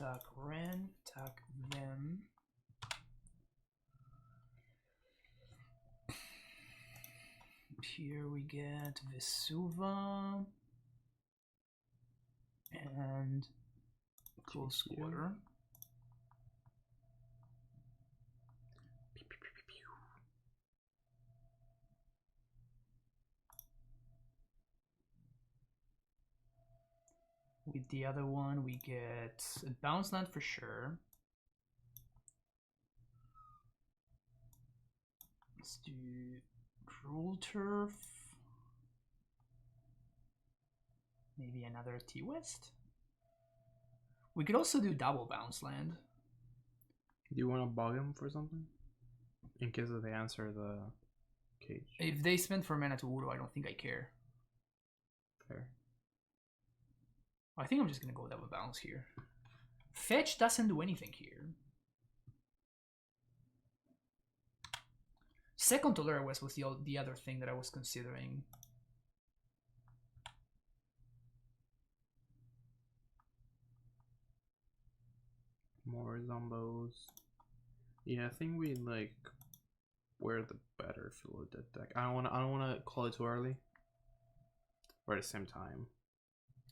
attack Ren, attack them. Here we get Vesuva and Close Quarter. With the other one, we get a bounce land for sure. Let's do Cruel Turf. Maybe another T-West. We could also do double bounce land. Do you want to bug him for something? In case they answer the cage. If they spend 4 mana to Uro, I don't think I care. Fair. I think I'm just gonna go double bounce here. Fetch doesn't do anything here. Second to Lurrus was the other thing that I was considering. More zombos. Yeah, I think we like we're the better feel of that deck. I don't wanna call it too early. But at the same time.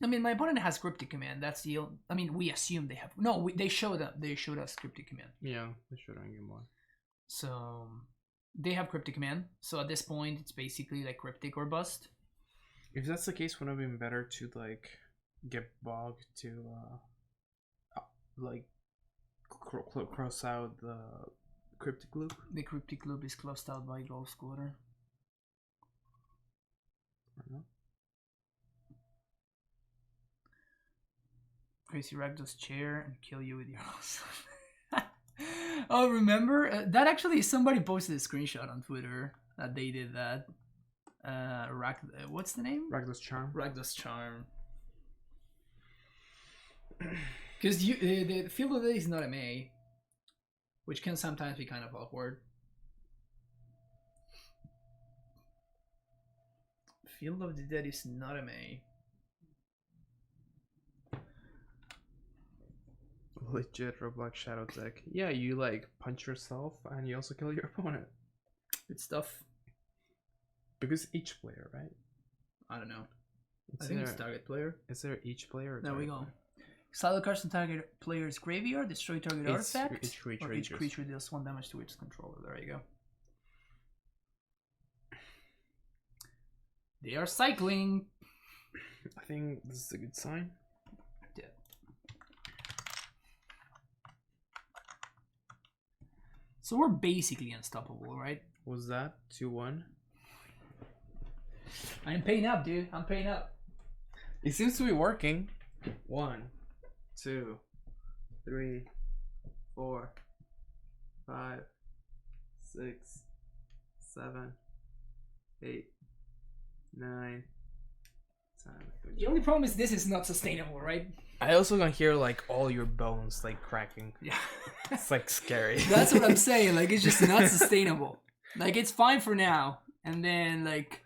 I mean, my opponent has Cryptic Command. That's the. I mean, we assume they have. No, they showed up. They showed us Cryptic Command. Yeah, they showed on game one. So they have Cryptic Command. So at this point, it's basically like Cryptic or bust. If that's the case, wouldn't it have been better to like get bogged to like cross out the Cryptic Loop? The Cryptic Loop is closed out by Close Quarter. Crazy Ragdoll's chair and kill you with your house. Oh, remember? That actually, somebody posted a screenshot on Twitter that they did that. What's the name? Ragdoll's Charm. Ragdoll's Charm. Because the Field of the Dead is not a May, which can sometimes be kind of awkward. Field of the Dead is not a May. Legit Roblox Shadow deck. Yeah, you like punch yourself and you also kill your opponent. Good stuff. Because each player, right? I don't know. I think it's target player. Is there each player? Or there we go. Player? Exile cards from target player's graveyard, destroy target artifact, each creature, or each creature deals 1 damage to its controller. There you go. They are cycling. I think this is a good sign. Yeah. So we're basically unstoppable, right? Was that 2-1? I'm paying up, dude. I'm paying up. It seems to be working. 1, 2, 3, 4, 5, 6, 7, 8, 9, 10. The only problem is this is not sustainable, right? I also can hear like all your bones like cracking. Yeah. It's like scary. That's what I'm saying. Like, it's just not sustainable. Like, it's fine for now, and then like,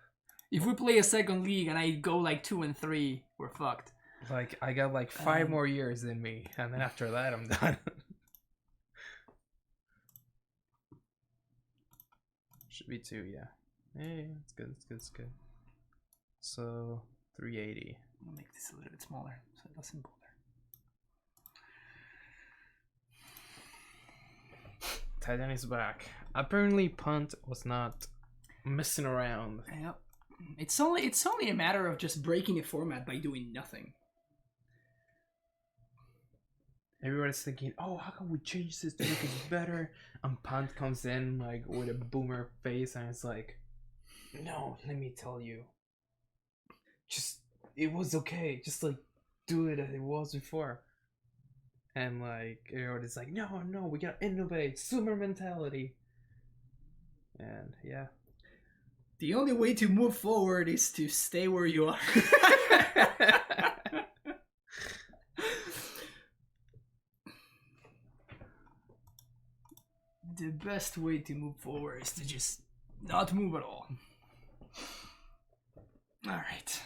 if we play a second league and I go like 2 and 3, we're fucked. Like, I got like 5 more years in me, and then after that, I'm done. Should be 2, yeah. Hey, it's good. It's good. It's good. So 380. I'll make this a little bit smaller so it doesn't bother. Titan is back. Apparently, Punt was not messing around. Yep. It's only a matter of just breaking a format by doing nothing. Everybody's thinking, oh, how can we change this to make it better? And Punt comes in like with a boomer face, and it's like, no, let me tell you. Just, it was okay. Just like, do it as it was before. And like, everybody's like, no, we gotta innovate, Sumer mentality. And yeah. The only way to move forward is to stay where you are. The best way to move forward is to just not move at all. Alright.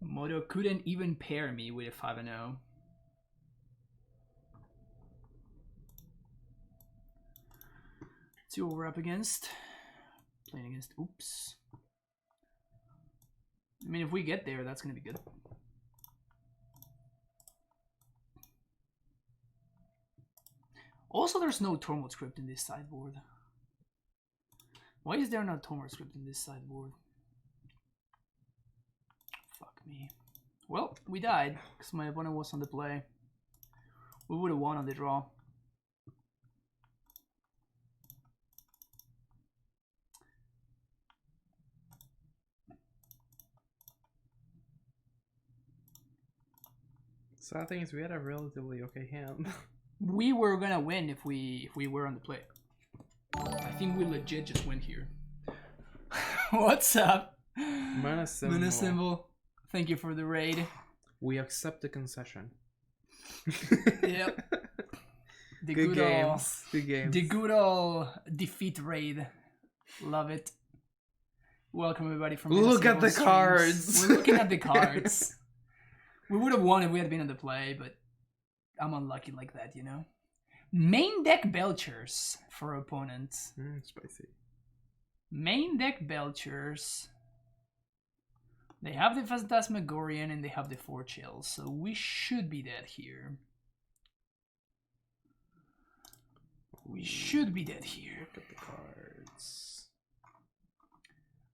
Moto couldn't even pair me with a 5-0. See what we're up against. Playing against. Oops. I mean, if we get there, that's gonna be good. Also, there's no Tormod script in this sideboard. Why is there no Tormod script in this sideboard? Fuck me. Well, we died because my opponent was on the play. We would have won on the draw. Sad thing is, we had a relatively okay hand. We were gonna win if we were on the play. I think we legit just win here. What's up? Mana symbol. Mana symbol. Thank you for the raid. We accept the concession. Yep. The Good good games. Good games. The good old defeat raid. Love it. Welcome everybody from Look at Minnesota the streams. cards. We're looking at the cards. We would have won if we had been on the play, but I'm unlucky like that, you know. Main deck Belchers for opponents. Spicy. Main deck Belchers. They have the Phantasmagorian and they have the 4 chills, so we should be dead here. We should be dead here. Look at the cards.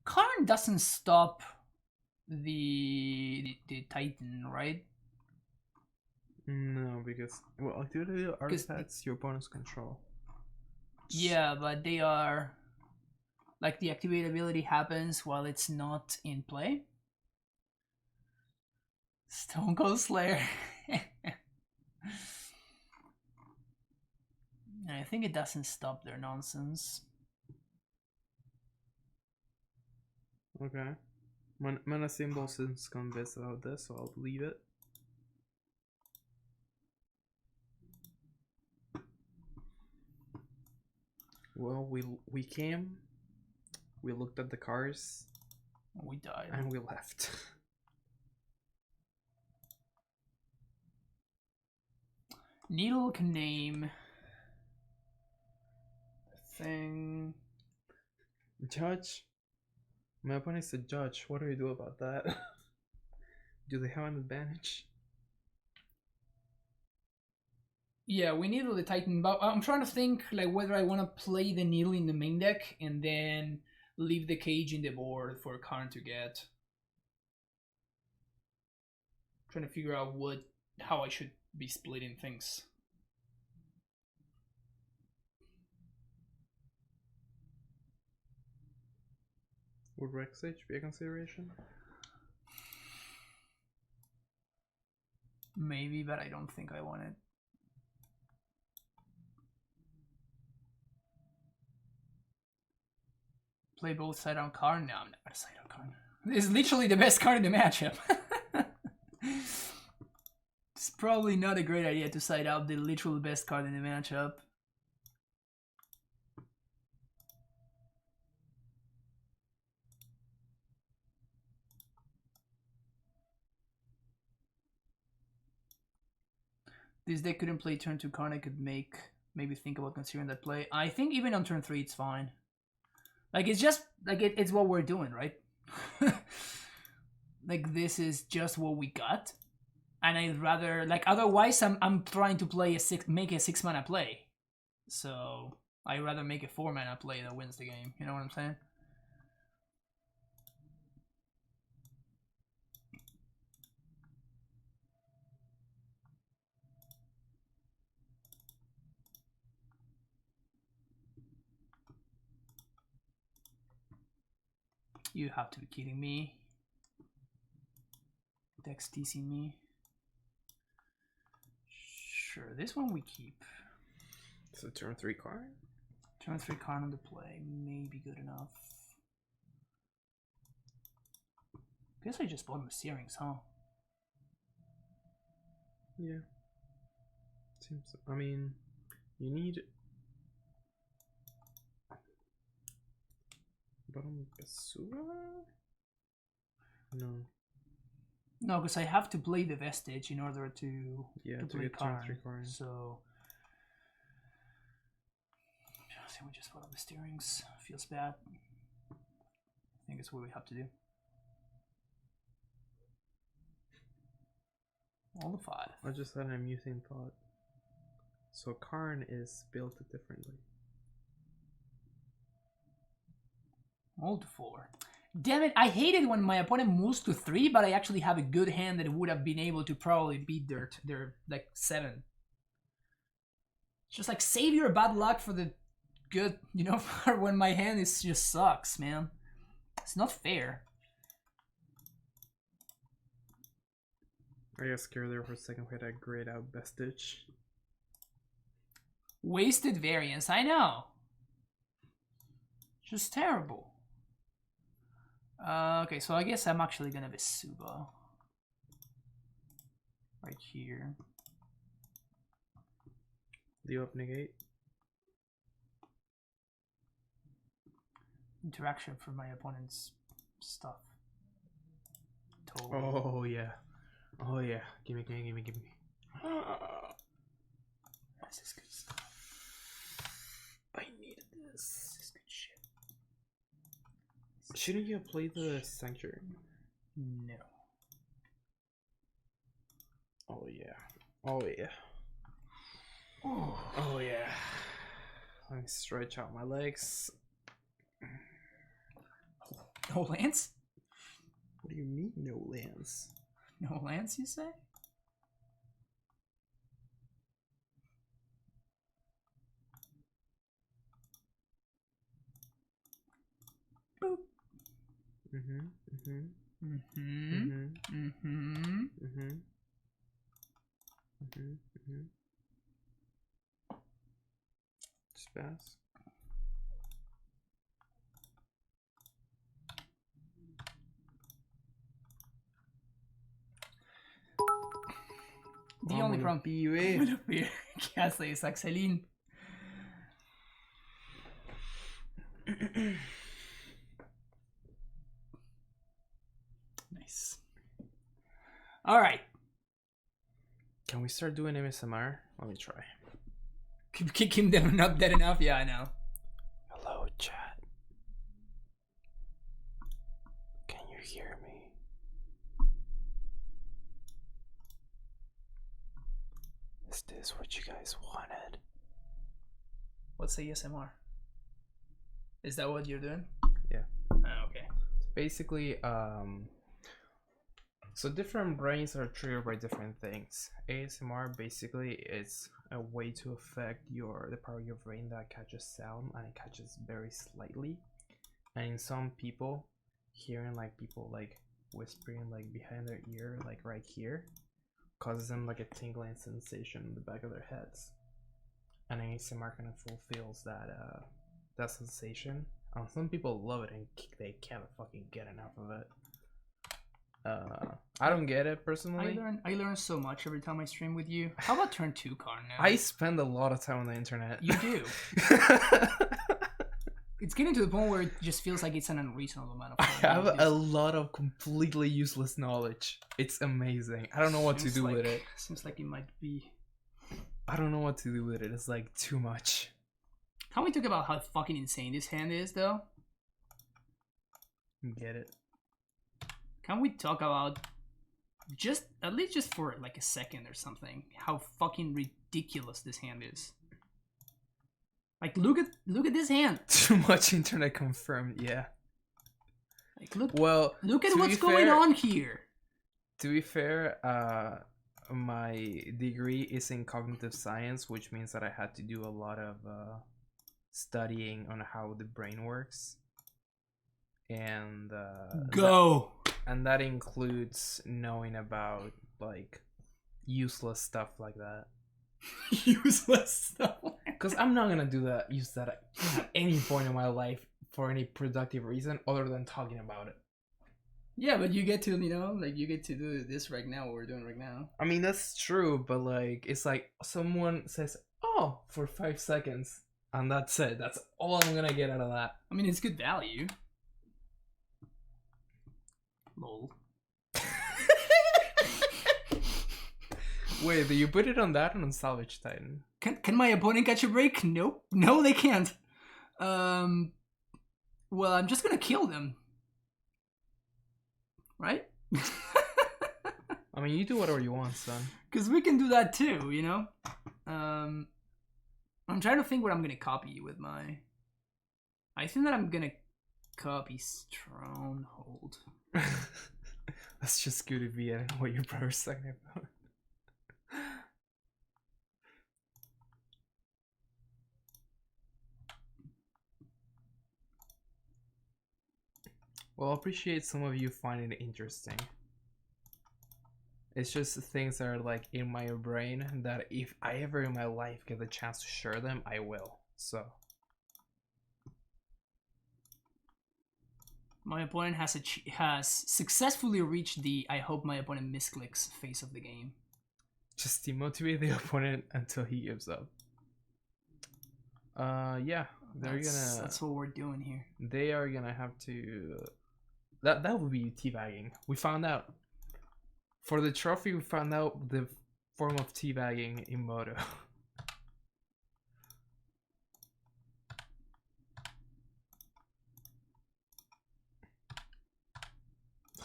Karn doesn't stop the Titan, right? No, because well, due to the artifacts your opponents control. Yeah, but they are like the activate ability happens while it's not in play. Stone Cold Slayer. I think it doesn't stop their nonsense. Okay. Mana symbol seems convinced about this, so I'll believe it. Well, we came, we looked at the cars, We died. and we left. Needle can name the thing. Judge? My opponent is a judge. What do we do about that? Do they have an advantage? Yeah, we needle the Titan, but I'm trying to think like whether I want to play the needle in the main deck and then leave the cage in the board for Karn to get. Trying to figure out how I should be splitting things. Would Grixis be a consideration? Maybe, but I don't think I want it. Play both side on Karn? No, I'm not gonna side on Karn. This is literally the best card in the matchup. It's probably not a great idea to side up the literal best card in the matchup. This deck couldn't play turn 2 Karn. I could maybe think about considering that play. I think even on turn 3 it's fine. Like it's just like it's what we're doing, right? Like this is just what we got. And I'd rather like otherwise I'm trying to play make a 6 mana play. So I'd rather make a 4 mana play that wins the game. You know what I'm saying? You have to be kidding me. Dex teasing me. Sure, this one we keep. So turn 3 card? Turn 3 Karn on the play may be good enough. Guess I just bought him Searings, huh? Yeah. Seems. I mean, you need. Bottom Basura? No. No, because I have to play the Vestige in order to play get turn 3 Karn. Karn. So I think we just follow the steerings. Feels bad. I think it's what we have to do. All the 5. I just had an amusing thought. So Karn is built differently. All to 4. Damn it, I hate it when my opponent moves to 3, but I actually have a good hand that would have been able to probably beat their like 7. It's just like save your bad luck for the good, you know, for when my hand is just sucks, man. It's not fair. I got scared there for a second. We had a grayed out Vestige. Wasted variance, I know. Just terrible. Okay, so I guess I'm actually gonna Vesuba. Right here. Do you up negate? Interaction for my opponent's stuff. Totally. Oh yeah. Oh yeah. Gimme. This is good stuff. I needed this. This is good shit. Shouldn't you have played the Sanctuary? No. Oh yeah. Oh yeah. Ooh. Oh yeah. Let me stretch out my legs. No Lance? What do you mean no Lance? No Lance, you say? Boop. Just pass. The only problem. Castle is Axeline. Nice. All right. Can we start doing ASMR? Let me try. Kick him down, not dead enough. Yeah, I know. Hello, chat. Can you hear me? Is this what you guys wanted? What's ASMR? Is that what you're doing? Yeah. Okay. Basically, so different brains are triggered by different things. ASMR basically is a way to affect the part of your brain that catches sound, and it catches very slightly. And in some people, hearing like people like whispering like behind their ear, like right here, causes them like a tingling sensation in the back of their heads. And ASMR kind of fulfills that sensation. Some people love it and they can't fucking get enough of it. I don't get it personally. I learn so much every time I stream with you. How about turn 2 Karn now? I spend a lot of time on the internet. You do. It's getting to the point where it just feels like it's an unreasonable amount of time. I have a lot of completely useless knowledge. It's amazing. I don't know what to do with it. Seems like it might be. I don't know what to do with it. It's like too much. Can we talk about how fucking insane this hand is, though? Get it? Can we talk about at least just for like a second or something, how fucking ridiculous this hand is? Like, look at this hand. Too much internet confirmed. Yeah. Like, look at what's going on here. To be fair, my degree is in cognitive science, which means that I had to do a lot of studying on how the brain works, and and that includes knowing about like useless stuff like that. Useless stuff. Because I'm not gonna use that at any point in my life for any productive reason other than talking about it. Yeah, but you get to, you get to do this right now, what we're doing right now. I mean, that's true, but like, it's like someone says, oh, for 5 seconds, and that's it. That's all I'm gonna get out of that. I mean, it's good value. Lol. Wait, do you put it on that and on Salvage Titan? Can my opponent catch a break? Nope. No, they can't. Well, I'm just gonna kill them. Right? I mean, you do whatever you want, son. Because we can do that too, you know? I'm trying to think what I'm gonna copy with my... I think that I'm gonna copy Stronghold. That's just good to be what your brother's talking about. Well, I appreciate some of you finding it interesting. It's just things that are like in my brain that if I ever in my life get the chance to share them, I will. So my opponent has successfully reached the I hope my opponent misclicks phase of the game. just demotivate the opponent until he gives up. Yeah, That's what we're doing here. They are gonna have to. That would be teabagging. We found out. For the trophy, we found out the form of teabagging in Moto.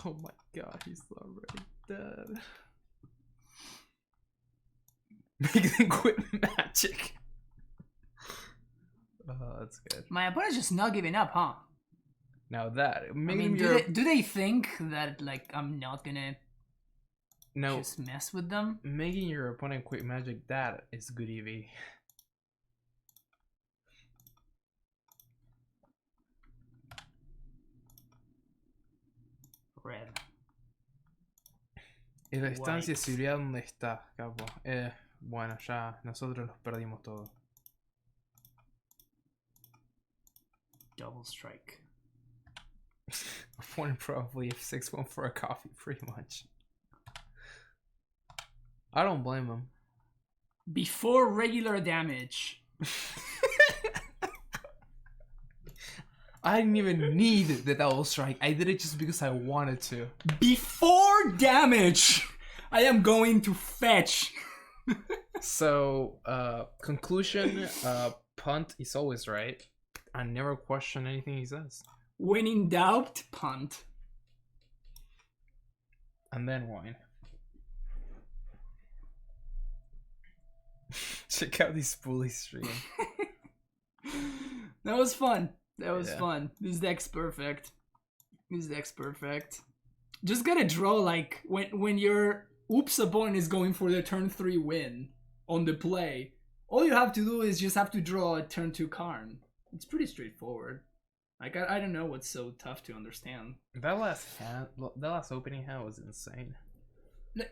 Oh my god, he's already dead. Make them quit magic. Oh, that's good. My opponent's just not giving up, huh? Now that I mean, do they think that like I'm not gonna just mess with them? Making your opponent quit magic, that is good EV. Red. ¿Y la estancia de seguridad dónde está, capo? Bueno, ya nosotros los perdimos todos. Double strike. Opponent probably F6 went for a coffee, pretty much. I don't blame him. Before regular damage. I didn't even need the double strike. I did it just because I wanted to. Before damage, I am going to fetch. So, conclusion, punt is always right. I never question anything he says. When in doubt, punt. And then whine. Check out these bullies stream. That was fun. That was fun. This deck's perfect. This deck's perfect. Just gotta draw like when your oops opponent is going for the turn 3 win on the play. All you have to do is just have to draw a turn 2 Karn. It's pretty straightforward. Like I don't know what's so tough to understand. That last opening hand was insane.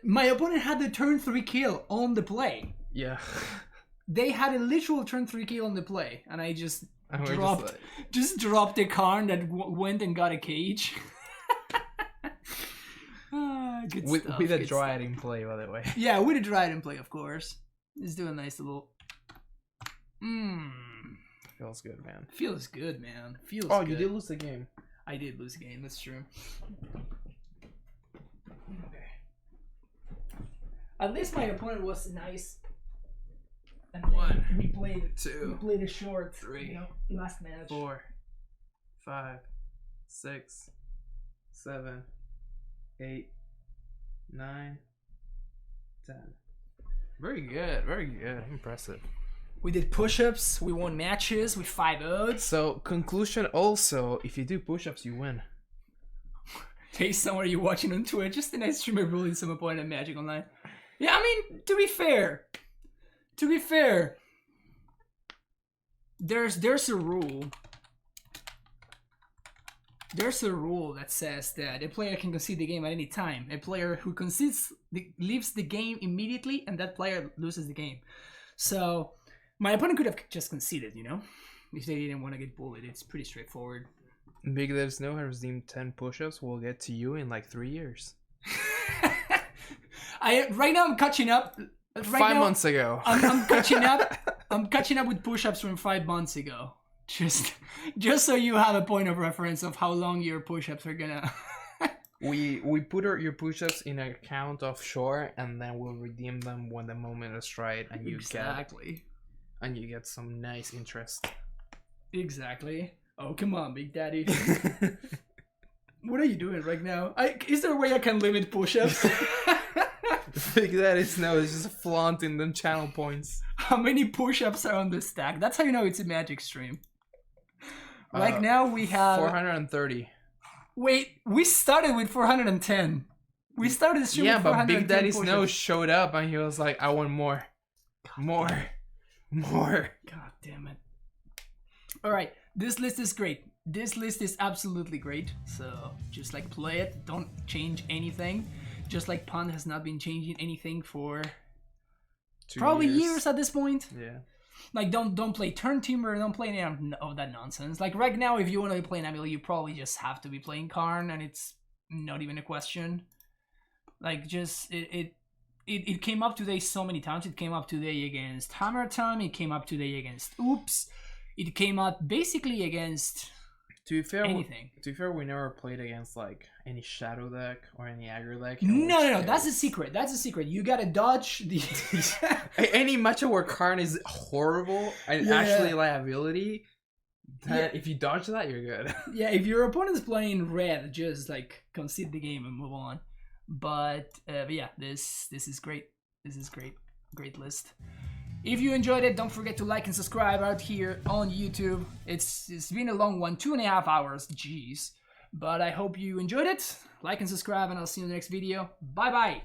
My opponent had the turn 3 kill on the play. Yeah. They had a literal turn 3 kill on the play, and I just dropped the Karn that went and got a cage. Good stuff. With a Dryad in play, by the way. Yeah, with a Dryad in play, of course. Let's do a nice little... Feels good, man. Feels good, man. Feels good. Oh, you did lose the game. I did lose the game, that's true. Okay. At least my opponent was nice. And One, we played 2, we played a short 3, last match. 4, 5, 6, 7, 8, 9, 10. Very good, very good. Impressive. We did push-ups, we won matches with 5-0. So, conclusion also, if you do push-ups, you win. Hey, somewhere you watching on Twitch, just a nice streamer bullying some opponent at Magic Online. Yeah, I mean, to be fair, there's a rule. There's a rule that says that a player can concede the game at any time. A player who concedes leaves the game immediately, and that player loses the game. So my opponent could have just conceded, you know, if they didn't want to get bullied. It's pretty straightforward. Big Devs No has redeemed 10 push-ups. We'll get to you in like 3 years. Right now I'm catching up. Right 5 months ago. I'm catching up. I'm catching up with push-ups from 5 months ago. Just so you have a point of reference of how long your push-ups are gonna We put your push-ups in an account offshore, and then we'll redeem them when the moment is right, and you get some nice interest. Exactly. Oh, come on, Big Daddy. What are you doing right now? Is there a way I can limit push-ups? Big Daddy's no, it's just flaunting them channel points. How many push-ups are on the stack? That's how you know it's a magic stream. Right now we have 430. Wait, we started with 410. We started the stream with 410. Yeah, but Big Daddy push-ups. Snow showed up and he was like, I want more. More. God damn it. Alright, this list is great. This list is absolutely great. So just like play it, don't change anything. Just like Pond has not been changing anything for 2 probably years at this point. Yeah. Like don't play Turn Timber, don't play any of that nonsense. Like right now, if you want to be playing AmuLIT, you probably just have to be playing Karn, and it's not even a question. Like just it came up today so many times. It came up today against Hammer Time. It came up today against Oops. It came up basically against anything. To be fair, we never played against like any shadow deck or any aggro deck. No, that's a secret. That's a secret. You gotta dodge the any matchup where Karn is horrible and actually liability. If you dodge that, you're good. Yeah, if your opponent's playing red, just like concede the game and move on. But yeah, this is great. This is great list. If you enjoyed it, don't forget to like and subscribe out here on YouTube. It's been a long one, 2.5 hours, jeez. But I hope you enjoyed it. Like and subscribe, and I'll see you in the next video. Bye bye.